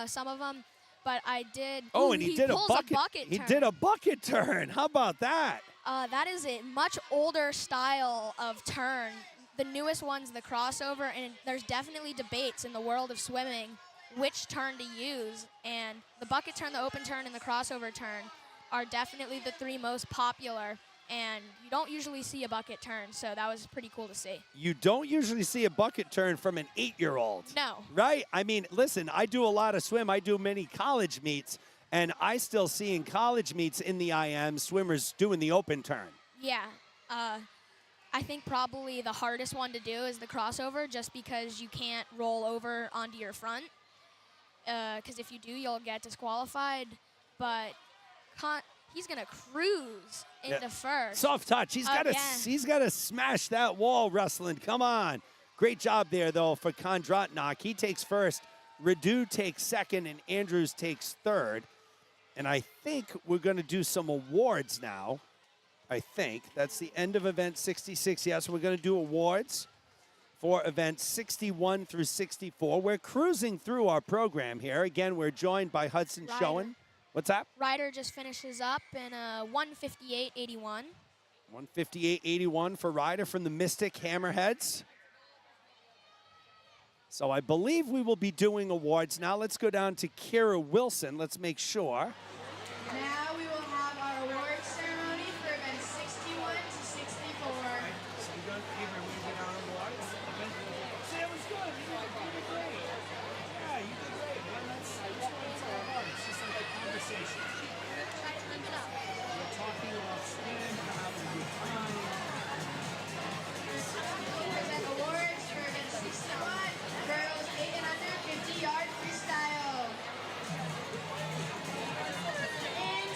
some of them, but I did. Oh, and he did a pulls bucket. He turn. did a bucket turn. How about that? That is a much older style of turn. The newest one's the crossover, and there's definitely debates in the world of swimming which turn to use. And the bucket turn, the open turn, and the crossover turn are definitely the 3 most popular. And you don't usually see a bucket turn, so that was pretty cool to see. You don't usually see a bucket turn from an 8-year-old. No. Right? I mean, listen, I do a lot of swim. I do many college meets, and I still see in college meets in the IM swimmers doing the open turn. Yeah. I think probably the hardest one to do is the crossover, just because you can't roll over onto your front. Because if you do, you'll get disqualified. But he's going to cruise into first. Soft touch. He's got to smash that wall, Ruslan. Come on. Great job there, though, for Kondratanak. He takes first. Radu takes second, and Andrews takes third. And I think we're going to do some awards now. I think. That's the end of event 66. Yes, we're going to do awards for events 61 through 64. We're cruising through our program here. Again, we're joined by Hudson Schoen. What's that? Ryder just finishes up in a 158.81. 158.81 for Ryder from the Mystic Hammerheads. So I believe we will be doing awards. Now let's go down to Kira Wilson. Let's make sure. Now we will have our award ceremony for events 61 to 64. So you don't even when you get on awards. See, that was good. You did great. Yeah, you did great, man. That's what it's all about. It's just like a conversation. We're talking about swim, having a good time. Present awards for event 61, girls 8 and under 50-yard freestyle. In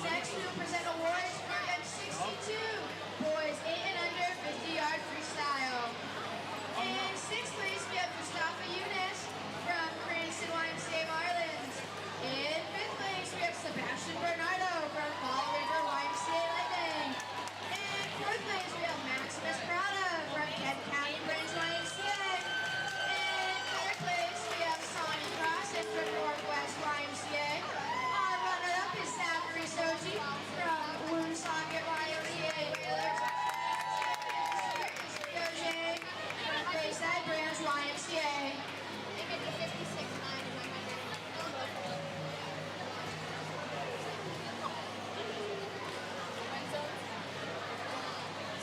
Next, we will present awards for event 62, boys 8 and under 50-yard freestyle. In sixth place, we have Mustafa Yunus from Cranston YMCA Marlins. In fifth place, we have Sebastian Bernardo from Fall River YMCA Lightning. In fourth place, we have Maximus Prada from Kent County Branch YMCA. In third place, we have Sonny Crossan from Northwest YMCA. Our runner-up is Zachary Sochi from Woonsocket YMCA Wheeler. Doje from Bayside Branch YMCA. They get the 56-9 in my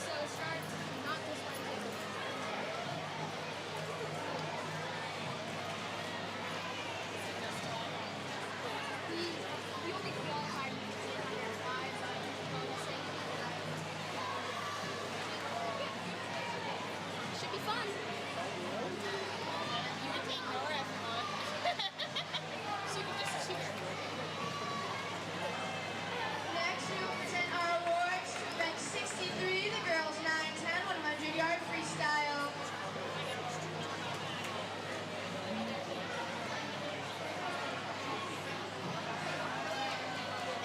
So it starts not this Wednesday. We will be qualified should be fun. You can take Nora if you want. She can just cheer. Next, we will present our awards to event 63, the girls 9-10 100-yard freestyle.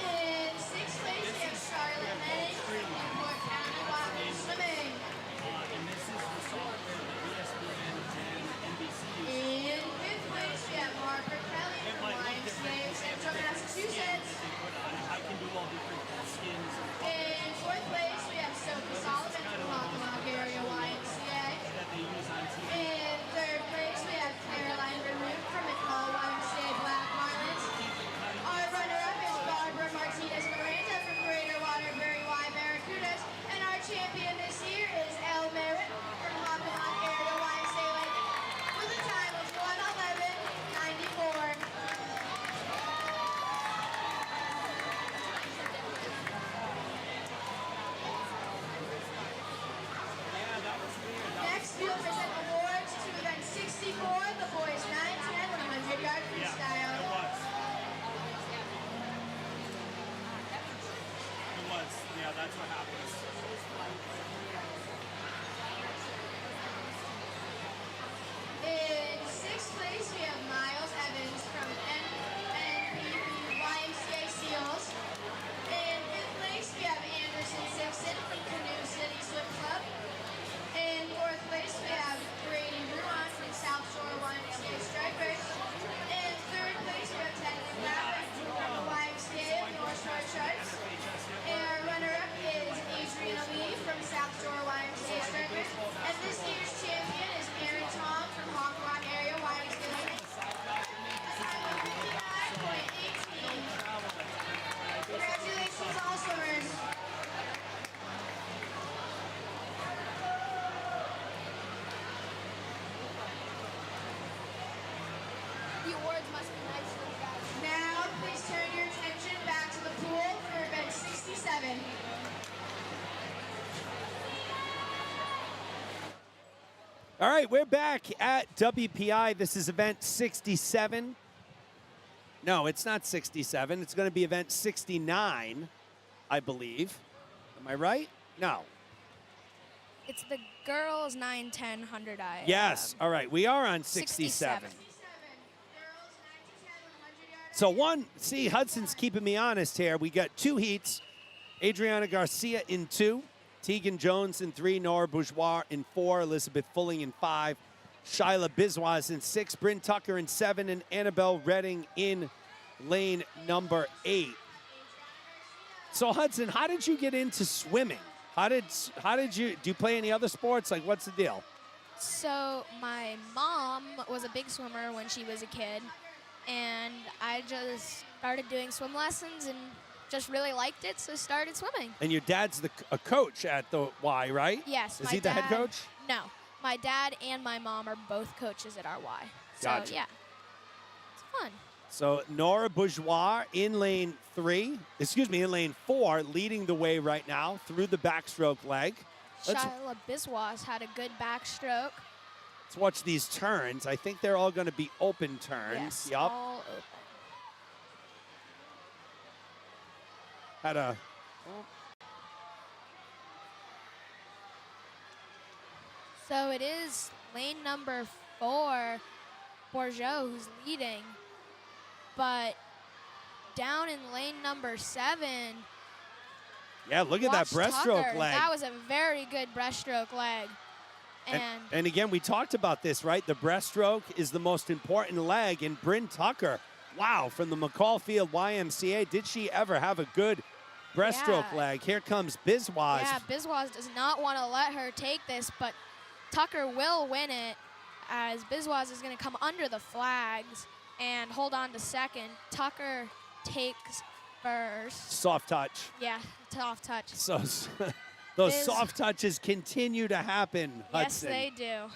In sixth place, we have Charlotte May from Newport County Wildwood Swimming. And this is the software that ESPN and NBC use. In fifth place, we have Harper Kelly It from might look YMCA different. of Central Massachusetts. I can do all different skins. In fourth place, we have Sophie Solomon from Hockomock Area YMCA. That they use on TV. In third place, we have Caroline Remoot from McCall YMCA Black Marlins. Our runner-up is Barbara Martinez Miranda from Greater Waterbury Y Barracudas. And our champion this year is Elle Merritt from Hockomock Area YMCA Lightning with a time of 1:11:94. Next, we'll present awards to event 64, the boys 9-10 100-yard freestyle. It was. It was. Yeah, that's what happens. In sixth place, we have Miles Evans from NPP YMCA Seals. In fifth place, we have Anderson Simpson from Canoe City Swim Club. In fourth place, we have Brady Ruan from South Shore YMCA Stripers. In third place, we have Ted McLaren from the YMCA of North Shore Sharks. And our runner-up is Adriana Lee from South Shore YMCA Stripers. And this year's champion is Aaron Tong from Hockomock Area YMCA. Congratulations, all swimmers. The awards must be nice for you guys. Now, please turn your attention back to the pool for event 67. All right, we're back at WPI. This is event 67. No, it's not 67. It's going to be event 69, I believe. Am I right? No. It's the girls 9-10 100-eye. Yes. All right, we are on 67. 67. Girls 9-10 100-yard. So one, see, Hudson's keeping me honest here. We got two heats. Adriana Garcia in 2, Tegan Jones in 3, Nora Bourgeois in 4, Elizabeth Fulling in 5, Shyla Biswas in 6, Bryn Tucker in 7, and Annabelle Redding in lane number 8. So Hudson, how did you get into swimming? How did you, do you play any other sports? Like, what's the deal? So my mom was a big swimmer when she was a kid, and I just started doing swim lessons and just really liked it, so started swimming. And your dad's a coach at the Y, right? Yes. Is my he the head dad- coach? No. My dad and my mom are both coaches at our Y. So, Gotcha. yeah. It's fun. So Nora Bourgeois in lane 3, in lane 4, leading the way right now through the backstroke leg. Shyla Biswas had a good backstroke. Let's watch these turns. I think they're all going to be open turns. Yes, Yup. all open. Had a So it is lane number 4, Bourgeot, who's leading. But down in lane number 7, yeah. Look at that watch breaststroke Tucker. leg. That was a very good breaststroke leg. And again, we talked about this, right? The breaststroke is the most important leg. And Bryn Tucker, wow, from the McCall Field YMCA, did she ever have a good breaststroke Yeah. leg? Here comes Biswas. Yeah, Biswas does not want to let her take this, but Tucker will win it as Biswas is going to come under the flags and hold on to second. Tucker takes first. Soft touch. Yeah, soft touch. So those Biz- soft touches continue to happen, Yes, Hudson. they do.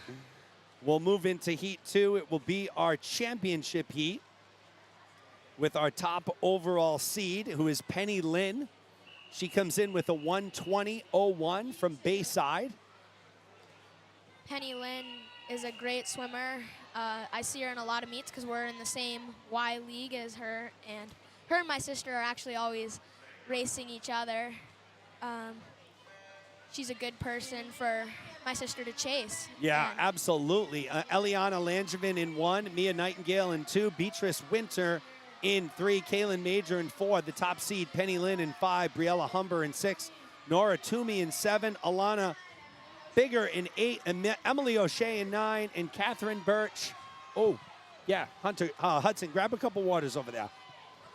We'll move into Heat 2. It will be our championship heat with our top overall seed, who is Penny Lynn. She comes in with a 1:20.01 from Bayside. Penny Lynn is a great swimmer. I see her in a lot of meets because we're in the same Y league as her, and her and my sister are actually always racing each other. She's a good person for my sister to chase. Yeah, And absolutely. Eliana Langevin in 1, Mia Nightingale in 2, Beatrice Winter in 3, Kaylin Major in 4, the top seed Penny Lynn in 5, Briella Humber in 6, Nora Toomey in 7, Alana Bigger in 8, and Emily O'Shea in 9, and Catherine Birch. Oh, yeah, Hudson, grab a couple waters over there.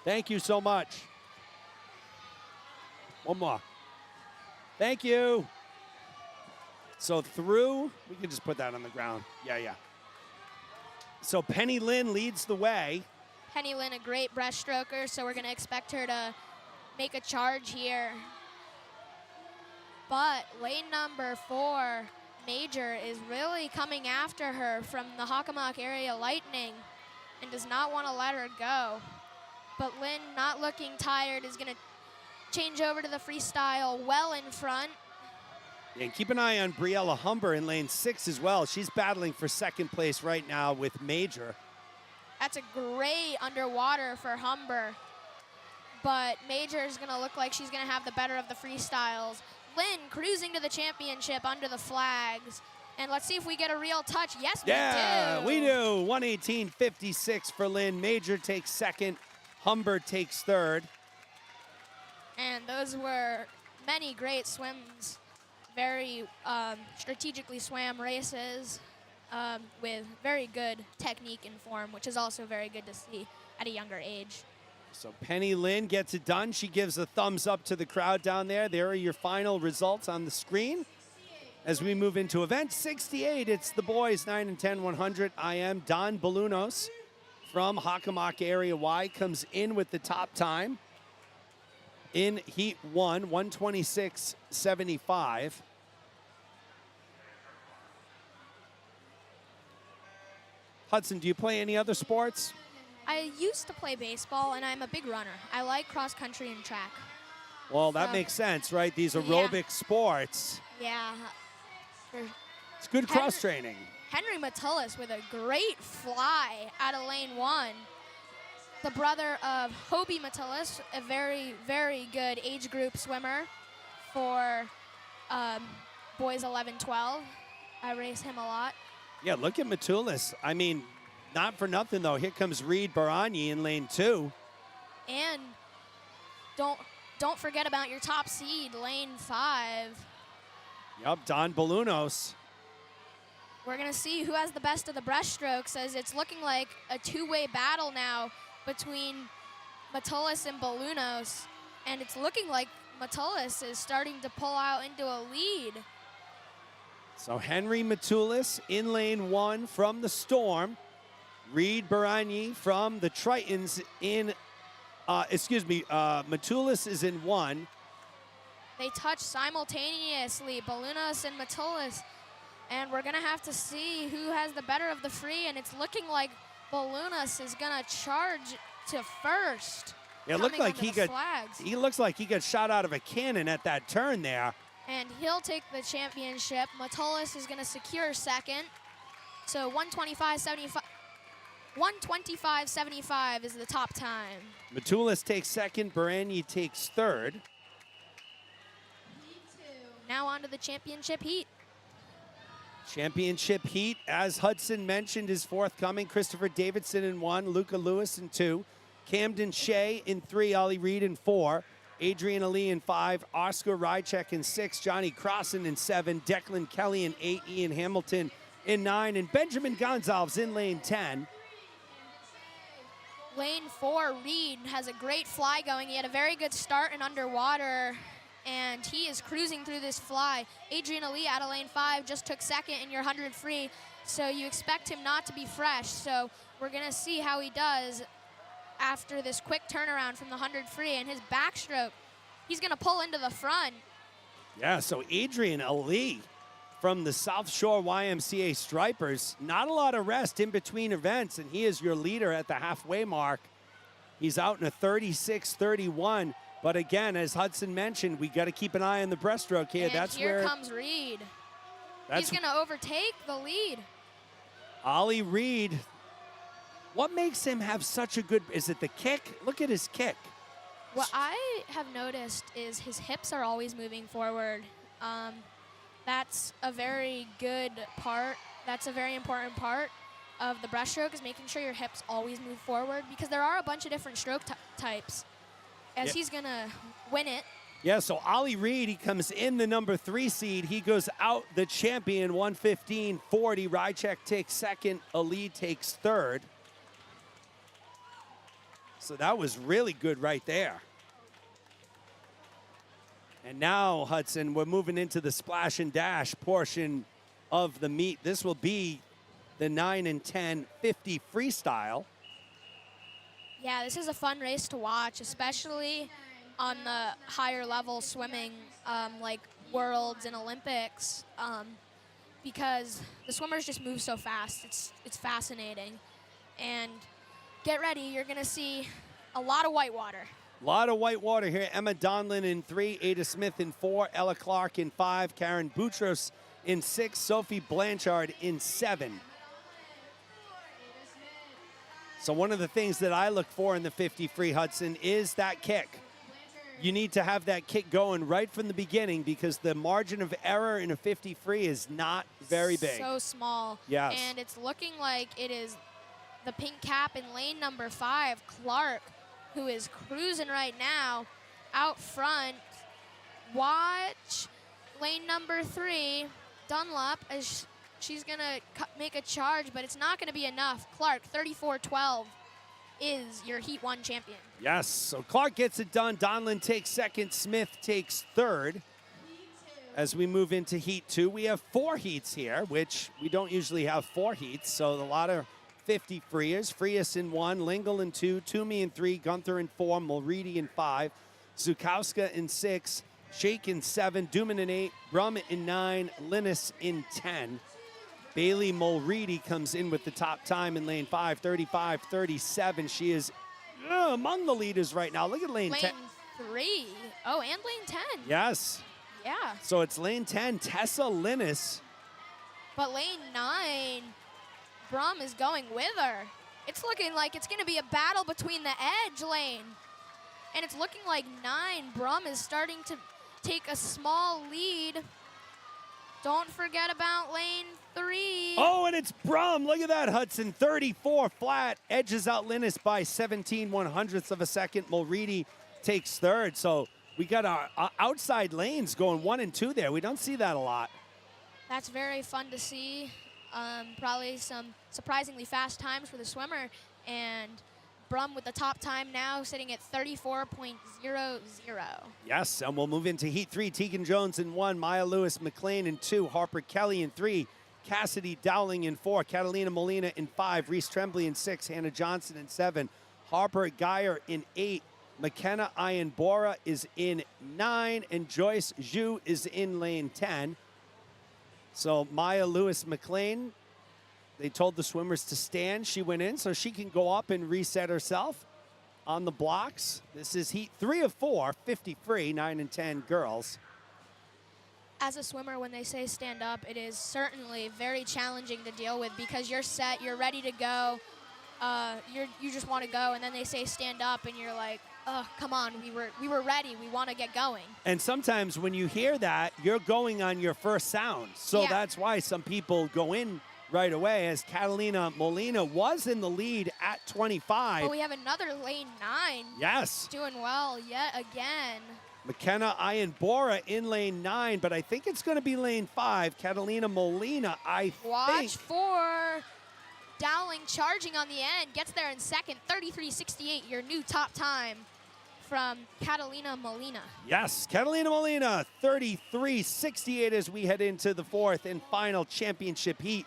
Thank you so much. One more. Thank you. So through, we can just put that on the ground. Yeah. So Penny Lynn leads the way. Penny Lynn, a great breaststroker, so we're going to expect her to make a charge here. But lane number 4, Major, is really coming after her from the Hockomock area Lightning and does not want to let her go. But Lynn, not looking tired, is going to change over to the freestyle well in front. And keep an eye on Briella Humber in lane 6 as well. She's battling for second place right now with Major. That's a great underwater for Humber. But Major is going to look like she's going to have the better of the freestyles. Lynn cruising to the championship under the flags. And let's see if we get a real touch. Yes, Yeah, we we do. 1:18.56 for Lynn. Major takes second. Humber takes third. And those were many great swims. Very strategically swam races with very good technique and form, which is also very good to see at a younger age. So Penny Lynn gets it done. She gives a thumbs up to the crowd down there. There are your final results on the screen. As we move into event 68, it's the boys 9 and 10 100 IM. Don Balunos from Hockomock Area Y comes in with the top time in Heat 1, 1:26.75. Hudson, do you play any other sports? I used to play baseball, and I'm a big runner. I like cross country and track. Well, that So- makes sense, right? These Yeah. aerobic sports. Yeah. It's good cross training. Henry Metellus with a great fly out of lane 1. The brother of Hobie Metellus, a very, very good age group swimmer for boys 11-12. I race him a lot. Yeah, look at Matulis. I mean, not for nothing, though. Here comes Reed Barani in lane 2. And don't forget about your top seed, lane 5. Yup, Don Balunos. We're going to see who has the best of the breaststrokes, as it's looking like a two-way battle now between Metellus and Balunos. And it's looking like Metellus is starting to pull out into a lead. So Henry Matulis in lane 1 from the Storm. Reed Barani from the Tritons in, Matulis is in 1. They touch simultaneously, Balunos and Metellus. And we're going to have to see who has the better of the free. And it's looking like Balunos is going to charge to first. It looked coming like under the flags. he looks like he got shot out of a cannon at that turn there. And he'll take the championship. Metellus is going to secure second. So 125.75. 125.75 is the top time. Matulis takes second. Barani takes third. Heat 2. Now on to the championship heat. Championship heat, as Hudson mentioned, is forthcoming. Christopher Davidson in 1, Luca Lewis in 2, Camden Shea in 3, Ollie Reed in 4, Adrian Ali in 5, Oscar Rychek in 6, Johnny Crossan in 7, Declan Kelly in 8, Ian Hamilton in 9, and Benjamin Gonzalez in lane 10. Lane 4, Reed has a great fly going. He had a very good start in underwater, and he is cruising through this fly. Adrian Ali out of lane 5 just took second in your 100 free, so you expect him not to be fresh. So we're gonna see how he does after this quick turnaround from the 100 free, and his backstroke, he's gonna pull into the front. Yeah, so Adrian Ali from the South Shore YMCA Stripers, not a lot of rest in between events, and he is your leader at the halfway mark. He's out in a 36-31. But again, as Hudson mentioned, we got to keep an eye on the breaststroke here. And that's here where comes Reed. that's He's going to overtake the lead. Ollie Reed. What makes him have such a good? Is it the kick? Look at his kick. What I have noticed is his hips are always moving forward. That's a very good part. That's a very important part of the breaststroke, is making sure your hips always move forward, because there are a bunch of different stroke types. As he's going to win it. Yeah, so Ollie Reed, he comes in the number 3 seed. He goes out the champion, 115-40. Rychek takes second. Ali takes third. So that was really good right there. And now, Hudson, we're moving into the splash and dash portion of the meet. This will be the 9 and 10 50 freestyle. Yeah, this is a fun race to watch, especially on the higher level swimming, like Worlds and Olympics, because the swimmers just move so fast. It's fascinating. And get ready, you're gonna see a lot of whitewater. A lot of whitewater here. Emma Donlin in 3, Ada Smith in 4, Ella Clark in 5, Karen Boutros in 6, Sophie Blanchard in 7. So one of the things that I look for in the 50 free, Hudson, is that kick. You need to have that kick going right from the beginning, because the margin of error in a 50 free is not very big. So small. Yes. And it's looking like it is the pink cap in lane number 5, Clark, who is cruising right now out front. Watch lane number 3, Dunlop, as she's going to make a charge, but it's not going to be enough. Clark, 34-12, is your Heat 1 champion. Yes, so Clark gets it done. Donlin takes second. Smith takes third. As we move into Heat 2, we have 4 heats here, which we don't usually have 4 heats, so a lot of 50 freers. Frias in 1, Lingle in 2, Toomey in 3, Gunther in 4, Mulready in 5, Zukowska in 6, Shake in 7, Duman in 8, Brum in 9, Linus in 10. Bailey Mulready comes in with the top time in lane 5, 35-37. She is among the leaders right now. Look at lane 10. Lane 3. Oh, and lane 10. Yes. Yeah. So it's lane 10, Tessa Linus. But lane 9, Brum is going with her. It's looking like it's going to be a battle between the edge lane. And it's looking like 9, Brum is starting to take a small lead. Don't forget about lane 3. Oh, and it's Brum. Look at that, Hudson. 34 flat. Edges out Linus by 17/100ths of a second. Mulready takes third. So we got our outside lanes going 1 and 2 there. We don't see that a lot. That's very fun to see. Probably some surprisingly fast times for the swimmer. And Brum with the top time now, sitting at 34.00. Yes, and we'll move into Heat 3. Tegan Jones in 1, Maya Lewis McLean in 2, Harper Kelly in 3, Cassidy Dowling in 4, Catalina Molina in 5, Reese Tremblay in 6, Hannah Johnson in 7, Harper Geyer in 8, McKenna Ianbora is in 9, and Joyce Zhu is in lane 10. So Maya Lewis McLean, they told the swimmers to stand. She went in so she can go up and reset herself on the blocks. This is Heat 3 of 4, 50 free, 9 and 10 girls. As a swimmer, when they say stand up, it is certainly very challenging to deal with because you're set, you're ready to go, you just want to go, and then they say stand up, and you're like, oh, come on, we were ready, we want to get going. And sometimes when you hear that, you're going on your first sound. So Yeah. that's why some people go in right away, as Catalina Molina was in the lead at 25. But we have another lane 9 Yes. doing well yet again. McKenna Ianbora in lane 9, but I think it's going to be lane 5. Catalina Molina, I Watch think. for Dowling charging on the end, gets there in second, 33.68, your new top time from Catalina Molina. Yes, Catalina Molina, 33.68 as we head into the fourth and final championship heat.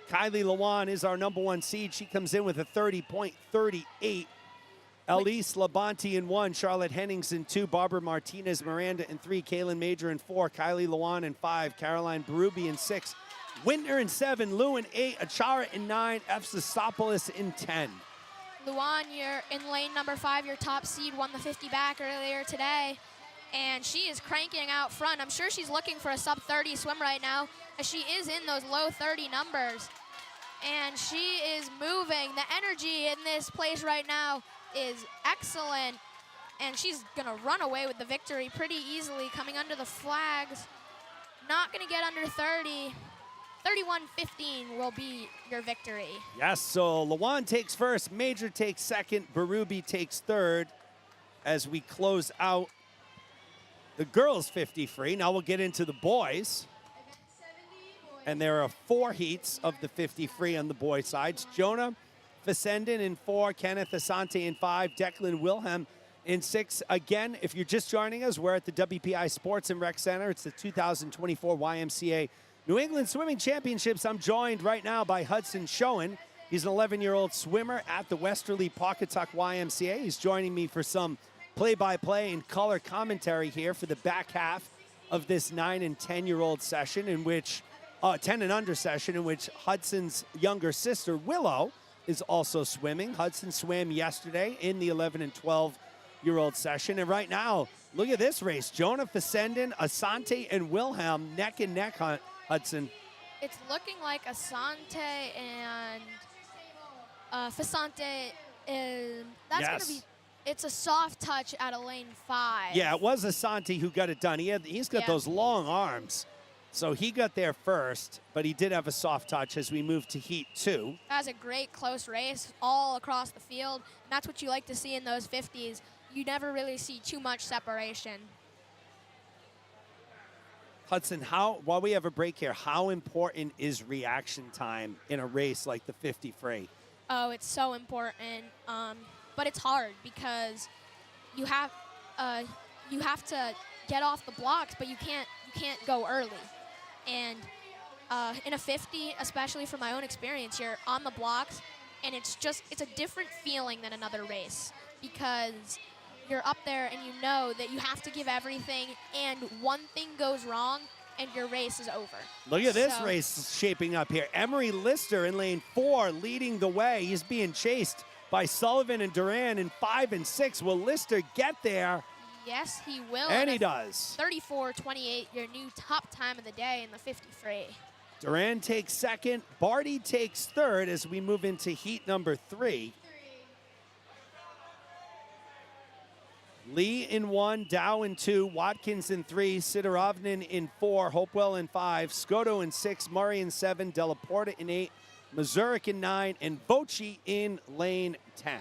Kylie Lewan is our number 1 seed. She comes in with a 30.38. Elise Labonte in 1, Charlotte Hennings in 2, Barbara Martinez Miranda in 3, Kaylin Major in 4, Kylie Lewan in 5, Caroline Berube in 6, Wintner in 7, Lou in 8, Achara in 9, Efsisopoulos in 10. Luan, you're in lane number 5, your top seed, won the 50 back earlier today, and she is cranking out front. I'm sure she's looking for a sub 30 swim right now, as she is in those low 30 numbers. And she is moving. The energy in this place right now is excellent, and she's gonna run away with the victory pretty easily, coming under the flags. Not gonna get under 30. 31.15 will be your victory. Yes, so Lewan takes first, Major takes second, Berube takes third as we close out the girls' 50 free. Now we'll get into the boys. And there are 4 heats of the 50 free on the boys' sides. Jonah Fessenden in 4, Kenneth Asante in 5, Declan Wilhelm in 6. Again, if you're just joining us, we're at the WPI Sports and Rec Center. It's the 2024 YMCA New England Swimming Championships. I'm joined right now by Hudson Schoen. He's an 11-year-old swimmer at the Westerly Pawcatuck YMCA. He's joining me for some play-by-play and color commentary here for the back half of this 9 and 10-year-old session, in which 10 and under session, in which Hudson's younger sister Willow is also swimming. Hudson swam yesterday in the 11 and 12-year-old session, and right now, look at this race: Jonah Fessenden, Asante, and Wilhelm neck and neck. Hudson. It's looking like Asante and Fessante is, that's Yes. gonna be, it's a soft touch out of lane 5. Yeah, it was Asante who got it done. He's got Yeah. those long arms. So he got there first, but he did have a soft touch as we moved to heat 2. That was a great close race all across the field. And that's what you like to see in those 50s. You never really see too much separation. Hudson, while we have a break here, how important is reaction time in a race like the 50 free? Oh, it's so important, but it's hard because you have to get off the blocks, but you can't go early. And in a 50, especially from my own experience, you're on the blocks, and it's a different feeling than another race because you're up there and you know that you have to give everything, and one thing goes wrong and your race is over. Look at this race shaping up here. Emery Lister in lane 4 leading the way. He's being chased by Sullivan and Duran in 5 and 6. Will Lister get there? Yes, he will. And he does. 34.28, your new top time of the day in the 50 free. Duran takes second. Barty takes third as we move into heat number 3. Lee in 1, Dow in 2, Watkins in 3, Sidorovnin in 4, Hopewell in 5, Scotto in 6, Murray in 7, Delaporta in 8, Mazurik in 9, and Voci in lane 10.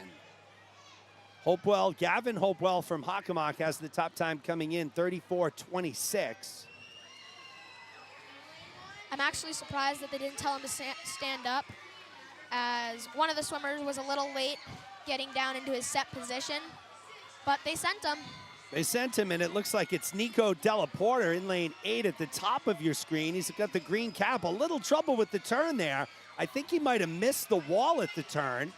Gavin Hopewell from Hockomock has the top time coming in, 34.26. I'm actually surprised that they didn't tell him to stand up, as one of the swimmers was a little late getting down into his set position, but they sent him. They sent him, and it looks like it's Nico Delaporta in lane 8 at the top of your screen. He's got the green cap. A little trouble with the turn there. I think he might have missed the wall at the turn.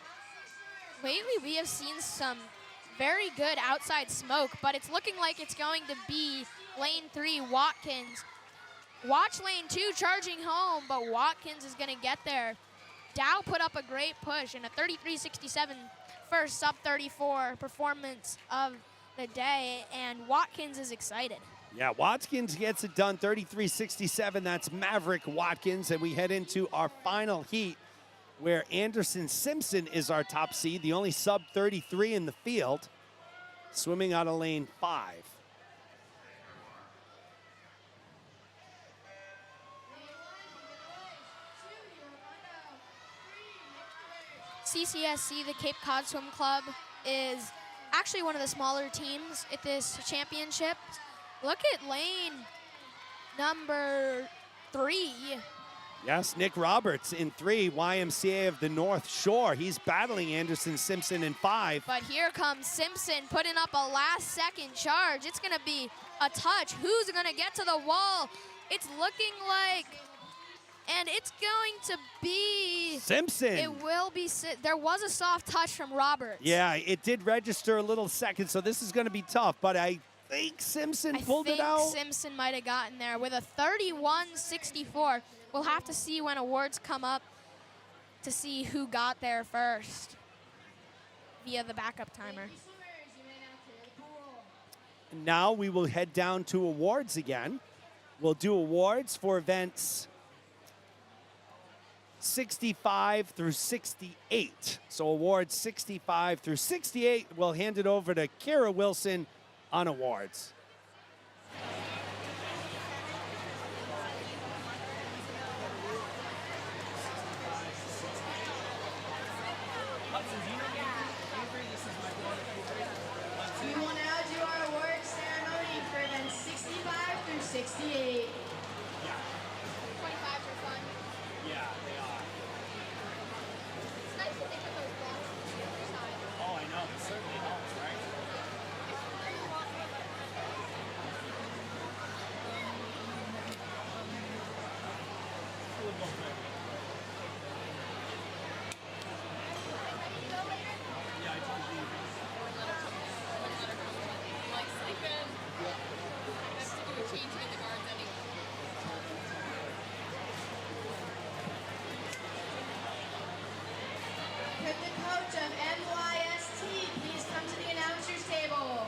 Lately, we have seen some very good outside smoke, but it's looking like it's going to be lane 3, Watkins. Watch lane 2 charging home, but Watkins is going to get there. Dow put up a great push in a 33.67 first sub 34 performance of the day, and Watkins is excited. Yeah, Watkins gets it done, 33-67. That's Maverick Watkins. And we head into our final heat where Anderson Simpson is our top seed, the only sub 33 in the field, swimming out of lane 5. CCSC, the Cape Cod Swim Club, is actually one of the smaller teams at this championship. Look at lane number 3. Yes, Nick Roberts in 3, YMCA of the North Shore. He's battling Anderson Simpson in 5. But here comes Simpson putting up a last-second charge. It's going to be a touch. Who's going to get to the wall? It's looking like, and it's going to be Simpson. It will be. There was a soft touch from Roberts. Yeah, it did register a little second, so this is going to be tough. But I think Simpson pulled it out. Simpson might have gotten there with a 31-64. We'll have to see when awards come up to see who got there first via the backup timer. Now we will head down to awards again. We'll do awards for events 65 through 68. So awards 65 through 68. We'll hand it over to Kara Wilson on awards. We will now do our awards ceremony for events 65 through 68. 25 for fun. Yeah, they are. It's nice that they put those blocks on the other side. Oh, I know. It certainly helps, right? Could the coach of MYST please come to the announcers table?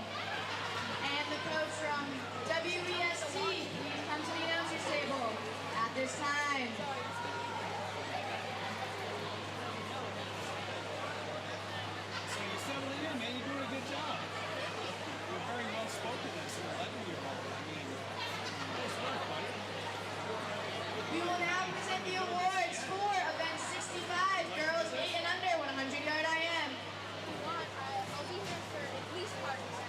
And the coach from WEST, please come to the announcers table at this time. So you're settling in, man. You're doing a good job. You're very well spoken as an 11-year-old. I mean, nice work, buddy. We will now present the awards for event 65, girls 8 and under, 100-yard IM. I'll be here for at least part of the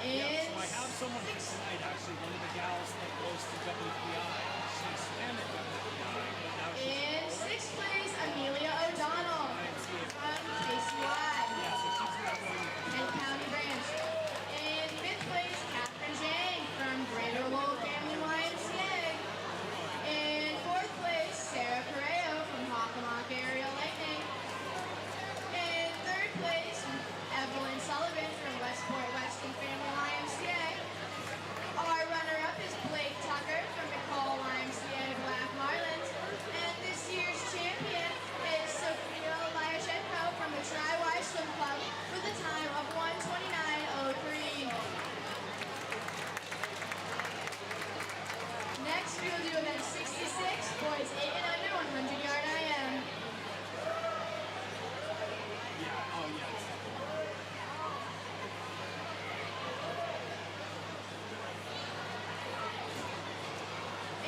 Yeah, so I have someone here tonight, actually, one of the gals that goes to WPI. She's swam at WPI, but now she's In 6th place, Amelia O'Donnell from KCY yeah, so she's not going and County Branch. In 5th place, Catherine Jang from Greater Lowell Family YMCA. In 4th place, Sarah Correo from Hockomock Area Lightning. In 3rd place, Evelyn Sullivan from Westport Western Family YMCA. Our runner-up is Blake Tucker from McCall YMCA Black Marlins. And this year's champion is Sophia Lyashenko from the Tri-Y Swim Club with a time of 1:29:03. Next, we will do event 66, boys 8 and under, 100-yard IM. yeah, oh, yes.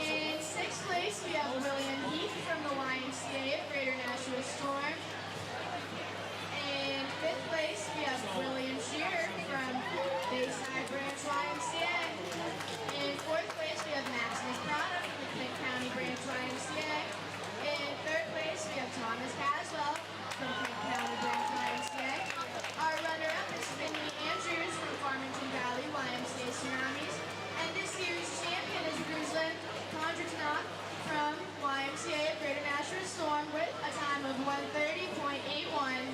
In 6th place, we have William Heath from the YMCA of Greater Nashua Storm. In 5th place, we have William Shearer from Bayside Branch YMCA. In 4th place, we have Maximus Prada from the Clinton County Branch YMCA. In 3rd place, we have Thomas Caswell from Clinton County Branch YMCA. Our runner-up is Finley Andrews from Farmington Valley YMCA Tsunamis. And this year's champion is Ruslan Kondratinov from YMCA of Greater Nashua Storm with a time of 1:30.81.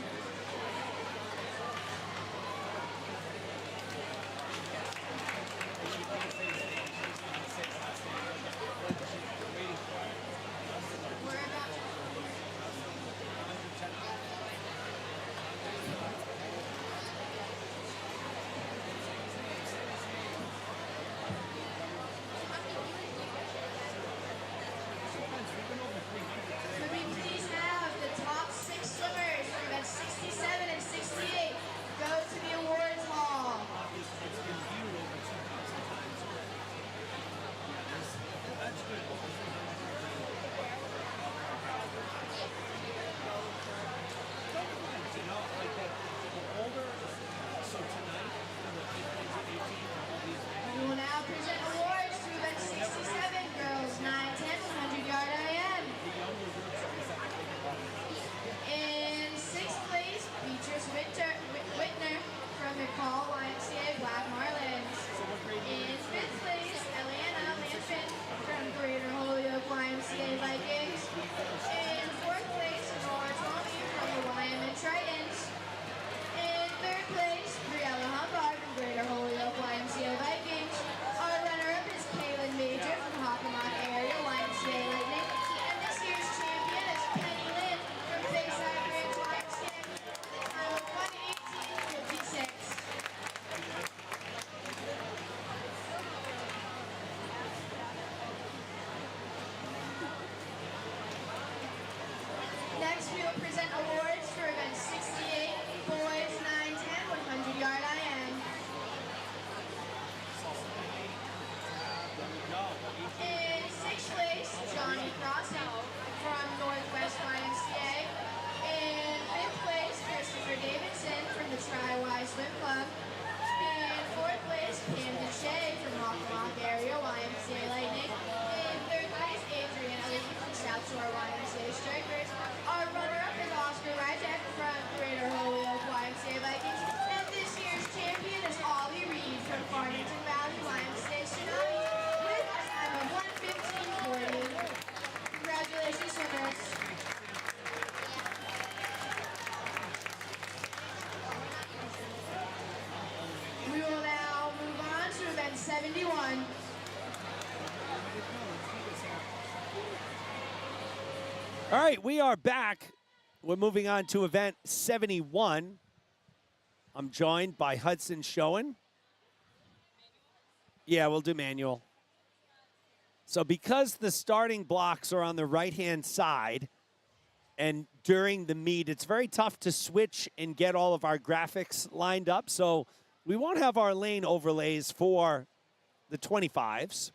All right, we are back. We're moving on to event 71. I'm joined by Hudson Schoen. Yeah, we'll do manual. So because the starting blocks are on the right-hand side, and during the meet, it's very tough to switch and get all of our graphics lined up. So we won't have our lane overlays for the 25s.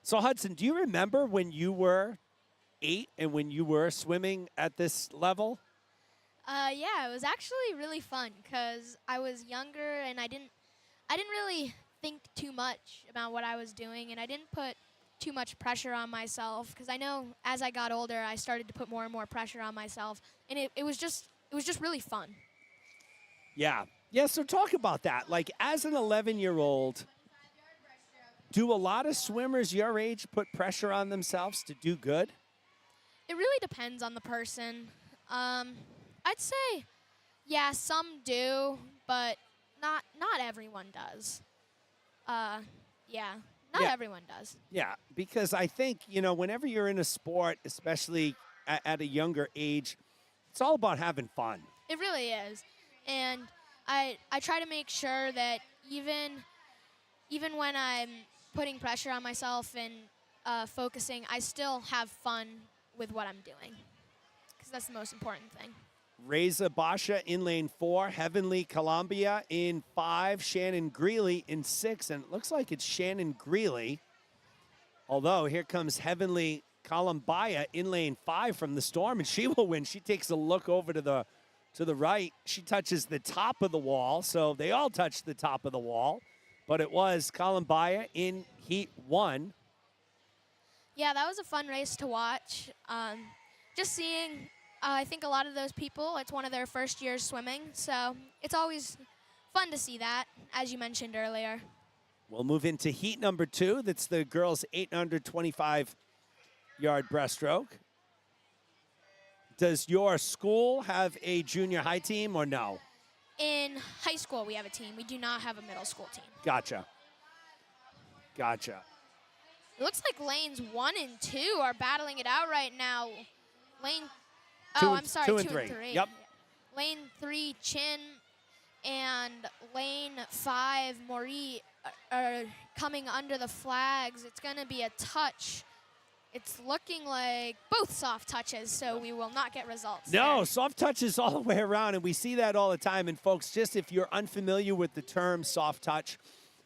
So Hudson, do you remember when you were 8 and when you were swimming at this level? Yeah, it was actually really fun because I was younger and I didn't really think too much about what I was doing, and I didn't put too much pressure on myself because I know as I got older, I started to put more and more pressure on myself, and it was just really fun. Yeah. Yeah, so talk about that. Like, as an 11-year-old, do a lot of swimmers your age put pressure on themselves to do good? It really depends on the person. I'd say, yeah, some do, but not everyone does. Yeah, not everyone does. Yeah, because I think, you know, whenever you're in a sport, especially at a younger age, it's all about having fun. It really is. And I try to make sure that even when I'm putting pressure on myself and focusing, I still have fun with what I'm doing, because that's the most important thing. Reza Basha in lane 4, Heavenly Columbia in 5, Shannon Greeley in 6, and it looks like it's Shannon Greeley. Although here comes Heavenly Columbia in lane 5 from the Storm, and she will win. She takes a look over to the right. She touches the top of the wall, so they all touch the top of the wall. But it was Columbia in heat 1. Yeah, that was a fun race to watch. Just seeing, I think a lot of those people, it's one of their first years swimming, so it's always fun to see that, as you mentioned earlier. We'll move into heat number 2. That's the girls' 825-yard breaststroke. Does your school have a junior high team or no? In high school, we have a team. We do not have a middle school team. Gotcha. Gotcha. It looks like lanes 1 and 2 are battling it out right now. Lane, two I'm sorry, 2 2 and 3. and 3. Yep. Lane 3, Chin, and lane 5, Maury are coming under the flags. It's going to be a touch. It's looking like both soft touches, so we will not get results. No, there. soft touches all the way around, and we see that all the time. And folks, just if you're unfamiliar with the term soft touch,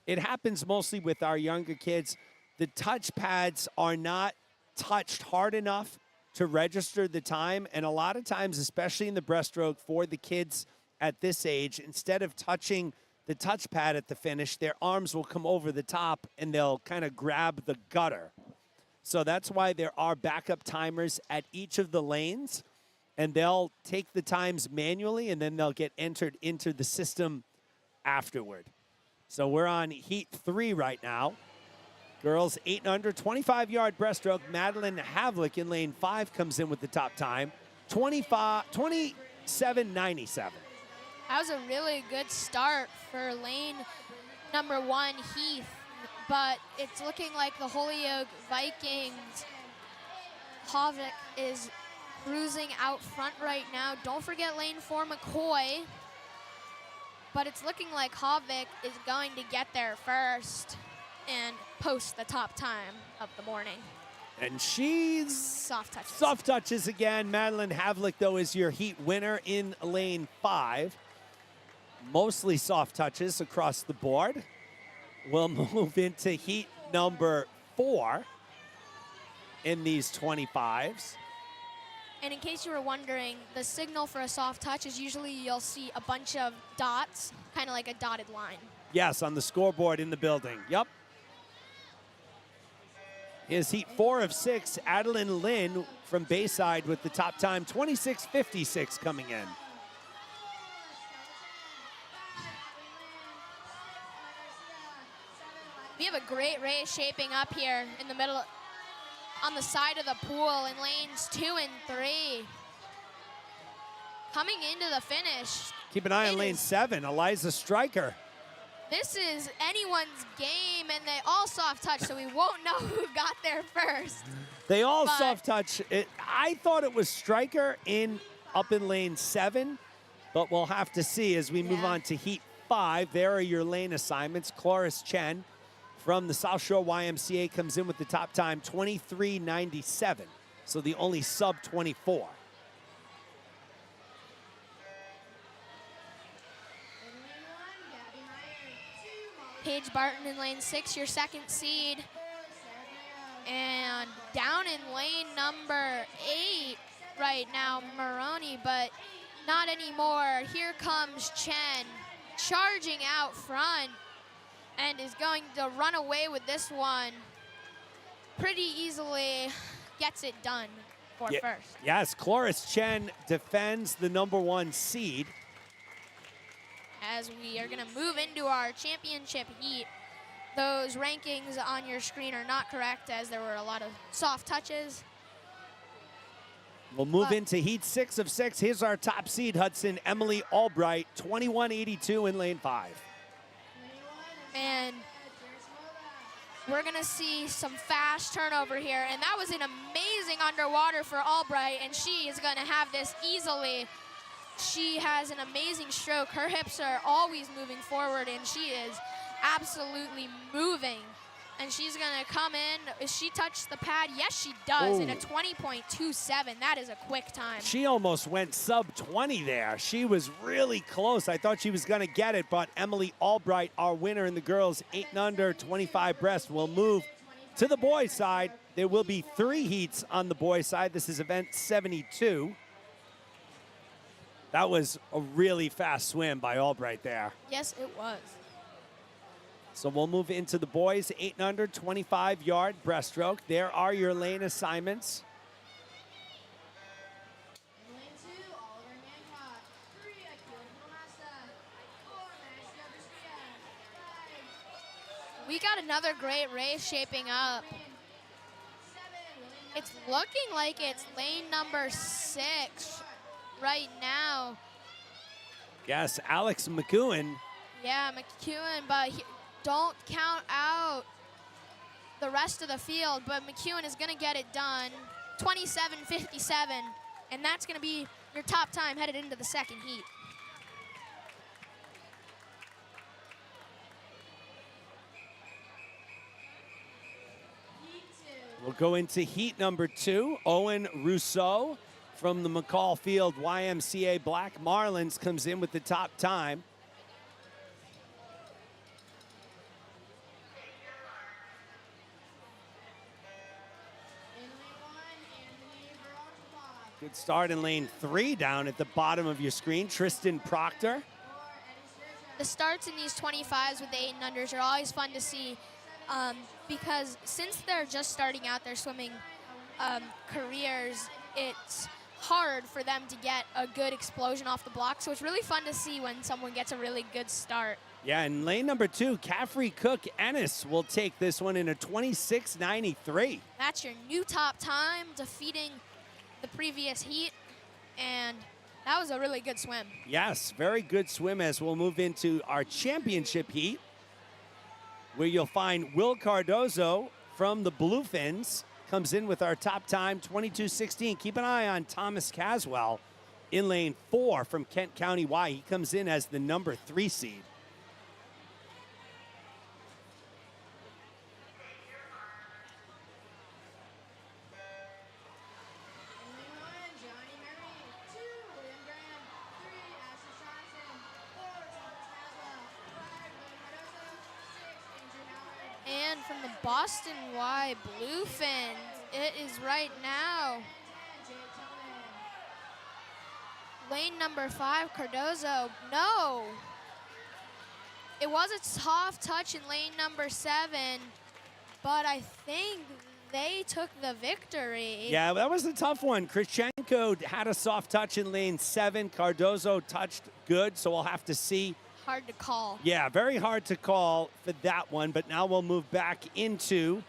it happens mostly with our younger kids. The touch pads are not touched hard enough to register the time, and a lot of times, especially in the breaststroke for the kids at this age, instead of touching the touch pad at the finish, their arms will come over the top and they'll kind of grab the gutter. So that's why there are backup timers at each of the lanes, and they'll take the times manually and then they'll get entered into the system afterward. So we're on heat 3 right now. Girls 8 and under, 25-yard breaststroke. Madeline Havlick in lane 5 comes in with the top time, 27.97. That was a really good start for lane number 1, Heath. But it's looking like the Holyoke Vikings. Havik is cruising out front right now. Don't forget lane 4, McCoy. But it's looking like Havik is going to get there first and post the top time of the morning. And she's soft touches. Soft touches again. Madeline Havlick, though, is your heat winner in lane 5. Mostly soft touches across the board. We'll move into heat number 4 in these 25s. And in case you were wondering, the signal for a soft touch is usually you'll see a bunch of dots, kind of like a dotted line. Yes, on the scoreboard in the building. Yep. Here's heat 4 of 6. Adeline Lynn from Bayside with the top time, 26.56 coming in. We have a great race shaping up here in the middle, on the side of the pool in lanes 2 and 3. Coming into the finish. Keep an eye on lane 7, Eliza Stryker. This is anyone's game, and they all soft touch, so we won't know who got there first. They all But- soft touch. I thought it was Stryker up in lane 7, but we'll have to see as we move Yeah. on to heat 5. There are your lane assignments. Cloris Chen from the South Shore YMCA comes in with the top time, 23:97. So the only sub 24. Paige Barton in lane 6, your second seed. And down in lane number 8 right now, Maroney, but not anymore. Here comes Chen charging out front and is going to run away with this one pretty easily. Gets it done for first. Yes, Cloris Chen defends the number 1 seed. As we are going to move into our championship heat. Those rankings on your screen are not correct, as there were a lot of soft touches. We'll move into heat 6 of 6. Here's our top seed, Hudson, Emily Albright, 21:82 in lane 5. And we're going to see some fast turnover here. And that was an amazing underwater for Albright, and she is going to have this easily. She has an amazing stroke. Her hips are always moving forward, and she is absolutely moving. And she's going to come in. Does she touch the pad? Yes, she does, in a 20.27. That is a quick time. She almost went sub 20 there. She was really close. I thought she was going to get it, but Emily Albright, our winner in the girls 8 and under 25 breast, will move to the boys' side. There will be 3 heats on the boys' side. This is event 72. That was a really fast swim by Albright there. Yes, it was. So we'll move into the boys 8 and under 25-yard breaststroke. There are your lane assignments. In lane 2, Oliver Hancock. 3, Akila Kumasa. 4, Marcia Bristia. 5, We got another great race shaping up. 7, William It's looking like it's lane number 6 right now. Yes, Alex McEwen. Yeah, McEwen, but don't count out the rest of the field, but McEwen is going to get it done. 27:57, and that's going to be your top time headed into the second heat. Heat 2. We'll go into heat number 2. Owen Rousseau from the McCall Field YMCA Black Marlins comes in with the top time. In lane 1, Anthony Baroshapov. Good start in lane 3 down at the bottom of your screen. Tristan Proctor. 4, Eddie Sturgeon. The starts in these 25s with the 8 and unders are always fun to see because since they're just starting out their swimming careers, it's hard for them to get a good explosion off the block. So it's really fun to see when someone gets a really good start. Yeah, in lane number 2, Caffrey Cook Ennis will take this one in a 26:93. That's your new top time, defeating the previous heat, and that was a really good swim. Yes, very good swim as we'll move into our championship heat, where you'll find Will Cardozo from the Bluefins comes in with our top time, 22:16. Keep an eye on Thomas Caswell in lane 4 from Kent County Y. He comes in as the number 3 seed. In lane 1, Johnny Murray. 2, William Graham. 3, Ashley Johnson. 4, Thomas Caswell. 5, William Cardoso. 6, Andrew Howard. And from the Boston Y Bluefins, it is right now 10, Jake Tillman. lane number 5, Cardozo. No. It was a soft touch in lane number 7, but I think they took the victory. Yeah, that was a tough one. Krichenko had a soft touch in lane 7. Cardozo touched good, so we'll have to see. Hard to call. Yeah, very hard to call for that one, but now we'll move back into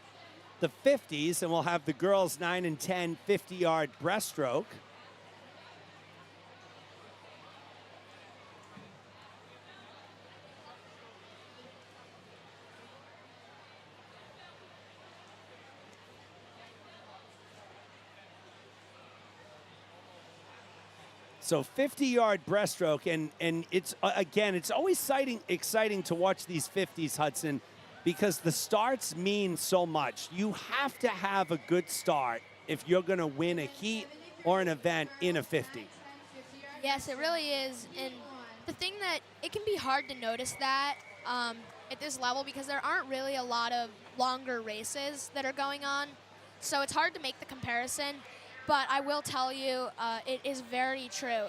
the 50s, and we'll have the girls 9 and 10 50-yard breaststroke. So 50-yard breaststroke, and it's again, it's always exciting to watch these 50s, Hudson, because the starts mean so much. You have to have a good start if you're going to win a heat or an event in a 50. Yes, it really is. And the thing that it can be hard to notice that at this level because there aren't really a lot of longer races that are going on. So it's hard to make the comparison. But I will tell you, it is very true.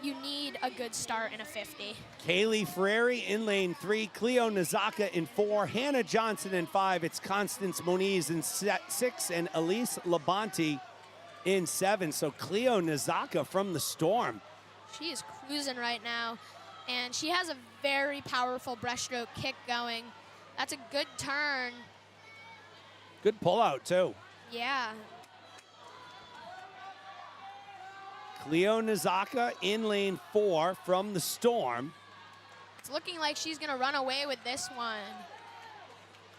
You need a good start in a 50. Kaylee Frary in lane 3, Cleo Nizaka in 4, Hannah Johnson in 5. It's Constance Moniz in 6, and Elise Labonte in 7. So Cleo Nizaka from the Storm. She is cruising right now, and she has a very powerful breaststroke kick going. That's a good turn. Good pullout, too. Yeah. Cleo Nizaka in lane 4 from the Storm. It's looking like she's going to run away with this one.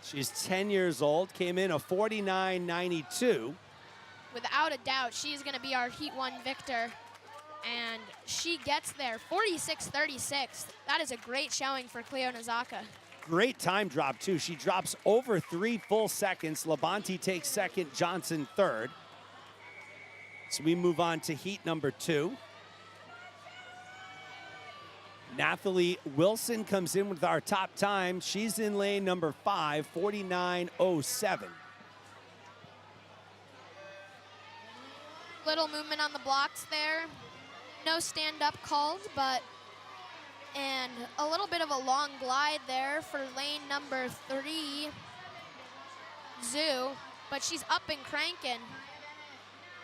She's 10 years old, came in a 49.92. Without a doubt, she's going to be our Heat 1 victor. And she gets there, 46.36. That is a great showing for Cleo Nizaka. Great time drop, too. She drops over 3 full seconds. Labonte takes second, Johnson third. So we move on to heat number 2. Nathalie Wilson comes in with our top time. She's in lane number 5, 49.07. Little movement on the blocks there. No stand-up called, and a little bit of a long glide there for lane number 3, Zoo, but she's up and cranking.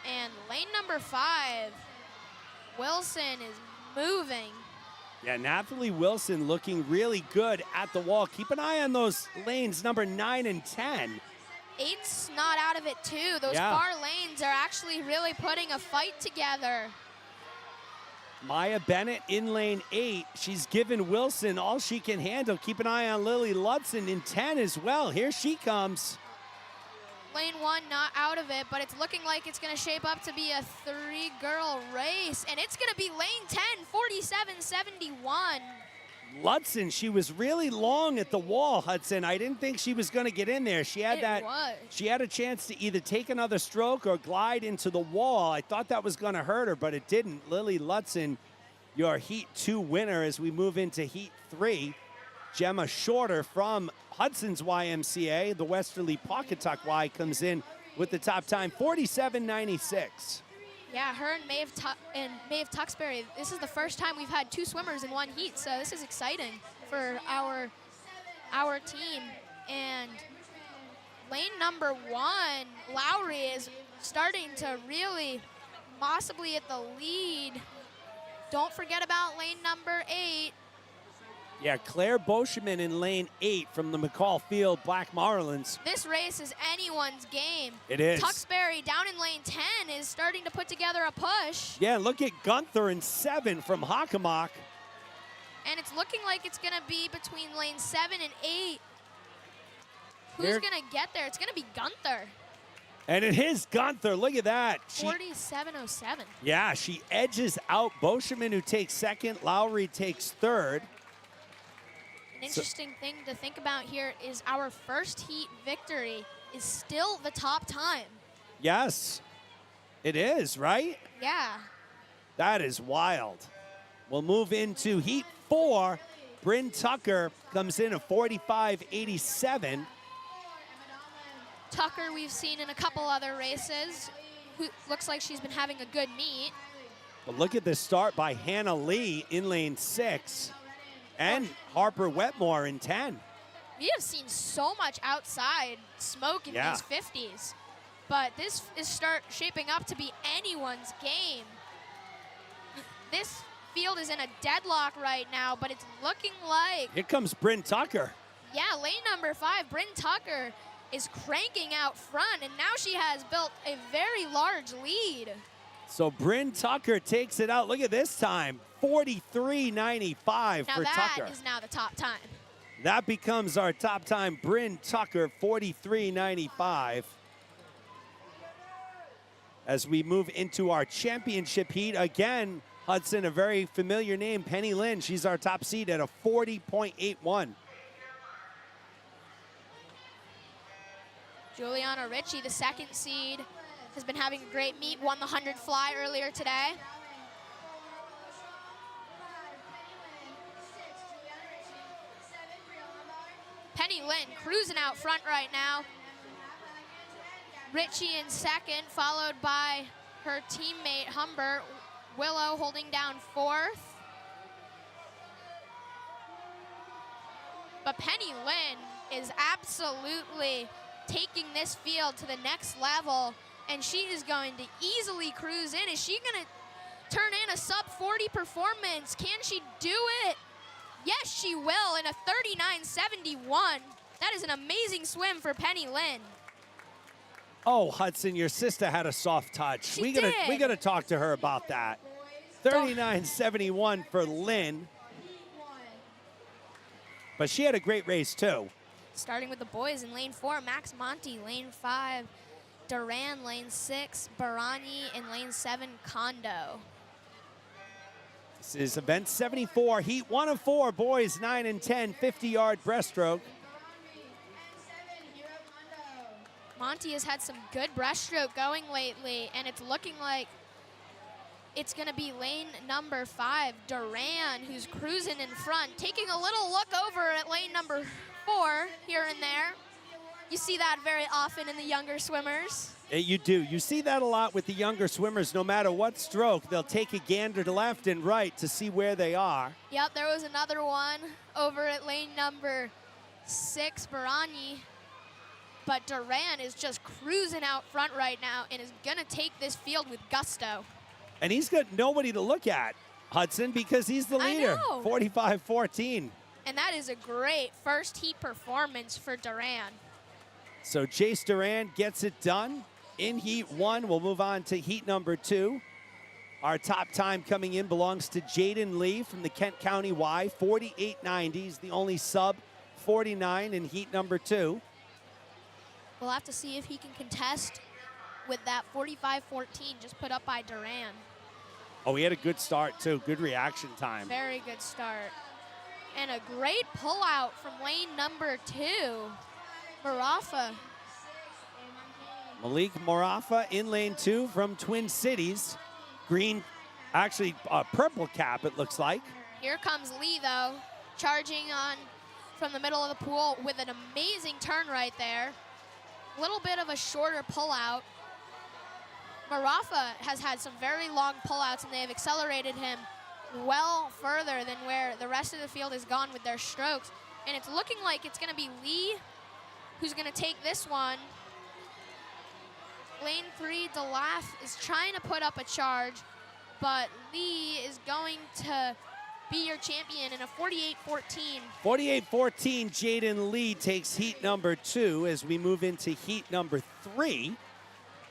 And lane number 5, Wilson is moving. Yeah, Nathalie Wilson looking really good at the wall. Keep an eye on those lanes, number 9 and 10. 8's not out of it, too. Those far lanes are actually really putting a fight together. Maya Bennett in lane 8. She's given Wilson all she can handle. Keep an eye on Lily Ludson in 10 as well. Here she comes. Lane 1 not out of it, but it's looking like it's going to shape up to be a 3-girl race. And it's going to be lane 10, 47.71. Ludson, she was really long at the wall, Hudson. I didn't think she was going to get in there. She had She had a chance to either take another stroke or glide into the wall. I thought that was going to hurt her, but it didn't. Lily Ludson, your Heat 2 winner as we move into Heat 3. Gemma Shorter from Hudson's YMCA, the Westerly Pawcatuck Y, comes in with the top time, 47.96. Yeah, her and Maeve Tuxbury, this is the first time we've had 2 swimmers in one heat, so this is exciting for our team. And lane number 1, Lowry is starting to really possibly at the lead. Don't forget about lane number 8. Yeah, Claire Boscheman in lane 8 from the McCall Field Black Marlins. This race is anyone's game. It is. Tuxbury down in lane 10 is starting to put together a push. Yeah, look at Gunther in 7 from Hockomock. And it's looking like it's going to be between lane 7 and 8. Who's going to get there? It's going to be Gunther. And it is Gunther. Look at that. 47.07. Yeah, she edges out Boscheman, who takes second. Lowry takes third. An interesting thing to think about here is our first heat victory is still the top time. Yes, it is, right? Yeah. That is wild. We'll move into Heat 4. Bryn Tucker comes in at 45.87. Tucker we've seen in a couple other races. Who looks like she's been having a good meet. But look at the start by Hannah Lee in lane 6. And Harper Wetmore in 10. We have seen so much outside smoke in these 50s. But this is shaping up to be anyone's game. This field is in a deadlock right now, but it's looking like... Here comes Bryn Tucker. Yeah, lane number 5, Bryn Tucker is cranking out front, and now she has built a very large lead. So Bryn Tucker takes it out. Look at this time, 43.95 for Tucker. Now that is now the top time. That becomes our top time, Bryn Tucker, 43.95. As we move into our championship heat, again, Hudson, a very familiar name, Penny Lynn. She's our top seed at a 40.81. Juliana Ritchie, the second seed, has been having a great meet, won the 100 fly earlier today. Penny Lynn cruising out front right now. Ritchie in second, followed by her teammate Humbert. Willow holding down fourth. But Penny Lynn is absolutely taking this field to the next level, and she is going to easily cruise in. Is she going to turn in a sub 40 performance? Can she do it? Yes, she will in a 39.71. That is an amazing swim for Penny Lynn. Oh, Hudson, your sister had a soft touch. We gotta talk to her about that. 39.71 for Lynn. But she had a great race too. Starting with the boys in lane 4, Max Monty, lane 5, Duran, lane 6, Barani, in lane 7, Kondo. This is event 74, heat 1 of 4, boys 9 and 10, 50-yard breaststroke. Monty has had some good breaststroke going lately, and it's looking like it's gonna be lane number 5, Duran, who's cruising in front, taking a little look over at lane number 4 here and there. You see that very often in the younger swimmers. You do. You see that a lot with the younger swimmers. No matter what stroke, they'll take a gander to left and right to see where they are. Yep, there was another one over at lane number 6, Barani. But Duran is just cruising out front right now and is gonna take this field with gusto. And he's got nobody to look at, Hudson, because he's the leader, 45-14. And that is a great first heat performance for Duran. So Chase Duran gets it done in heat 1. We'll move on to heat number 2. Our top time coming in belongs to Jaden Lee from the Kent County Y, 48.90. He's the only sub 49 in heat number 2. We'll have to see if he can contest with that 45-14 just put up by Duran. Oh, he had a good start too, good reaction time. Very good start. And a great pullout from lane number 2, Marafa. Malik Marafa in lane 2 from Twin Cities. Green, actually purple cap it looks like. Here comes Lee though, charging on from the middle of the pool with an amazing turn right there. Little bit of a shorter pullout. Marafa has had some very long pullouts, and they have accelerated him well further than where the rest of the field has gone with their strokes. And it's looking like it's gonna be Lee who's gonna take this one. Lane 3, DeLaff is trying to put up a charge, but Lee is going to be your champion in a 48-14. 48-14, Jaden Lee takes heat number 2 as we move into heat number 3.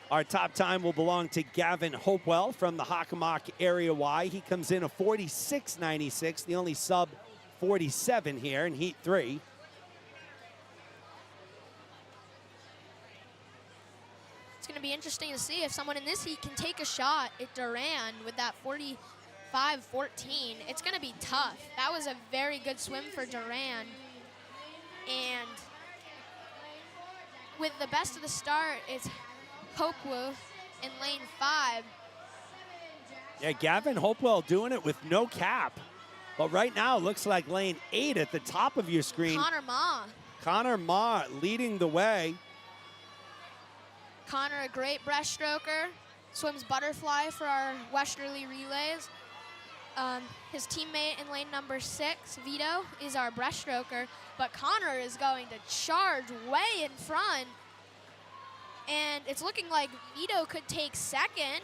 Our top time will belong to Gavin Hopewell from the Hockomock Area Y. He comes in a 46.96, the only sub 47 here in heat 3. It's going to be interesting to see if someone in this heat can take a shot at Duran with that 45-14. It's going to be tough. That was a very good swim for Duran. And with the best of the start, it's Hopewell in lane 5. Yeah, Gavin Hopewell doing it with no cap. But right now, it looks like lane 8 at the top of your screen. Connor Ma. Connor Ma leading the way. Connor, a great breaststroker, swims butterfly for our Westerly relays. His teammate in lane number 6, Vito, is our breaststroker, but Connor is going to charge way in front. And it's looking like Vito could take second.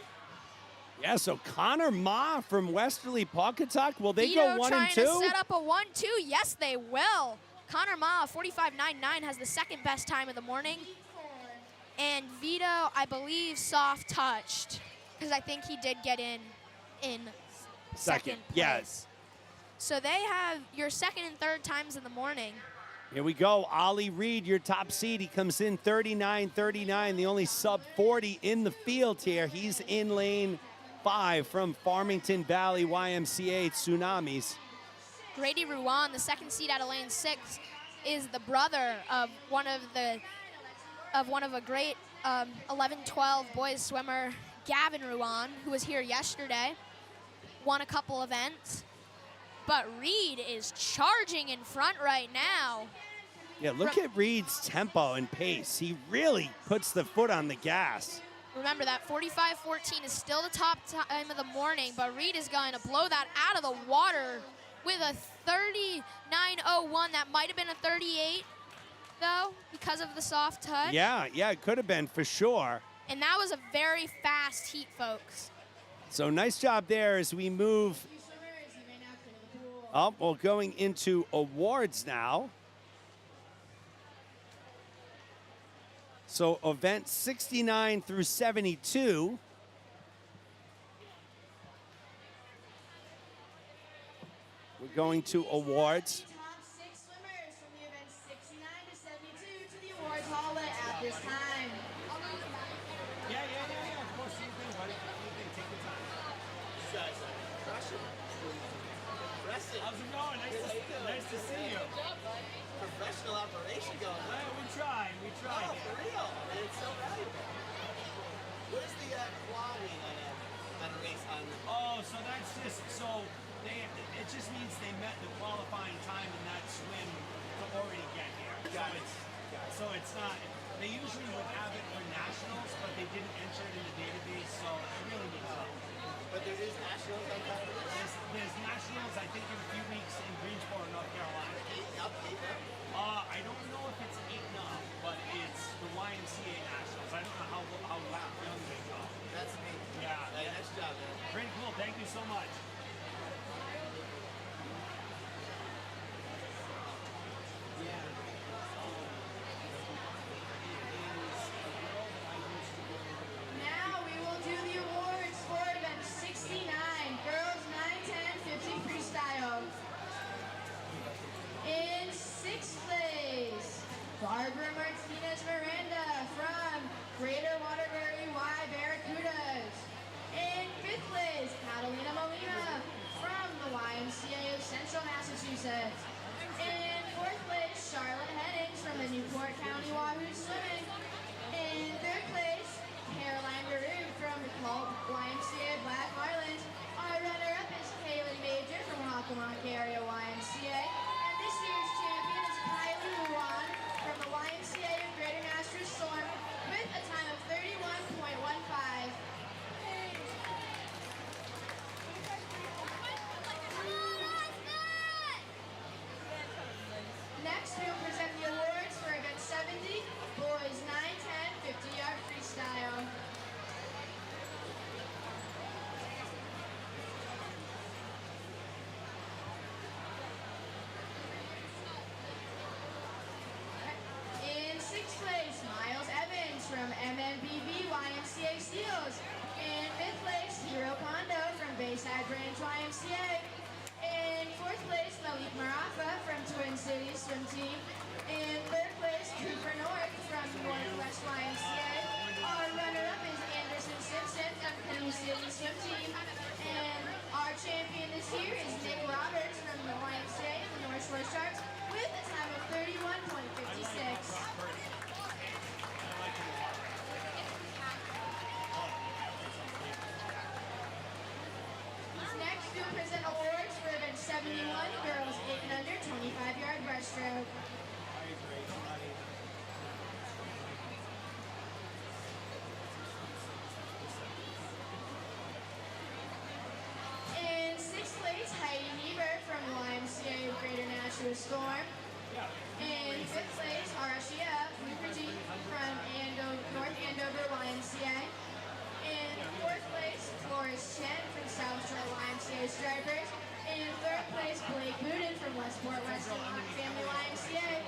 Yeah, so Connor Ma from Westerly Pawcatuck, will they Vito go 1 and 2? trying to set up a 1-2. Yes, they will. Connor Ma, 45.99, has the second best time of the morning. And Vito, I believe, soft touched, because I think he did get in second place. Yes. So they have your second and third times in the morning. Here we go. Ollie Reed, your top seed. He comes in 39-39, the only sub 40 in the field here. He's in lane 5 from Farmington Valley YMCA Tsunamis. Grady Ruan, the second seed out of lane 6, is the brother of one of a great 11-12 boys swimmer, Gavin Ruan, who was here yesterday, won a couple events. But Reed is charging in front right now. Yeah, look at Reed's tempo and pace. He really puts the foot on the gas. Remember that 45:14 is still the top time of the morning, but Reed is going to blow that out of the water with a 39:01. That might have been a 38, though, because of the soft touch. Yeah, it could have been for sure. And that was a very fast heat, folks. So nice job there as we move up. Well, going into awards now. So event 69 through 72. We're going to awards. Top 6 swimmers from the events 69 to 72 to the awards hall at this time. Yeah. Of course, you think, buddy. You think, take your time. How's it going? Nice to see you. Professional operation going on. Well, we try. Oh, for real. And it's so valuable. What is the quality on a race on? Oh, so that's just it just means they met the qualifying time in that swim to already get here. Got it. So it's not. They usually would have it for nationals, but they didn't enter it in the database, so it really needs help. But there is nationals on top of this. There's nationals, I think, in a few weeks in Greensboro, North Carolina. Eight up. I don't know if it's 8 up, but it's the YMCA nationals. I don't know how young they go. That's me. Yeah. Hey, nice job, man. Pretty cool. Thank you so much. Now we will do the awards for event 69, girls 9, 10, 50 freestyle. In 6th place, Barbara Martinez Miranda from Greater Waterbury Y Barracudas. In 5th place, Catalina Molina from the YMCA of Central Massachusetts. In 4th place, Charlotte Hennings from the Newport County Wahoo Swimming. In 3rd place, Caroline Baru from the YMCA Black Island. Our runner-up is Kaylin Major from Hockomock Area YMCA. And this year's champion is Kylie Luan from the YMCA of Greater Nashua Storm with a time of 31.15. Next, we will present the awards for event 70, boys 9, 10, 50-yard freestyle. In 6th place, Miles Evans from MMBB YMCA Seals. In 5th place, Hiro Kondo from Bayside Branch YMCA. In 4th place, Malik Marafa from Twin Cities Swim Team. In 3rd place, Cooper North from Northwest YMCA. Our runner-up is Anderson Simpson from Canoe City Swim Team. And our champion this year is Nick Roberts from the YMCA and the North Shore Sharks with a time of 31.56. Next, we'll present awards for event 71, girls 8 and under, 25-yard breaststroke. In 6th place, Heidi Niebuhr from the YMCA of Greater Nashua Storm. In 5th place, Arashia Mukherjee from North Andover YMCA. In 4th place, Flores Chen from South Shore YMCA Stripers. In 3rd place, Blake Booten from Westport Weston Family YMCA.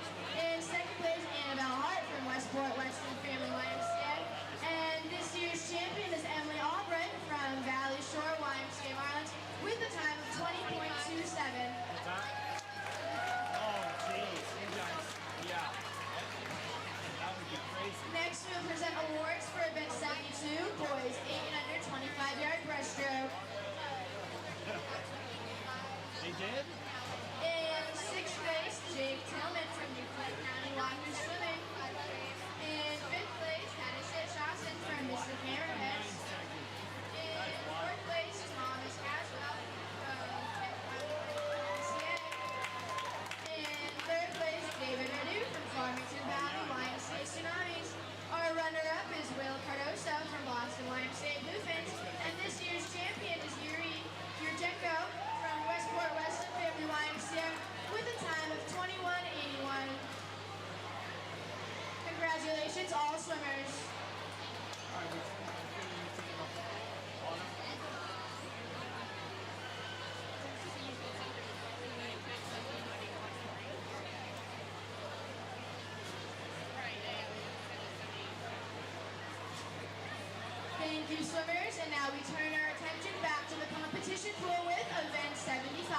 Thank you, swimmers. And now we turn our attention back to the competition pool with event 75.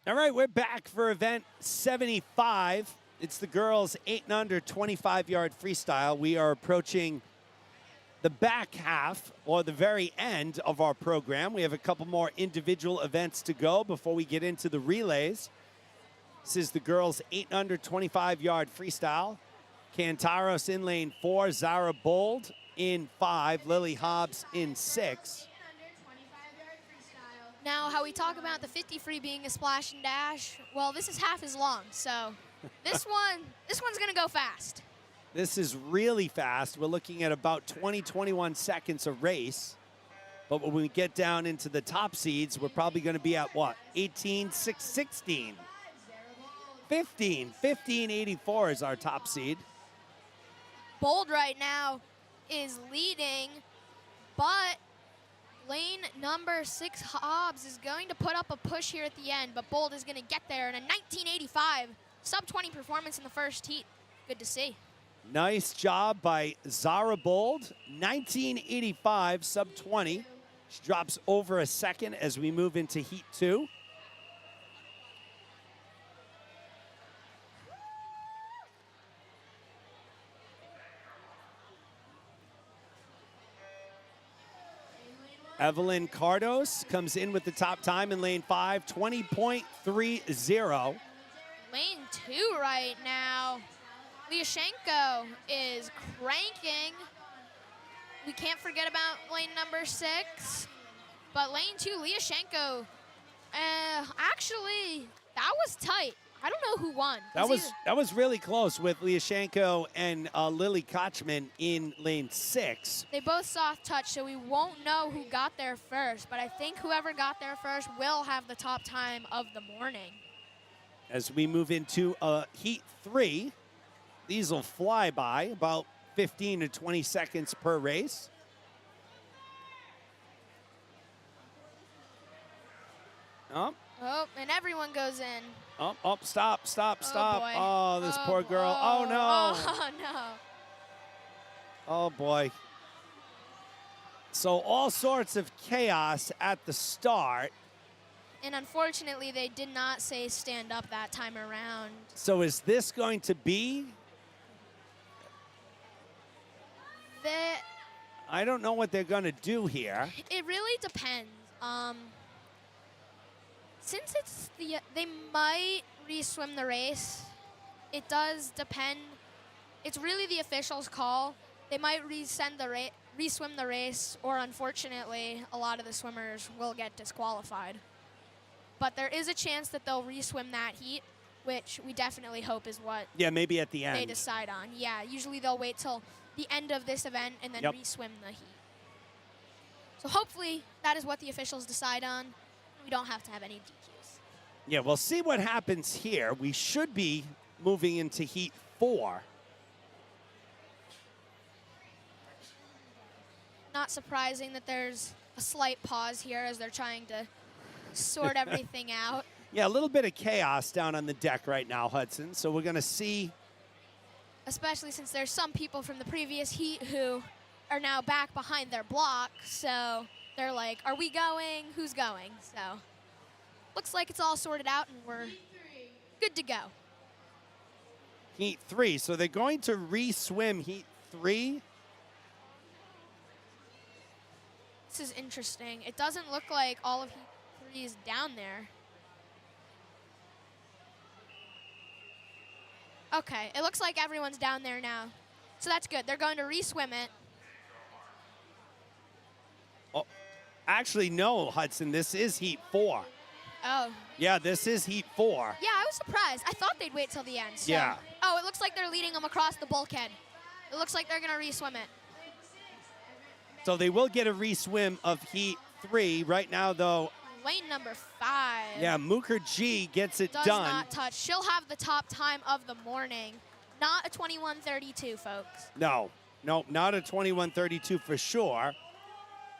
All right, we're back for event 75. It's the girls 8 and under 25-yard freestyle. We are approaching the back half or the very end of our program. We have a couple more individual events to go before we get into the relays. This is the girls 8 and under 25-yard freestyle. Cantaros in lane 4, Zara Bold in 5, Lily Hobbs in 6. Now, how we talk about the 50 free being a splash and dash, well, this is half as long, so this one's gonna go fast. This is really fast. We're looking at about 21 seconds a race. But when we get down into the top seeds, we're probably gonna be at what? 18, 16. 1584 is our top seed. Bold right now is leading, but lane number 6, Hobbs, is going to put up a push here at the end, but Bold is going to get there in a 1985 sub-20 performance in the first heat. Good to see. Nice job by Zara Bold. 1985 sub-20. She drops over a second as we move into heat 2. Evelyn Cardos comes in with the top time in lane 5, 20.30. Lane 2 right now. Lyashenko is cranking. We can't forget about lane number 6. But lane 2, Lyashenko, actually, that was tight. I don't know who won. That was really close with Lyashenko and Lily Kochman in lane 6. They both soft touch, so we won't know who got there first. But I think whoever got there first will have the top time of the morning. As we move into heat 3, these will fly by, about 15 to 20 seconds per race. Oh, And everyone goes in. Stop. Boy. Oh, this poor girl. Oh, no. Oh, no. Oh, boy. So all sorts of chaos at the start. And unfortunately, they did not say stand up that time around. So is this going to be? I don't know what they're going to do here. It really depends. Since it's they might re-swim the race. It does depend. It's really the officials' call. They might re-swim the race, or unfortunately, a lot of the swimmers will get disqualified. But there is a chance that they'll re-swim that heat, which we definitely hope is what maybe at the end they decide on. Yeah, usually they'll wait till the end of this event and then re-swim the heat. So hopefully that is what the officials decide on. We don't have to have any DQs. Yeah, we'll see what happens here. We should be moving into heat 4. Not surprising that there's a slight pause here as they're trying to sort everything out. Yeah, a little bit of chaos down on the deck right now, Hudson. So we're going to see. Especially since there's some people from the previous heat who are now back behind their block. So they're like, are we going? Who's going? So looks like it's all sorted out and we're good to go. Heat 3. So they're going to re-swim heat 3. This is interesting. It doesn't look like all of heat 3 is down there. Okay, it looks like everyone's down there now. So that's good. They're going to re-swim it. Oh, actually, no, Hudson. This is heat 4. Oh. Yeah, this is heat 4. Yeah, I was surprised. I thought they'd wait till the end. So. Yeah. Oh, it looks like they're leading them across the bulkhead. It looks like they're going to re-swim it. So they will get a re-swim of heat 3. Right now, though. Lane number 5. Yeah, Mukherjee gets it Does done. not touch. She'll have the top time of the morning. Not a 21:32, folks. No, not a 21:32 for sure.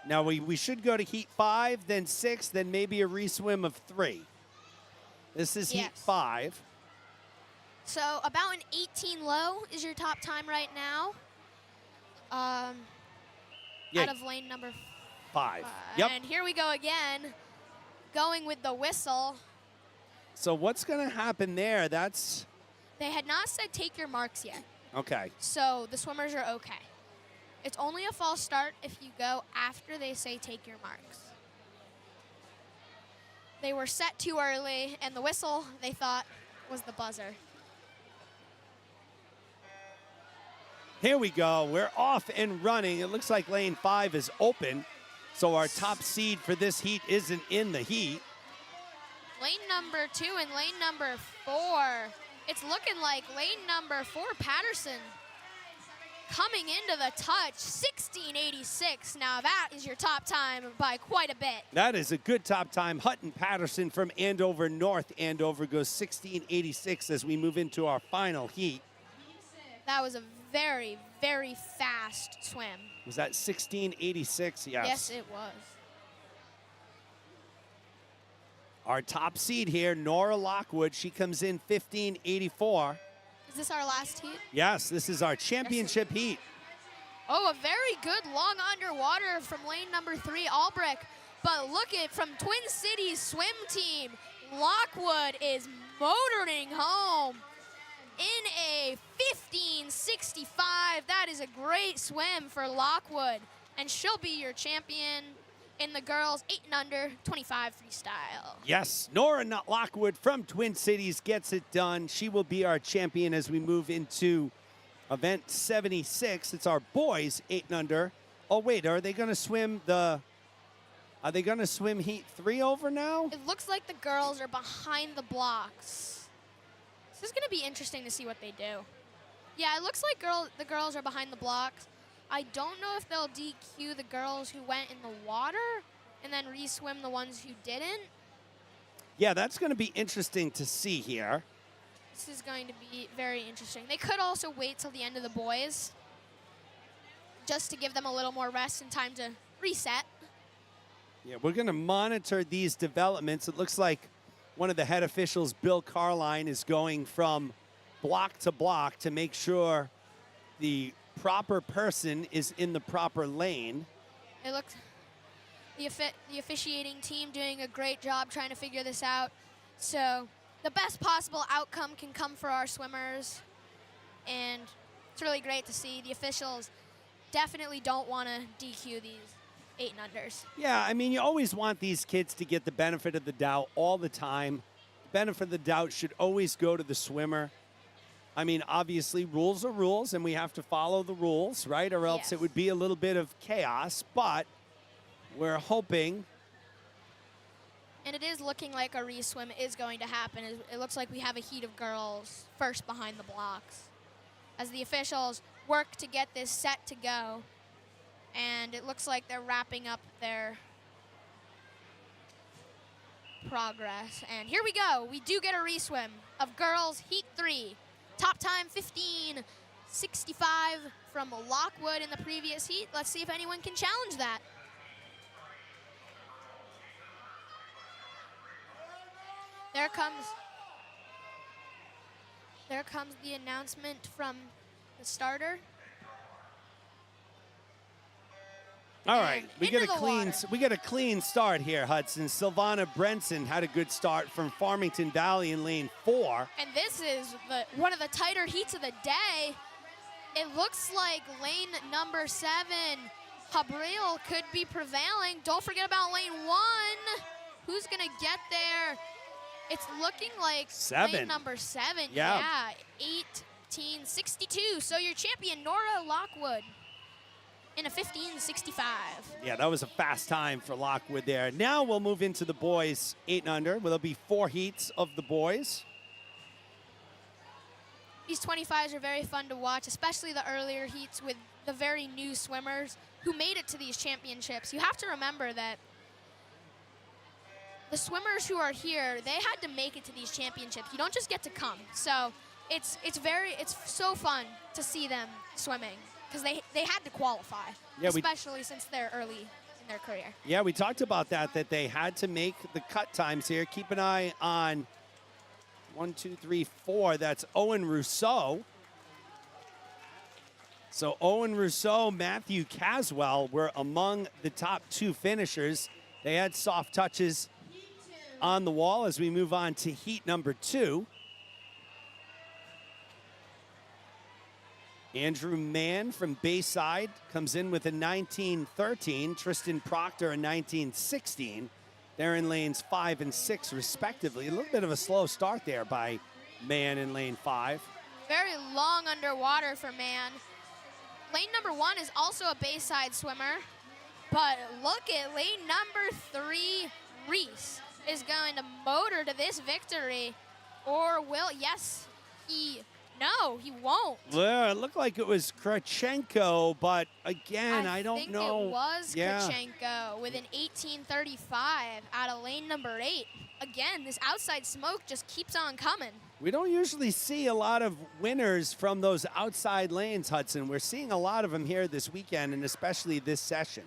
Now we should go to heat 5, then 6, then maybe a re-swim of 3. This is heat 5. So about an 18 low is your top time right now. Yeah. Out of lane number 5. 5. Yep. And here we go again, going with the whistle. So what's going to happen there? That's They had not said take your marks yet, okay. so the swimmers are okay. It's only a false start if you go after they say take your marks. They were set too early, and the whistle, they thought, was the buzzer. Here we go. We're off and running. It looks like lane 5 is open. So our top seed for this heat isn't in the heat. Lane number 2 and lane number 4. It's looking like lane number 4, Patterson, coming into the touch, 16:86. Now that is your top time by quite a bit. That is a good top time. Hutton Patterson from Andover, North Andover, goes 16:86 as we move into our final heat. That was a very, very fast swim. Was that 16:86? Yes. Yes, it was. Our top seed here, Nora Lockwood, she comes in 15:84. Is this our last heat? Yes, this is our championship heat. Oh, a very good long underwater from lane number 3, Albrecht. But look at from Twin Cities swim team, Lockwood is motoring home in a 15:65. That is a great swim for Lockwood, and she'll be your champion in the girls 8 and under 25 freestyle. Yes, Nora Lockwood from Twin Cities gets it done. She will be our champion as we move into event 76. It's our boys 8 and under. Oh wait, are they going to swim heat 3 over now? It looks like the girls are behind the blocks. This is going to be interesting to see what they do. Yeah, it looks like the girls are behind the blocks. I don't know if they'll DQ the girls who went in the water and then re-swim the ones who didn't. Yeah, that's going to be interesting to see here. This is going to be very interesting. They could also wait till the end of the boys just to give them a little more rest and time to reset. Yeah, we're going to monitor these developments. It looks like one of the head officials, Bill Carline, is going from block to block to make sure the proper person is in the proper lane. It looks the officiating team doing a great job trying to figure this out. So the best possible outcome can come for our swimmers. And it's really great to see. The officials definitely don't want to DQ these 8 and unders. Yeah, I mean, you always want these kids to get the benefit of the doubt all the time. The benefit of the doubt should always go to the swimmer. I mean, obviously, rules are rules, and we have to follow the rules, right? Or else Yes. it would be a little bit of chaos, but we're hoping. And it is looking like a re-swim is going to happen. It looks like we have a heat of girls first behind the blocks as the officials work to get this set to go. And it looks like they're wrapping up their progress. And here we go. We do get a re-swim of girls heat 3. Top time 15:65 from Lockwood in the previous heat. Let's see if anyone can challenge that. There comes the announcement from the starter. All right, And we get into the water. we get a clean start here, Hudson. Sylvana Brenson had a good start from Farmington Valley in lane 4. And this is one of the tighter heats of the day. It looks like lane number 7, Habril, could be prevailing. Don't forget about lane 1. Who's going to get there? It's looking like 7. lane number 7. Yeah. 18:62. So your champion, Nora Lockwood, in a 15:65. Yeah, that was a fast time for Lockwood there. Now we'll move into the boys 8 and under, where there'll be 4 heats of the boys. These 25s are very fun to watch, especially the earlier heats with the very new swimmers who made it to these championships. You have to remember that the swimmers who are here, they had to make it to these championships. You don't just get to come. So it's so fun to see them swimming because they had to qualify, Yeah, especially since they're early in their career. Yeah, we talked about that they had to make the cut times here. Keep an eye on 1, 2, 3, 4. That's Owen Rousseau. So Owen Rousseau, Matthew Caswell were among the top 2 finishers. They had soft touches on the wall as we move on to heat number 2. Andrew Mann from Bayside comes in with a 19:13. Tristan Proctor a 19:16. They're in lanes 5 and 6 respectively. A little bit of a slow start there by Mann in lane 5. Very long underwater for Mann. Lane number 1 is also a Bayside swimmer, but look at lane number 3, Reese is going to motor to this victory, or will, yes, no, he won't. Well, it looked like it was Krachenko, but again, I don't know. I think it was Krachenko with an 18:35 out of lane number 8. Again, this outside smoke just keeps on coming. We don't usually see a lot of winners from those outside lanes, Hudson. We're seeing a lot of them here this weekend, and especially this session.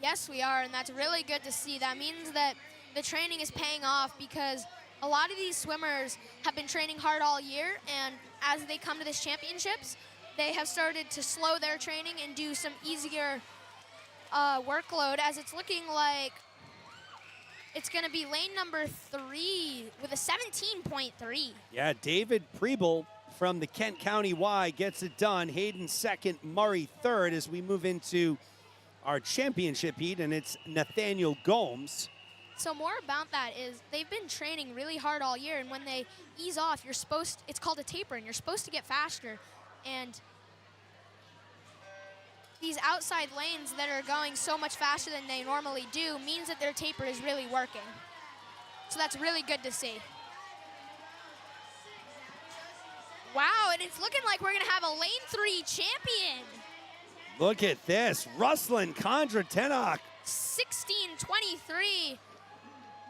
Yes, we are, and that's really good to see. That means that the training is paying off, because a lot of these swimmers have been training hard all year, and as they come to this championships, they have started to slow their training and do some easier workload, as it's looking like it's going to be lane number 3 with a 17.3. Yeah, David Preble from the Kent County Y gets it done. Hayden second, Murray third as we move into our championship heat, and it's Nathaniel Gomes. So more about that is they've been training really hard all year, and when they ease off, it's called a taper, and you're supposed to get faster. And these outside lanes that are going so much faster than they normally do means that their taper is really working. So that's really good to see. Wow, and it's looking like we're gonna have a lane 3 champion. Look at this, Ruslan Kondratenok. 16:23.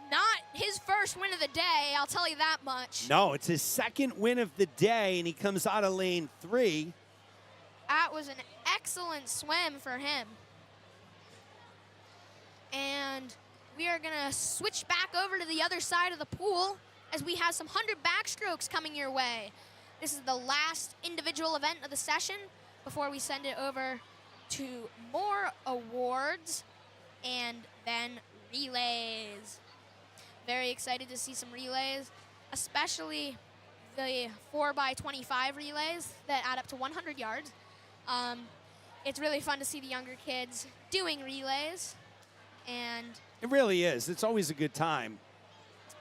Not his first win of the day, I'll tell you that much. No, it's his second win of the day, and he comes out of lane 3. That was an excellent swim for him. And we are gonna switch back over to the other side of the pool as we have some 100 backstrokes coming your way. This is the last individual event of the session before we send it over to more awards and then relays. Very excited to see some relays, especially the 4x25 relays that add up to 100 yards. It's really fun to see the younger kids doing relays, and it really is. It's always a good time.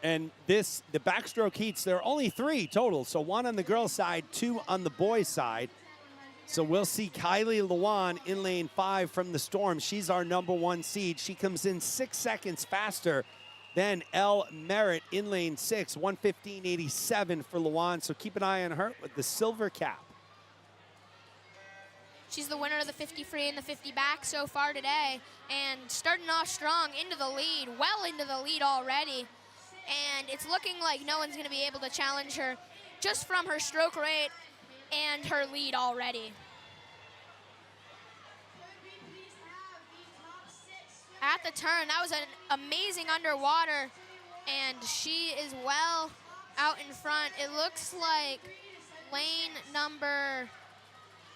And the backstroke heats, there are only 3 total, so 1 on the girls' side, 2 on the boys' side. So we'll see Kylie Lewan in lane 5 from the Storm. She's our number 1 seed. She comes in 6 seconds faster than Elle Merritt in lane 6, 1:15.87 for Lewan. So keep an eye on her with the silver cap. she's the winner of the 50 free and the 50 back so far today, and starting off strong into the lead, well into the lead already. And it's looking like no one's going to be able to challenge her just from her stroke rate and her lead already. At the turn, that was an amazing underwater, and she is well out in front. It looks like lane number,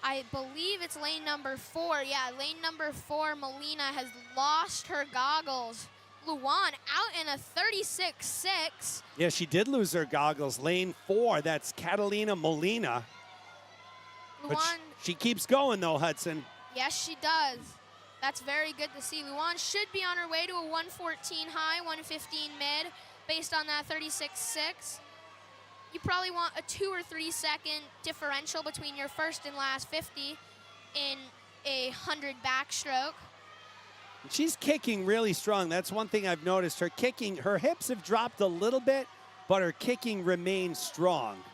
I believe it's lane number 4. Yeah, lane number 4, Molina, has lost her goggles. Luan out in a 36.6. Yeah, she did lose her goggles. Lane 4, that's Catalina Molina. Luan, she keeps going though, Hudson. Yes, she does. That's very good to see. Luan should be on her way to a 114 high, 115 mid, based on that 36.6. You probably want a 2 or 3 second differential between your first and last 50 in a 100 backstroke. She's kicking really strong. That's one thing I've noticed. Her kicking, her hips have dropped a little bit, but her kicking remains strong.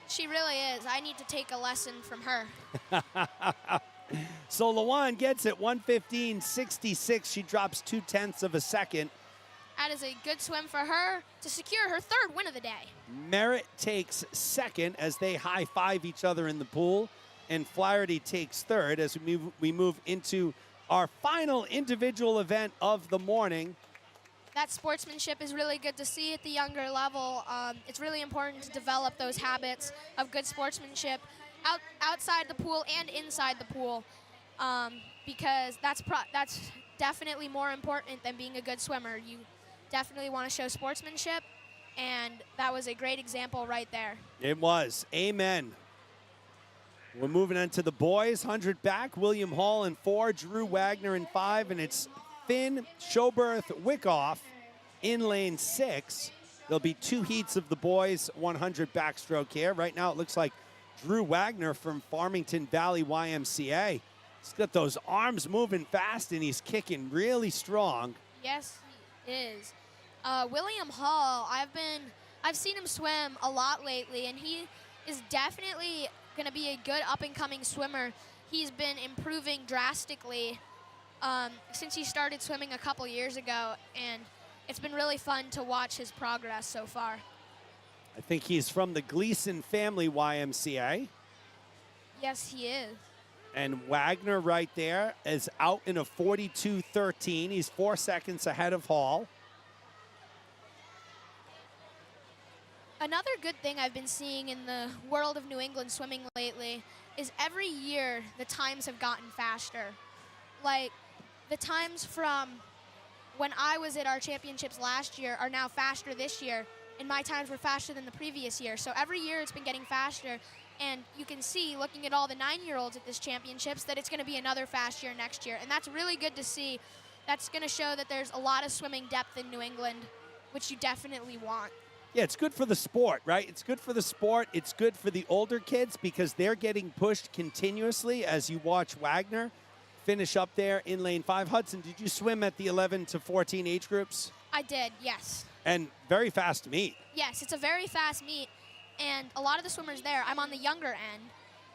She really is. I need to take a lesson from her. So Luan gets it, 1:15.66. She drops 0.2 of a second. That is a good swim for her to secure her 3rd win of the day. Merritt takes 2nd as they high-five each other in the pool, and Flaherty takes 3rd as we move into our final individual event of the morning. That sportsmanship is really good to see at the younger level. It's really important to develop those habits of good sportsmanship outside the pool and inside the pool, because that's definitely more important than being a good swimmer. You definitely want to show sportsmanship, and that was a great example right there. It was. Amen. We're moving on to the boys. 100 back. William Hall in 4, Drew Wagner in 5, and it's Finn Schoberth Wickoff in lane 6. There'll be 2 heats of the boys 100 backstroke here. Right now it looks like Drew Wagner from Farmington Valley YMCA. He's got those arms moving fast, and he's kicking really strong. Yes, he is. William Hall, I've seen him swim a lot lately, and he is definitely going to be a good up-and-coming swimmer. He's been improving drastically since he started swimming a couple years ago, and it's been really fun to watch his progress so far. I think he's from the Gleason Family YMCA. Yes, he is. And Wagner right there is out in a 42.13. He's 4 seconds ahead of Hall. Another good thing I've been seeing in the world of New England swimming lately is every year the times have gotten faster. Like, the times from when I was at our championships last year are now faster this year, and my times were faster than the previous year. So every year it's been getting faster, and you can see, looking at all the 9-year-olds at this championships, that it's going to be another fast year next year, and that's really good to see. That's going to show that there's a lot of swimming depth in New England, which you definitely want. Yeah, it's good for the sport, right? It's good for the sport. It's good for the older kids because they're getting pushed continuously as you watch Wagner finish up there in lane 5. Hudson, did you swim at the 11 to 14 age groups? I did, yes. And very fast meet. Yes, it's a very fast meet, and a lot of the swimmers there, I'm on the younger end,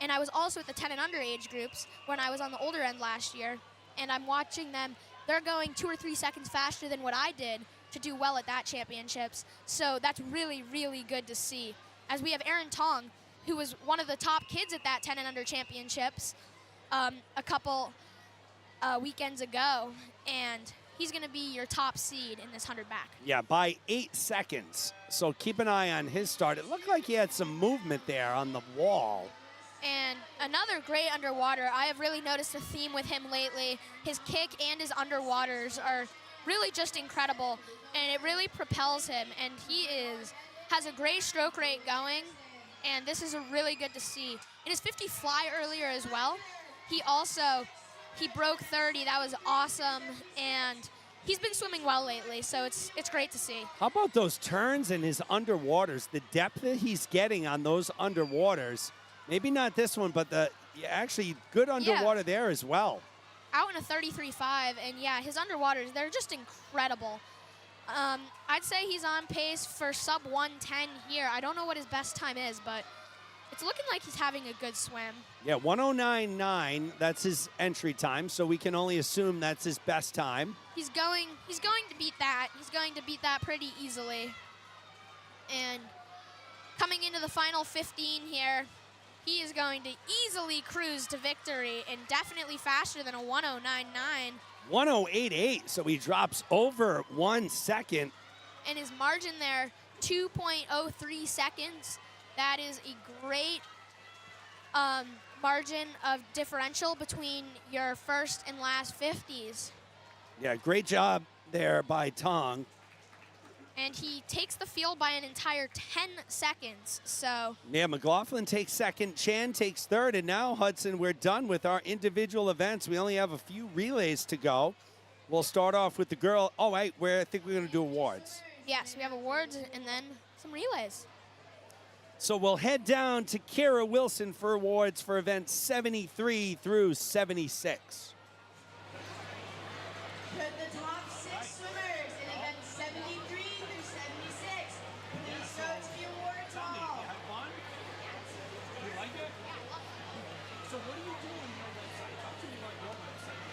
and I was also at the 10 and under age groups when I was on the older end last year, and I'm watching them. They're going 2 or 3 seconds faster than what I did to do well at that championships. So that's really, really good to see. As we have Aaron Tong, who was one of the top kids at that 10 and under championships a couple weekends ago, and he's going to be your top seed in this 100 back. Yeah, by 8 seconds. So keep an eye on his start. It looked like he had some movement there on the wall. And another great underwater. I have really noticed a theme with him lately. His kick and his underwaters are really just incredible, and it really propels him, and he has a great stroke rate going, and this is really good to see. In his 50 fly earlier as well, he broke 30. That was awesome, and he's been swimming well lately, so it's great to see. How about those turns and his underwaters? The depth that he's getting on those underwaters. Maybe not this one, but actually good underwater there as well. Out in a 33.5, and yeah, his underwaters, they're just incredible. I'd say he's on pace for sub 110 here. I don't know what his best time is, but it's looking like he's having a good swim. Yeah, 109.9, that's his entry time, so we can only assume that's his best time. He's going to beat that. He's going to beat that pretty easily. And coming into the final 15 here, he is going to easily cruise to victory, and definitely faster than a 109.9. 108.8, so he drops over 1 second. And his margin there, 2.03 seconds. That is a great margin of differential between your first and last 50s. Yeah, great job there by Tong. And he takes the field by an entire 10 seconds, so. Yeah, McLaughlin takes second, Chan takes third, and now, Hudson, we're done with our individual events. We only have a few relays to go. We'll start off with the girl. Oh, wait, I think we're going to do awards. Yes, we have awards and then some relays. So we'll head down to Kara Wilson for awards for events 73 through 76. Could the top 6 swimmers in events 73 through 76 please go to the awards hall? Have fun? You like it? So what do you do on your website? Talk to me about your website.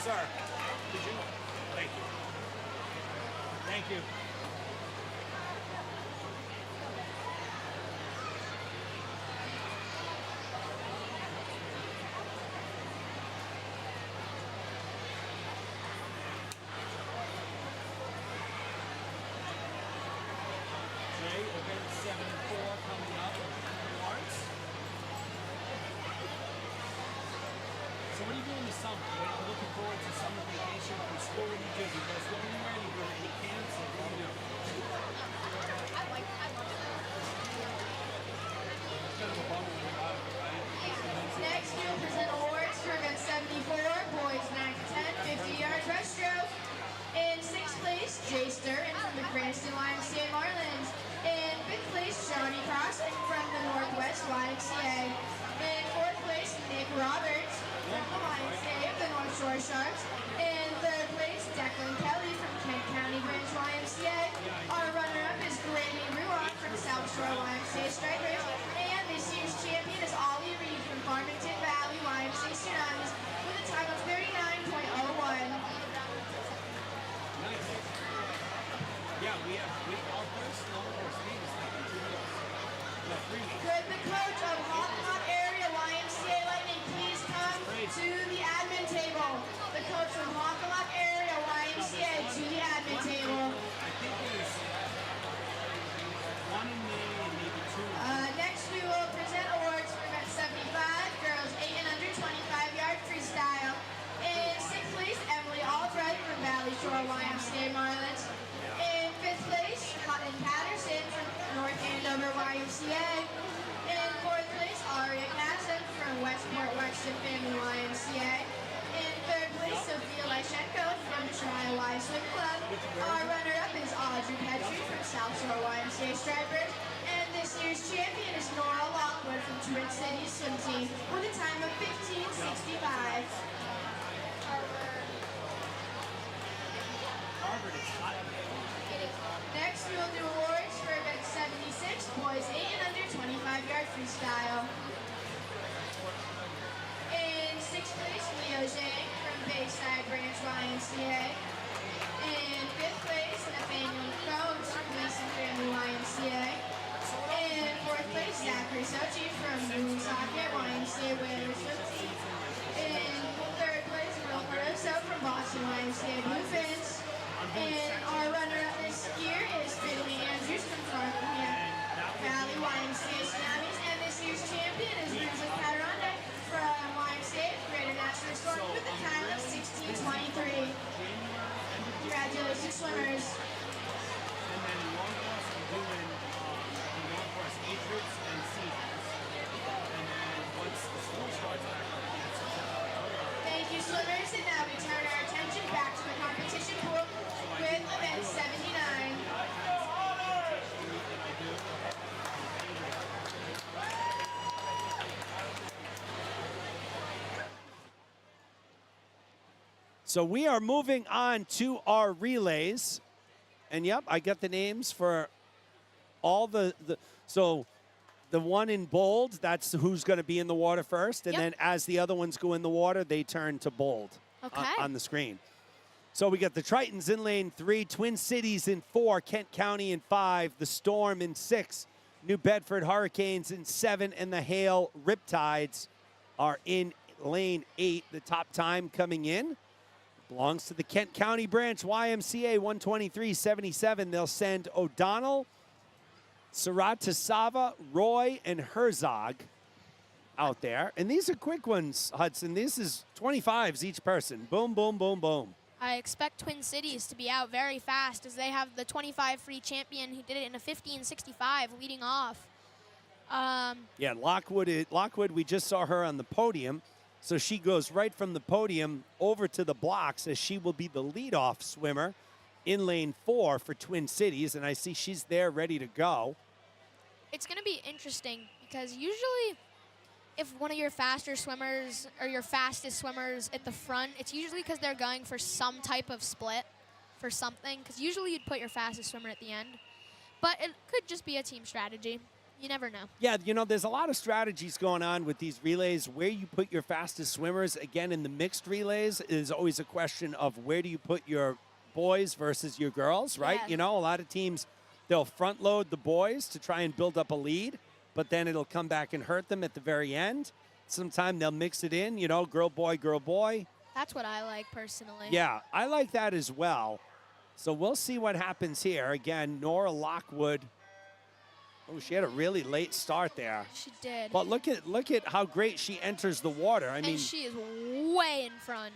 Sir, did you? Thank you. Thank you. Jay, event 74 coming up. Lawrence. So what are you doing this summer? Are you looking forward to summer vacation from school? What do you do? You guys go anywhere? Do you go to any camps? Or what do you do? I love it. It's kind of a bummer when you're out of it, right? Next, we'll present awards for event 74, boys 9 to 10, 50-yard breaststroke. In 6th place, Jay Sturton from the Cranston YMCA Marlins. In 5th place, Johnny Crossing from the Northwest YMCA. In 4th place, Nick Roberts from the YMCA of the North Shore Sharks. In 3rd place, Declan Kelly from Kent County Branch YMCA. Our runner-up is Grammy Ruan from South Shore YMCA Strikers. And this year's champion is Ollie Reed from Farmington Valley YMCA Tsunamis with a time of 39.01. Nice. Yeah, our first snowboard speed is like 2 weeks. No, 3 weeks. Could the coach of Hockomock Area YMCA Lightning please come to the admin table? The coach from Hockomock Area YMCA to the admin table. I think there's 1 in May and maybe 2. Next, we will present awards for event 75, girls 8 and under 25-yard freestyle. In 6th place, Emily Albright from Valley Shore YMCA Marlins. In 5th place, Cotton Patterson from North Andover YMCA. In 4th place, Aria Kasem from Westport Wexton Family YMCA. In 3rd place, Sophia Lyshenko from Trial Y Swim Club. Our runner-up is Audrey Petrie from South Shore YMCA Stripers. And this year's champion is Nora Lockwood from Twin Cities Swim Team with a time of 15:65. Harvard is hot. Next, we will do awards for event 76, boys 8 and under 25-yard freestyle. In 6th place, Leo Zhang from Bayside Branch YMCA. In 5th place, Nathaniel Coates from Mason Family YMCA. In 4th place, Zachary Sochi from Woonsocket YMCA Whalers Swim Team. In 3rd place, Will Caruso from Boston YMCA Bluefins. And our runner-up this year is Finley Andrews from Farmington Valley YMCA Tsunamis. And this year's champion is Rizzo Cataranda from YMCA Greater National Storm with a time of 16:23. Congratulations, swimmers. And then in long course, we're doing the long course age groups and seasons. And then once the school starts back up again, September. Thank you, swimmers. And now we turn our attention back to the competition pool with event 79. So we are moving on to our relays. And yep, I got the names for all so the one in bold, that's who's going to be in the water first. And then as the other ones go in the water, they turn to bold on the screen. So we got the Tritons in lane 3, Twin Cities in 4, Kent County in 5, the Storm in 6, New Bedford Hurricanes in 7, and the Hale Riptides are in lane 8. The top time coming in belongs to the Kent County branch, YMCA 123.77. They'll send O'Donnell, Saratasava, Roy, and Herzog out there. And these are quick ones, Hudson. This is 25s each person. Boom, boom, boom, boom. I expect Twin Cities to be out very fast as they have the 25 free champion who did it in a 15:65 leading off. Yeah, Lockwood, we just saw her on the podium. So she goes right from the podium over to the blocks as she will be the leadoff swimmer in lane 4 for Twin Cities. And I see she's there ready to go. It's going to be interesting because usually if one of your faster swimmers or your fastest swimmers at the front, it's usually because they're going for some type of split for something. Because usually you'd put your fastest swimmer at the end. But it could just be a team strategy. You never know. Yeah, you know, there's a lot of strategies going on with these relays. Where you put your fastest swimmers, again, in the mixed relays, is always a question of where do you put your boys versus your girls, right? Yeah. You know, a lot of teams, they'll front load the boys to try and build up a lead, but then it'll come back and hurt them at the very end. Sometime they'll mix it in, you know, girl, boy, girl, boy. That's what I like personally. Yeah, I like that as well. So we'll see what happens here. Again, Nora Lockwood. Oh, she had a really late start there. She did. But look at how great she enters the water. I mean, and she is way in front.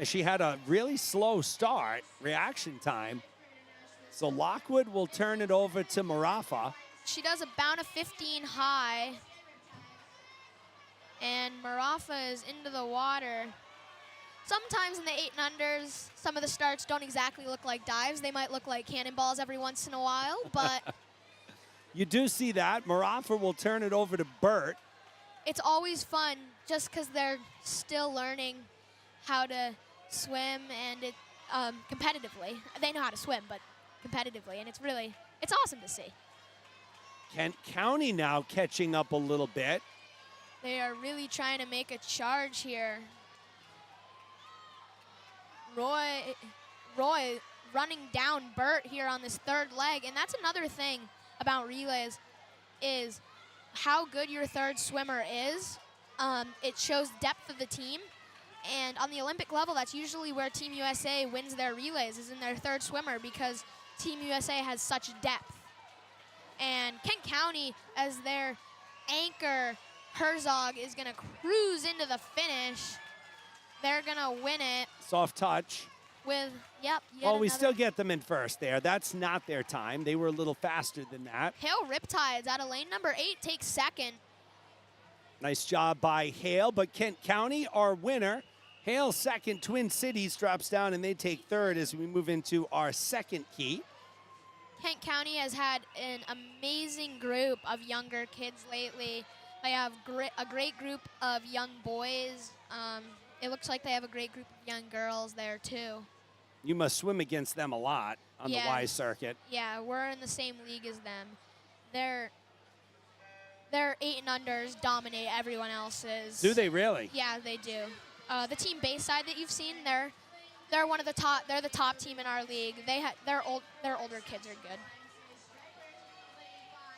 she had a really slow start, reaction time. So Lockwood will turn it over to Marafa. She does about a 15 high. And Marafa is into the water. Sometimes in the 8 and unders, some of the starts don't exactly look like dives. They might look like cannonballs every once in a while, but You do see that. Marafa will turn it over to Burt. it's always fun just because they're still learning how to swim and it competitively. They know how to swim, but competitively, and it's awesome to see. Kent County now catching up a little bit. They are really trying to make a charge here. Roy running down Burt here on this third leg, and that's another thing about relays is how good your third swimmer is. It shows depth of the team, and on the Olympic level, that's usually where Team USA wins their relays, is in their third swimmer, because Team USA has such depth. And Kent County, as their anchor, Herzog, is going to cruise into the finish. They're going to win it Soft touch. with, yep, yet Well, we another- still get them in first there. That's not their time. They were a little faster than that. Hale Riptides out of lane number 8 takes second. Nice job by Hale, but Kent County, our winner. Hale second, Twin Cities drops down, and they take third as we move into our second heat. Kent County has had an amazing group of younger kids lately. They have a great group of young boys. It looks like they have a great group of young girls there, too. You must swim against them a lot on the Y circuit. Yeah, we're in the same league as them. Their 8 and unders dominate everyone else's. Do they really? Yeah, they do. The team Bayside that you've seen, they're one of the top. They're the top team in our league. Their older kids are good.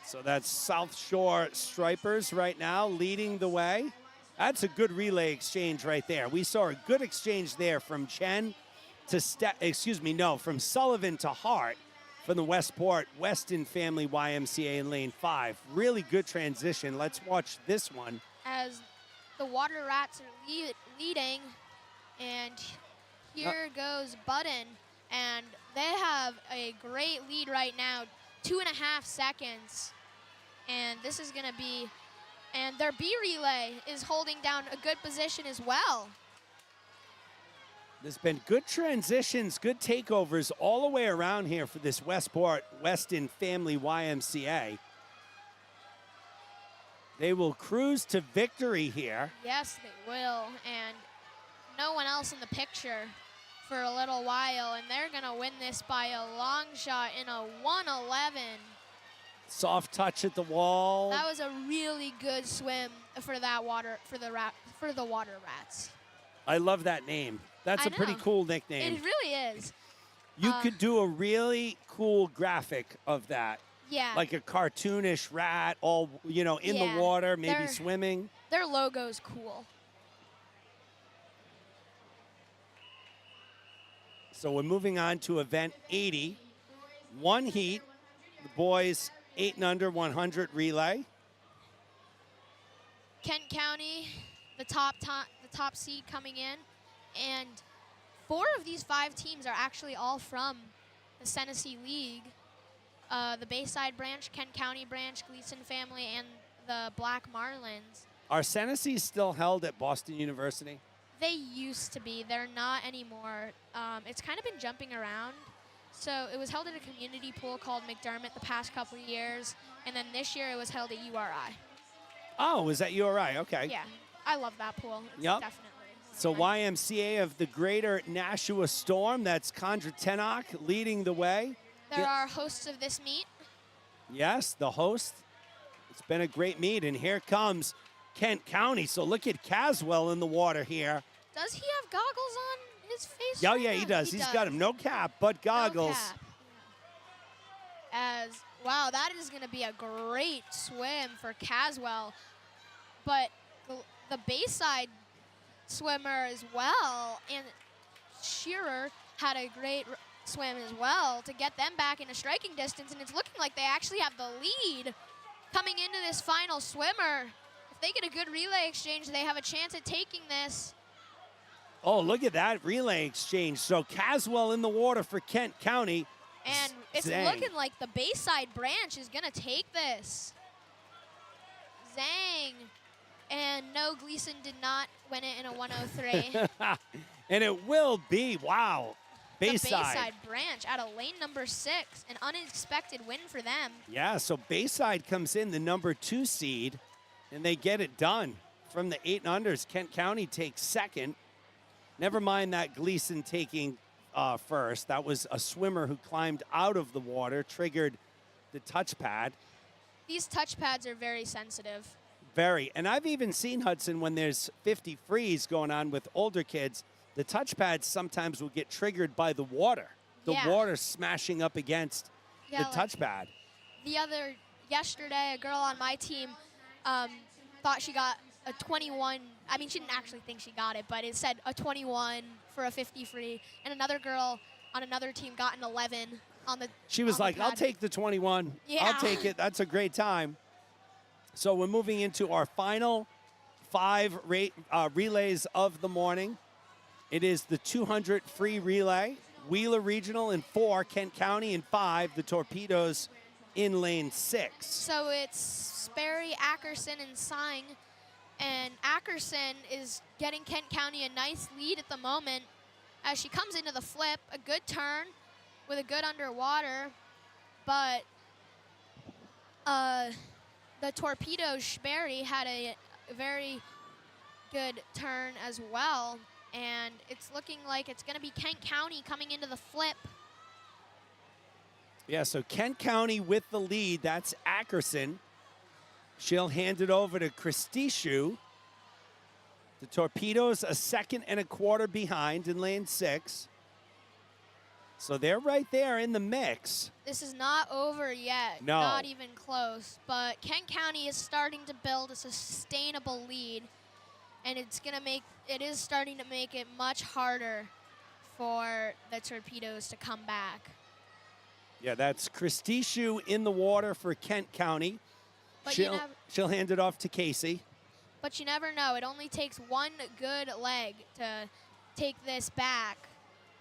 So that's South Shore Stripers right now leading the way. That's a good relay exchange right there. We saw a good exchange there from Chen to from Sullivan to Hart from the Westport Weston Family YMCA in lane 5. Really good transition. Let's watch this one. As the Water Rats are leading, and here goes Budden, and they have a great lead right now, 2.5 seconds, and this is going to be, and their B relay is holding down a good position as well. There's been good transitions, good takeovers all the way around here for this Westport Weston Family YMCA. They will cruise to victory here. Yes, they will, and no one else in the picture for a little while, and they're going to win this by a long shot in a 1:11. Soft touch at the wall. That was a really good swim for that water for the Water Rats. I love that name. That's I a pretty know. cool nickname. It really is. You could do a really cool graphic of that. Yeah. Like a cartoonish rat all, in Yeah, the water, maybe they're- swimming. Their logo's cool. So we're moving on to event 80. One heat, the boys 8 and under 100 relay. Kent County, the top seed coming in, and 4 of these 5 teams are actually all from the Tennessee League. The Bayside branch, Kent County branch, Gleason family, and the Black Marlins. Are Tennessee still held at Boston University? They used to be. They're not anymore. It's kind of been jumping around. So it was held at a community pool called McDermott the past couple of years, and then this year it was held at URI. Oh, is that URI? Okay. Yeah, I love that pool. It's Yep. definitely. So YMCA of the Greater Nashua Storm, that's Condra Tennock leading the way. There are hosts of this meet. Yes, the host It's been a great meet, and here comes Kent County. So look at Caswell in the water here. Does he have goggles on his face? Oh, right yeah, now? he does. He's got him. No cap, but goggles. No cap. Wow, that is going to be a great swim for Caswell. But the Bayside swimmer as well, and Shearer had a great swim as well to get them back into striking distance, and it's looking like they actually have the lead coming into this final swimmer. If they get a good relay exchange, they have a chance at taking this. Oh, look at that relay exchange. So Caswell in the water for Kent County. And it's Zhang. looking like the Bayside branch is going to take this. Zhang. And no, Gleason did not win it in a 103. And it will be, wow, Bayside. The Bayside branch out of lane number 6. An unexpected win for them. Yeah, so Bayside comes in the number 2 seed, and they get it done. From the 8 and unders, Kent County takes second. Never mind that Gleason taking first. That was a swimmer who climbed out of the water, triggered the touchpad. These touchpads are very sensitive. Very. And I've even seen, Hudson, when there's 50 freeze going on with older kids, the touchpads sometimes will get triggered by the water. The water smashing up against the touchpad. Yesterday, a girl on my team thought she got a 21. I mean, she didn't actually think she got it, but it said a 21 for a 50 free. And another girl on another team got an 11 on the She was like, pad. I'll take the 21. Yeah. I'll take it. That's a great time. So we're moving into our final 5 relays of the morning. It is the 200 free relay, Wheeler Regional in 4, Kent County in 5, the Torpedoes in lane 6. So it's Sperry, Ackerson, and Singh. And Ackerson is getting Kent County a nice lead at the moment as she comes into the flip. A good turn with a good underwater. But the Torpedoes, Sperry, had a very good turn as well. And it's looking like it's going to be Kent County coming into the flip. Yeah, so Kent County with the lead. That's Ackerson. She'll hand it over to Christishu. The Torpedoes a second and a quarter behind in lane 6. So they're right there in the mix. This is not over yet. No. Not even close. But Kent County is starting to build a sustainable lead. And it is starting to make it much harder for the Torpedoes to come back. Yeah, that's Christishu in the water for Kent County. But She'll hand it off to Casey. But you never know. It only takes one good leg to take this back.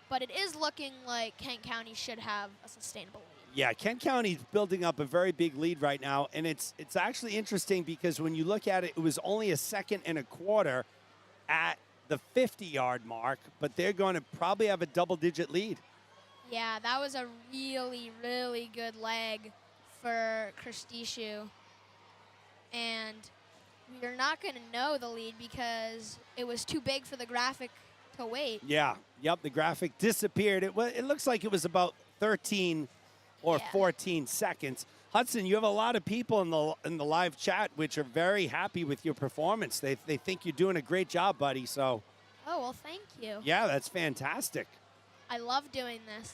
But it is looking like Kent County should have a sustainable lead. Yeah, Kent County's building up a very big lead right now. And it's actually interesting because when you look at it, it was only a second and a quarter at the 50-yard mark. But they're going to probably have a double-digit lead. Yeah, that was a really, really good leg for Christishu. And we're not going to know the lead because it was too big for the graphic to wait. Yeah, yep, the graphic disappeared. It looks like it was about 13 or 14 seconds. Hudson, you have a lot of people in the live chat which are very happy with your performance. They think you're doing a great job, buddy. So. Oh, well, thank you. Yeah, that's fantastic. I love doing this.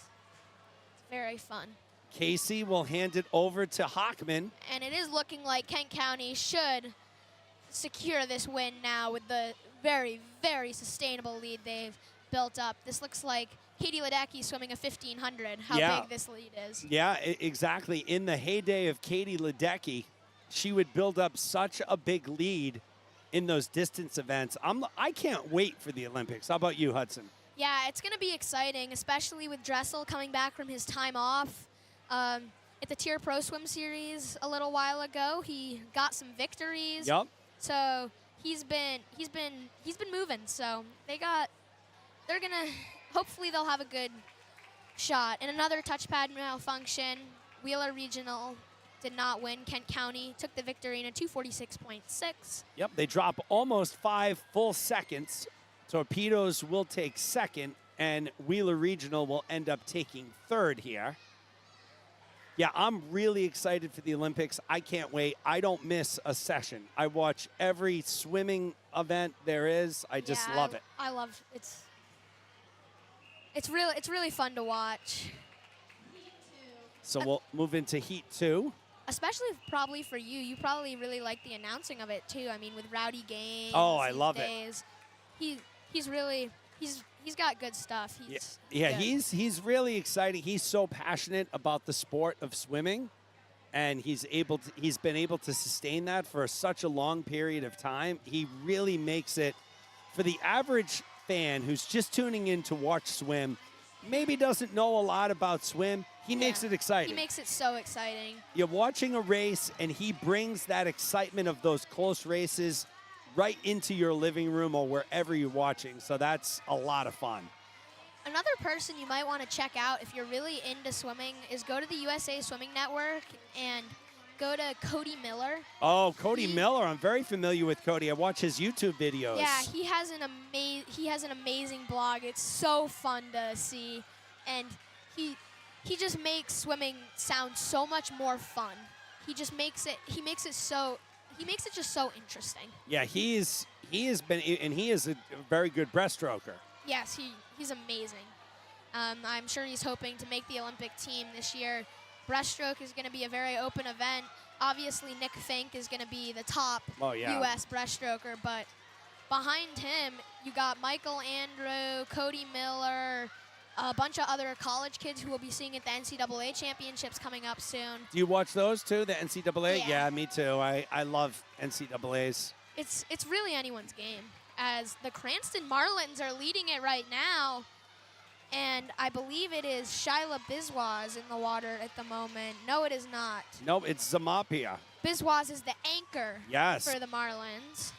It's very fun. Casey will hand it over to Hockman. And it is looking like Kent County should secure this win now with the very, very sustainable lead they've built up. This looks like Katie Ledecky swimming a 1500, how big this lead is. Yeah, exactly. In the heyday of Katie Ledecky, she would build up such a big lead in those distance events. I can't wait for the Olympics. How about you, Hudson? Yeah, it's going to be exciting, especially with Dressel coming back from his time off. At the Tier Pro Swim Series a little while ago, he got some victories. Yep. So he's been moving. So hopefully they'll have a good shot. And another touchpad malfunction. Wheeler Regional did not win. Kent County took the victory in a 246.6. Yep, they drop almost 5 full seconds. Torpedoes will take second, and Wheeler Regional will end up taking third here. Yeah, I'm really excited for the Olympics. I can't wait. I don't miss a session. I watch every swimming event there is. I just love it. I love it's really fun to watch. So we'll move into Heat 2. Especially probably for you. You probably really like the announcing of it too. I mean, with Rowdy Gaines. Oh, I these love days, he's really he's got good stuff. Yeah, good. he's really exciting. He's so passionate about the sport of swimming, and he's been able to sustain that for such a long period of time. He really makes it for the average fan who's just tuning in to watch swim, maybe doesn't know a lot about swim. He makes it exciting. He makes it so exciting. You're watching a race, and he brings that excitement of those close races right into your living room or wherever you're watching. So that's a lot of fun. Another person you might want to check out if you're really into swimming is go to the USA Swimming Network and go to Cody Miller. Oh, Cody Miller. I'm very familiar with Cody. I watch his YouTube videos. Yeah, he has an amazing blog. It's so fun to see, and he just makes swimming sound so much more fun. He just makes it just so interesting. Yeah, he is a very good breaststroker. Yes, he's amazing. I'm sure he's hoping to make the Olympic team this year. Breaststroke is going to be a very open event. Obviously, Nick Fink is going to be the top U.S. breaststroker, but behind him, you got Michael Andrew, Cody Miller, a bunch of other college kids who we'll be seeing at the NCAA championships coming up soon. Do you watch those too, the NCAA? Yeah, me too. I love NCAAs. It's really anyone's game, as the Cranston Marlins are leading it right now. And I believe it is Shyla Biswas in the water at the moment. No, it is not. No, it's Zamapia. Biswas is the anchor for the Marlins.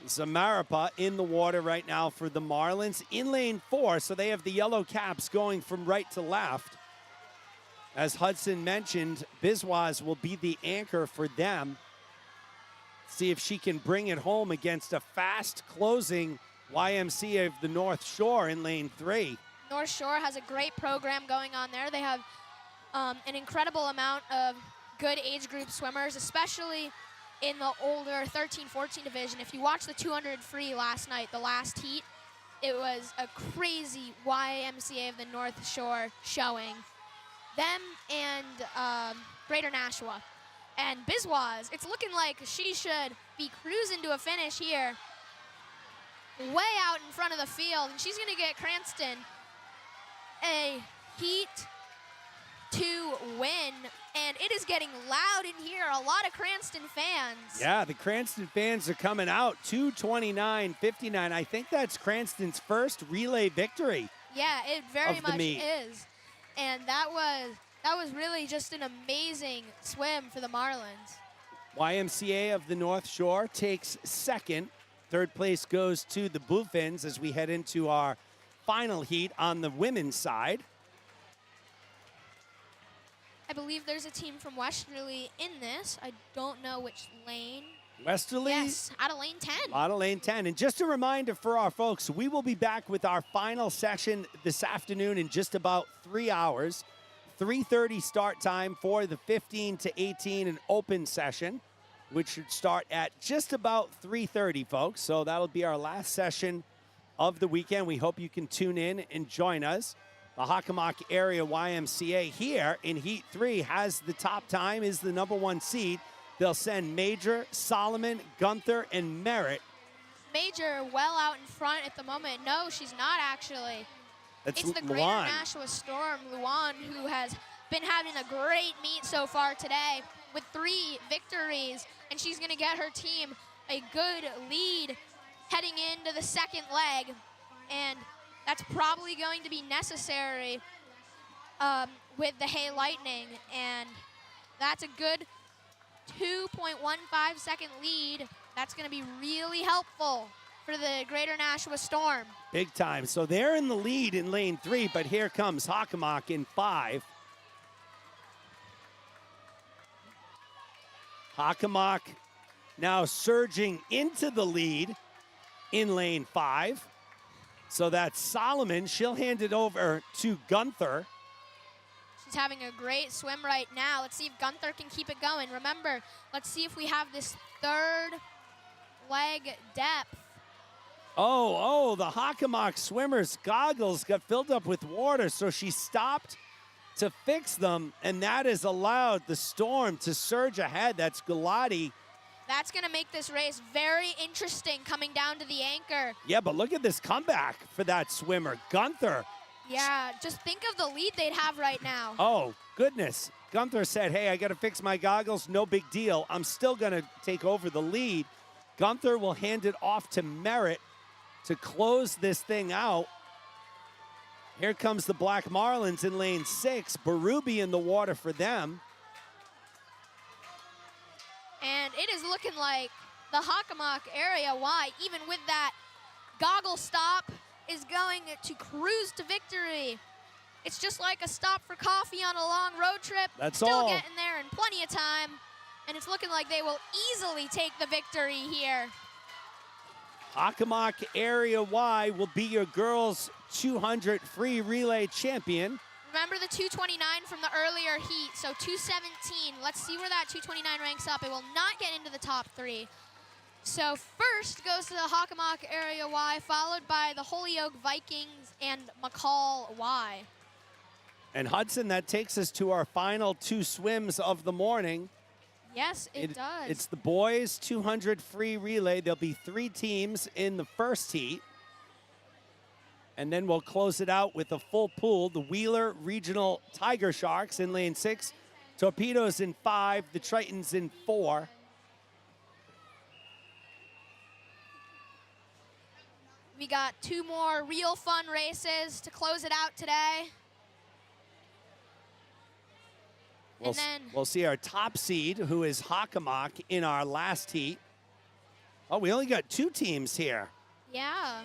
Zamarapa in the water right now for the Marlins in lane 4. So they have the yellow caps going from right to left. As Hudson mentioned, Biswas will be the anchor for them. See if she can bring it home against a fast closing YMCA of the North Shore in lane 3. North Shore has a great program going on there. They have an incredible amount of good age group swimmers, especially in the older 13-14 division. If you watched the 200 free last night, the last heat, it was a crazy YMCA of the North Shore showing. Them and Greater Nashua. And Biswas, it's looking like she should be cruising to a finish here, way out in front of the field, and she's going to get Cranston a Heat 2 win, and it is getting loud in here. A lot of Cranston fans. Yeah, the Cranston fans are coming out. 2:29.59. I think that's Cranston's first relay victory. Yeah, it very much is. And that was really just an amazing swim for the Marlins. YMCA of the North Shore takes second. Third place goes to the Bluefins as we head into our final heat on the women's side. I believe there's a team from Westerly in this. I don't know which lane. Westerly? Yes, out of lane 10. Out of lane 10. And just a reminder for our folks, we will be back with our final session this afternoon in just about 3 hours. 3:30 start time for the 15 to 18 and open session, which should start at just about 3:30, folks. So that'll be our last session of the weekend. We hope you can tune in and join us. The Hockomock Area YMCA here in Heat 3 has the top time, is the #1 seed. They'll send Major, Solomon, Gunther, and Merritt. Major well out in front at the moment. No, she's not actually. It's the Greater Luan. Nashua Storm, Luan, who has been having a great meet so far today with 3 victories, and she's going to get her team a good lead heading into the second leg, and that's probably going to be necessary with the Hay Lightning, and that's a good 2.15 second lead. That's going to be really helpful for the Greater Nashua Storm. Big time. So they're in the lead in lane 3, but here comes Hockomock in 5. Hockomock now surging into the lead in lane 5. So that's Solomon. She'll hand it over to Gunther. She's He's having a great swim right now. Let's see if Gunther can keep it going. Remember, let's see if we have this third leg depth. Oh, the Hockomock swimmer's goggles got filled up with water, so she stopped to fix them, and that has allowed the Storm to surge ahead. That's Galati. That's going to make this race very interesting coming down to the anchor. Yeah, but look at this comeback for that swimmer. Gunther. Yeah, just think of the lead they'd have right now. Oh, goodness. Gunther said, hey, I got to fix my goggles. No big deal. I'm still going to take over the lead. Gunther will hand it off to Merritt to close this thing out. Here comes the Black Marlins in lane 6. Berube in the water for them. And it is looking like the Hockomock area Y, even with that goggle stop, is going to cruise to victory. It's just like a stop for coffee on a long road trip. That's Still all. getting there in plenty of time. And it's looking like they will easily take the victory here. Hockomock Area Y will be your girls 200 free relay champion. Remember the 229 from the earlier heat, so 217. Let's see where that 229 ranks up. It will not get into the top 3. So first goes to the Hockomock Area Y, followed by the Holyoke Vikings and McCall Y. And Hudson, that takes us to our final 2 swims of the morning. Yes, it does. It's the boys 200 free relay. There'll be 3 teams in the first heat. And then we'll close it out with a full pool. The Wheeler Regional Tiger Sharks in lane 6. Torpedoes in 5. The Tritons in 4. We got 2 more real fun races to close it out today. We'll see our top seed, who is Hockomock, in our last heat. Oh, we only got 2 teams here. Yeah,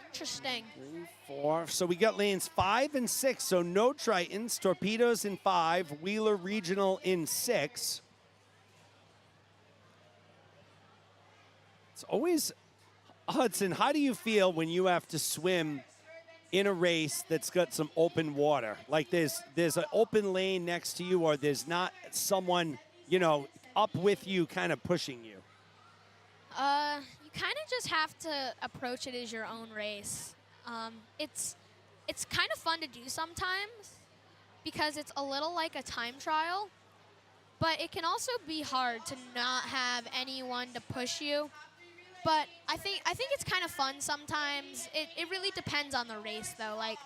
interesting. 3, 4. So we got lanes 5 and 6. So no Tritons. Torpedoes in 5. Wheeler Regional in 6. It's always, Hudson, how do you feel when you have to swim in a race that's got some open water? Like there's an open lane next to you, or there's not someone, up with you kind of pushing you? You kind of just have to approach it as your own race. It's kind of fun to do sometimes because it's a little like a time trial, but it can also be hard to not have anyone to push you. But I think it's kind of fun sometimes. It really depends on the race, though. Like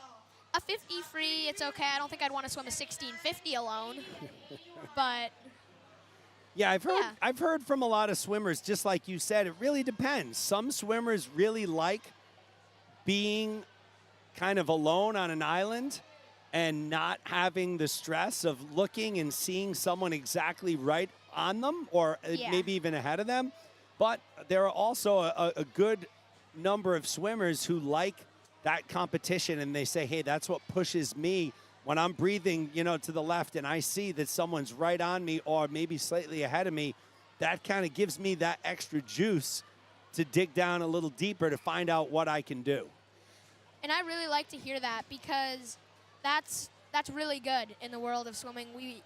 a 50 free, it's okay. I don't think I'd want to swim a 1650 alone. But yeah, I've heard from a lot of swimmers, just like you said, it really depends. Some swimmers really like being kind of alone on an island and not having the stress of looking and seeing someone exactly right on them, or maybe even ahead of them. But there are also a good number of swimmers who like that competition, and they say, hey, that's what pushes me when I'm breathing, to the left and I see that someone's right on me or maybe slightly ahead of me. That kind of gives me that extra juice to dig down a little deeper to find out what I can do. And I really like to hear that because that's really good in the world of swimming. We,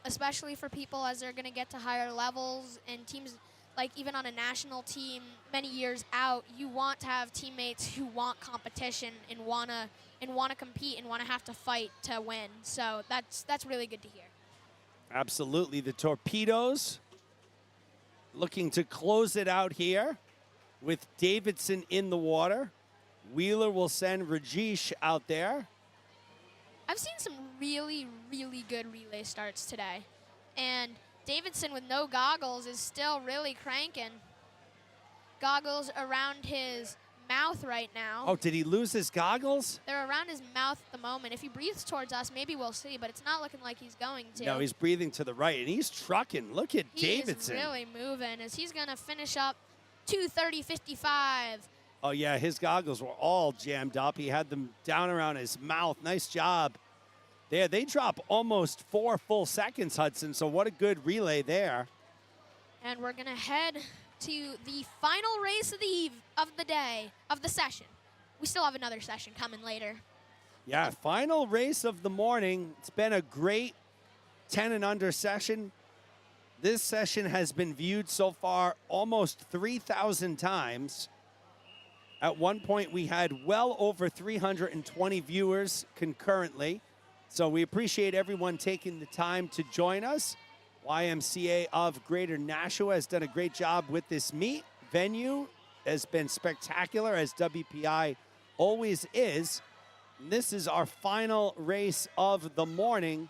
especially for people as they're going to get to higher levels and teams. Like even on a national team many years out, you want to have teammates who want competition and wanna compete and wanna have to fight to win. So that's really good to hear. Absolutely. The Torpedoes looking to close it out here with Davidson in the water. Wheeler will send Rajesh out there. I've seen some really, really good relay starts today. And Davidson with no goggles is still really cranking. Goggles around his mouth right now. Oh, did he lose his goggles? They're around his mouth at the moment. If he breathes towards us, maybe we'll see, but it's not looking like he's going to. No, he's breathing to the right, and he's trucking. Look at Davidson. He's really moving as he's going to finish up 2:30.55. Oh, yeah, his goggles were all jammed up. He had them down around his mouth. Nice job. They drop almost 4 full seconds, Hudson, so what a good relay there. And we're going to head to the final race of the day, of the session. We still have another session coming later. Yeah, final race of the morning. It's been a great 10 and under session. This session has been viewed so far almost 3,000 times. At one point, we had well over 320 viewers concurrently. So we appreciate everyone taking the time to join us. YMCA of Greater Nashua has done a great job with this meet. Venue has been spectacular, as WPI always is. And this is our final race of the morning.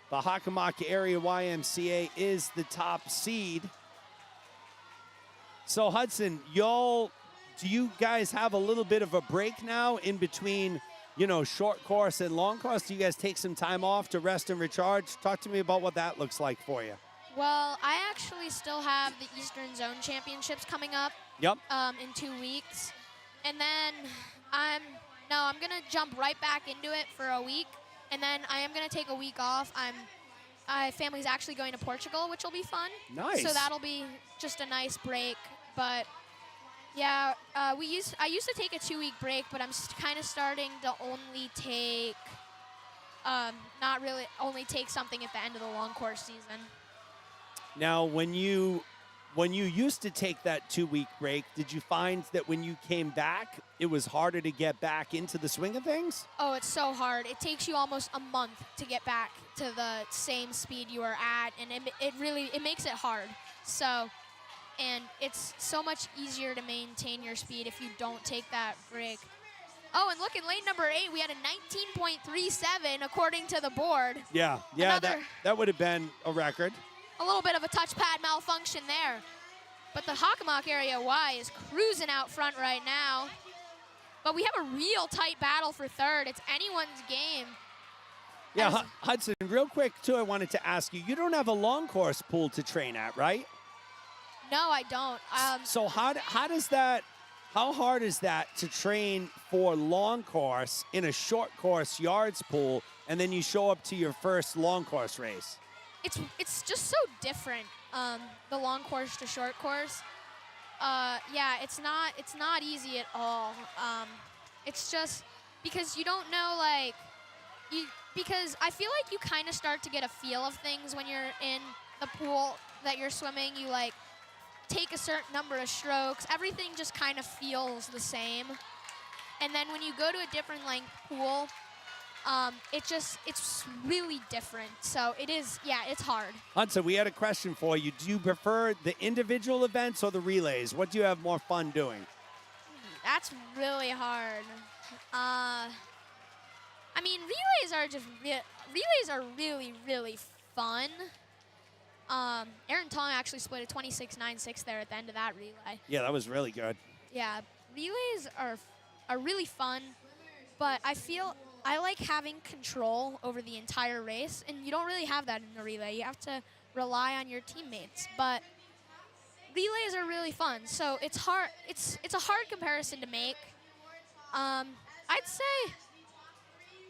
The Hockomock Area YMCA is the top seed. So Hudson, do you guys have a little bit of a break now in between, you know, short course and long course? Do you guys take some time off to rest and recharge? Talk to me about what that looks like for you. Well, I actually still have the Eastern Zone Championships coming up. Yep. In 2 weeks. And then I'm going to jump right back into it for a week. And then I am going to take a week off. My family's actually going to Portugal, which will be fun. Nice. So that'll be just a nice break. But yeah, I used to take a 2-week break, but I'm kind of starting to only take, only take something at the end of the long course season. Now, when you used to take that 2-week break, did you find that when you came back, it was harder to get back into the swing of things? Oh, it's so hard. It takes you almost a month to get back to the same speed you were at, and it makes it hard. So, and it's so much easier to maintain your speed if you don't take that break. Oh, and look, in lane number 8, we had a 19.37 according to the board. Yeah, that would have been a record. A little bit of a touchpad malfunction there. But the Hockomock Area Y is cruising out front right now. But we have a real tight battle for third. It's anyone's game. Yeah, Hudson, real quick, too, I wanted to ask you, you don't have a long course pool to train at, right? No, I don't. So how hard is that to train for long course in a short course yards pool, and then you show up to your first long course race? It's just so different, the long course to short course. Yeah, it's not easy at all. It's just because you don't know, like, because I feel like you kind of start to get a feel of things when you're in the pool that you're swimming. You, like, take a certain number of strokes. Everything just kind of feels the same. And then when you go to a different length pool, it's really different. So it's hard. Hudson, we had a question for you. Do you prefer the individual events or the relays? What do you have more fun doing? That's really hard. I mean, relays are really, really fun. Aaron Tong actually split a 26.96 there at the end of that relay. Yeah, that was really good. Yeah, relays are really fun, but I like having control over the entire race, and you don't really have that in a relay. You have to rely on your teammates, but relays are really fun. So it's hard. It's a hard comparison to make. I'd say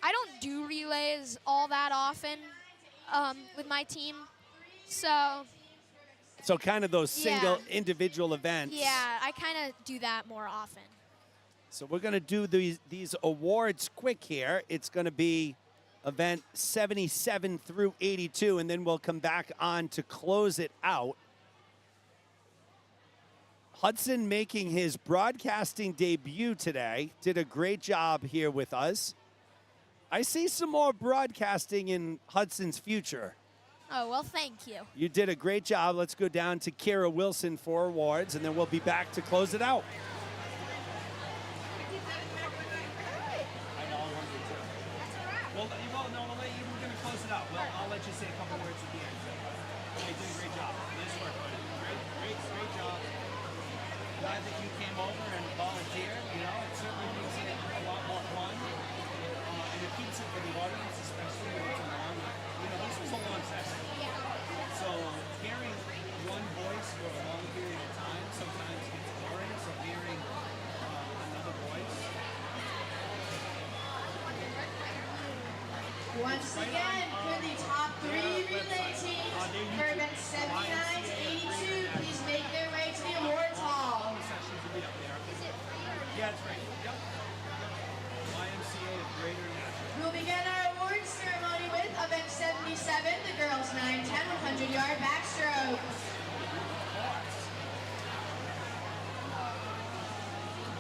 I don't do relays all that often with my team. So kind of those single individual events. Yeah, I kind of do that more often. So we're going to do these awards quick here. It's going to be event 77 through 82, and then we'll come back on to close it out. Hudson making his broadcasting debut today. Did a great job here with us. I see some more broadcasting in Hudson's future. Oh, well, thank you. You did a great job. Let's go down to Kira Wilson for awards, and then we'll be back to close it out. We're going to close it out. Well, I'll let you say a couple words at the end. You did a great job. Nice work, buddy. Great job. Glad that you came over and volunteered. You know, it certainly makes it a lot more fun. And it keeps it for the audience, especially when it's a long. You know, this was a long session. So hearing one voice for a long period of time sometimes gets boring. So hearing another voice. Once again, for the top 3 relay teams, for events 79 to 82, please make their way to the awards hall. Yeah, that's right. Yep. YMCA of Greater Nashville. We'll begin our awards ceremony with event 77, the girls 9, 10, 100-yard backstroke.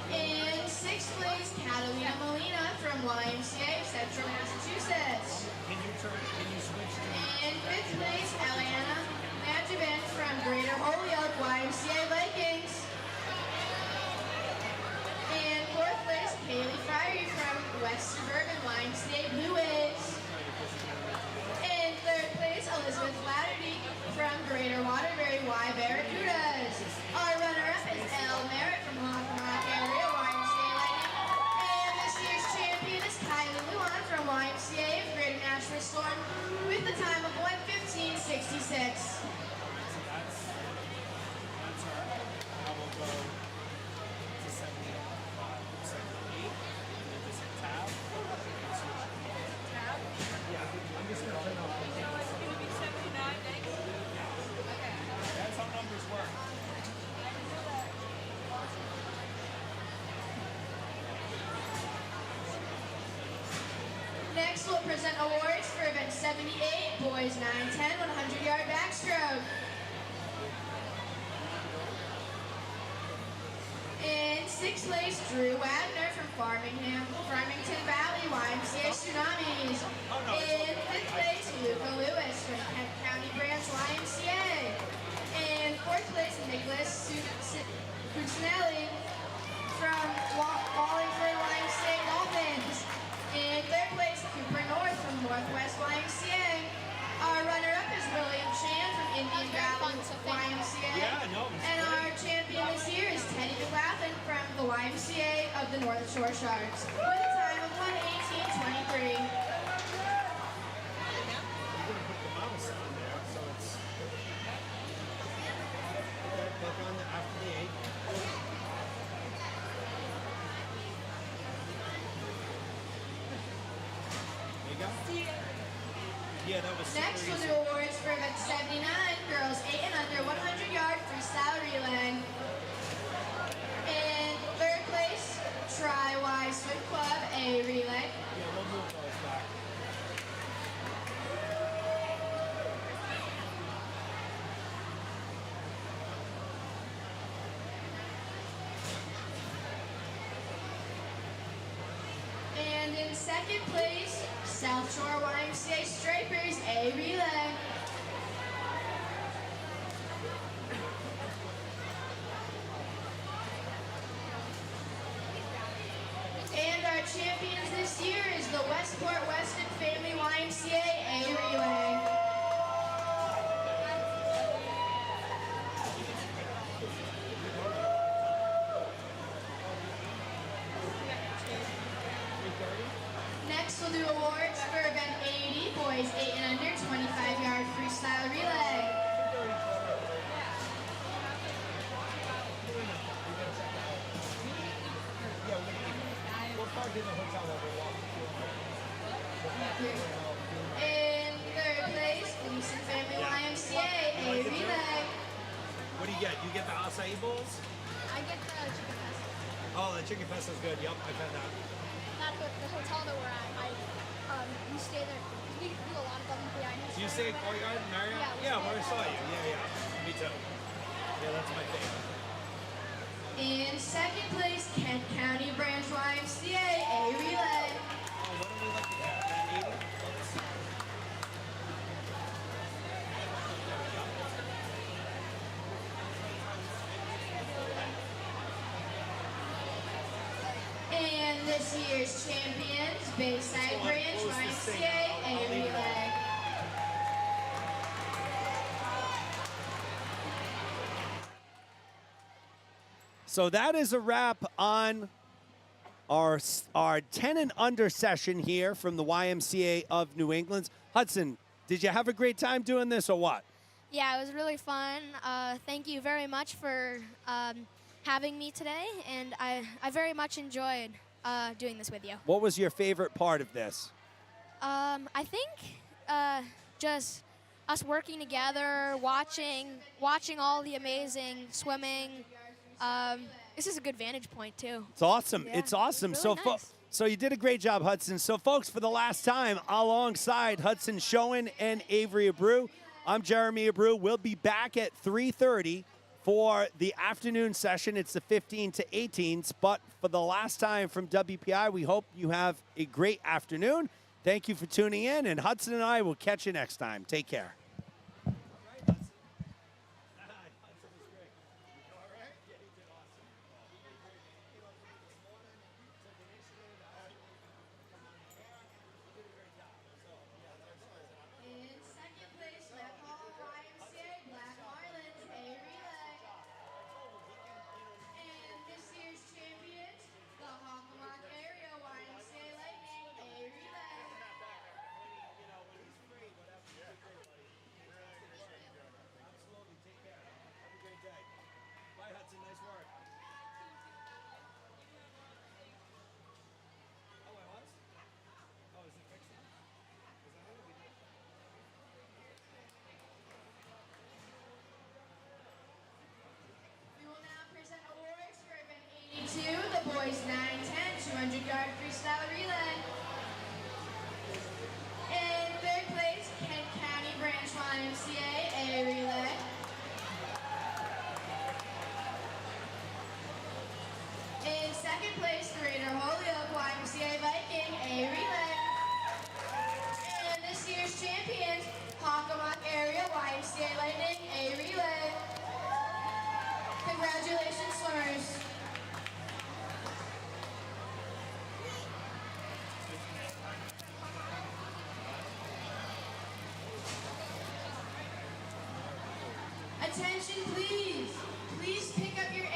In 6th place, Catalina Molina from YMCA of Central Massachusetts. Can you switch to In 5th place, Eliana Manjabin from Greater Holyoke YMCA Vikings. In 4th place, Kaylee Fryery from West Suburban YMCA Blue Waves. In 3rd place, Elizabeth Flaherty from Greater Waterbury Y Barracudas. Our runner-up is Elle Merritt from Hawthorne Rock area YMCA Lightning. And this year's champion is Kylie Luan from YMCA of Greater Nashville Storm with the time of 1:15:66. that's all right. Now we'll go to 75, 78, and then just hit tab. Yeah, I'm just gonna turn off. That's how numbers work. Next, we'll present awards for event 78, boys 9, 10, 100-yard backstroke. In 6th place, Drew Wagner from Farmington Valley YMCA Tsunamis. In 5th place, Luca Lewis from Kent County Branch YMCA. In 4th place, Nicholas Cucinelli from Wallingford YMCA Dolphins. In 3rd place, Cooper North from Northwest YMCA. Our runner-up is William Chan from Indian Valley YMCA. Yeah, no, it's And great. our champion this year is Teddy McLaughlin from the YMCA of the North Shore Sharks with a time of 1:18:23. You're gonna put the mouse on there, so it's. Okay, click on the after the 8. There you go. Yeah, that was super Next, we'll easy. do awards for event 79, girls 8 and under 100-yard freestyle relay. In 3rd place, Tri-Y Swim Club A relay. Yeah, we'll move those back. And in 2nd place, South Shore YMCA Stripers A relay. And our champions this year is the Westport Weston Family YMCA A relay. Next, we'll do awards for event 80, boys 8 and under 25-yard freestyle relay. We'll park in the hotel while we're walking. In 3rd place, Gleason Family YMCA A relay. What do you get? You get the acai bowls? I get the chicken pesto. Oh, the chicken pesto's good. Yup, I've had that. Not the hotel that we're at. We stay there. We do a lot of WPI. Do you stay at Courtyard, Marriott? Yeah, we where I stay saw there. you. Yeah. Me too. Yeah, that's my favorite. In 2nd place, Kent County Branch YMCA A relay. Oh, what are we looking at? That 80? Let's see. And this year's champions, Bayside Go on, Branch close this thing. YMCA I'll A leave it relay. So that is a wrap on our 10 and under session here from the YMCA of New England. Hudson, did you have a great time doing this or what? Yeah, it was really fun. Thank you very much for having me today, and I very much enjoyed doing this with you. What was your favorite part of this? I think just us working together, watching all the amazing swimming. This is a good vantage point too. It's awesome. Yeah, It's awesome. really So nice. So you did a great job, Hudson. So, folks, for the last time, alongside Hudson Schoen and Avery Abreu, I'm Jeremy Abreu. We'll be back at 3:30 for the afternoon session. It's the 15 to 18s. But for the last time from WPI, we hope you have a great afternoon. Thank you for tuning in, and Hudson and I will catch you next time. Take care. In second place, YMCA Black Marlins, a relay. And this year's champions, the Hockomock Area YMCA Lightning, a relay. Absolutely. Take care. Have a great day. Bye, Hudson. Nice work. Oh, I was? Oh, is it fixed now? Is that what we did? We will now present awards for event 82, the boys 9-10 200-yard freestyle relay. In third place, Kent County Branch YMCA, a relay. In second place, Greater Holyoke YMCA Viking, a relay. And this year's champions, Hockomock Area YMCA Lightning, a relay. Congratulations, swimmers. Attention, please. Please pick up your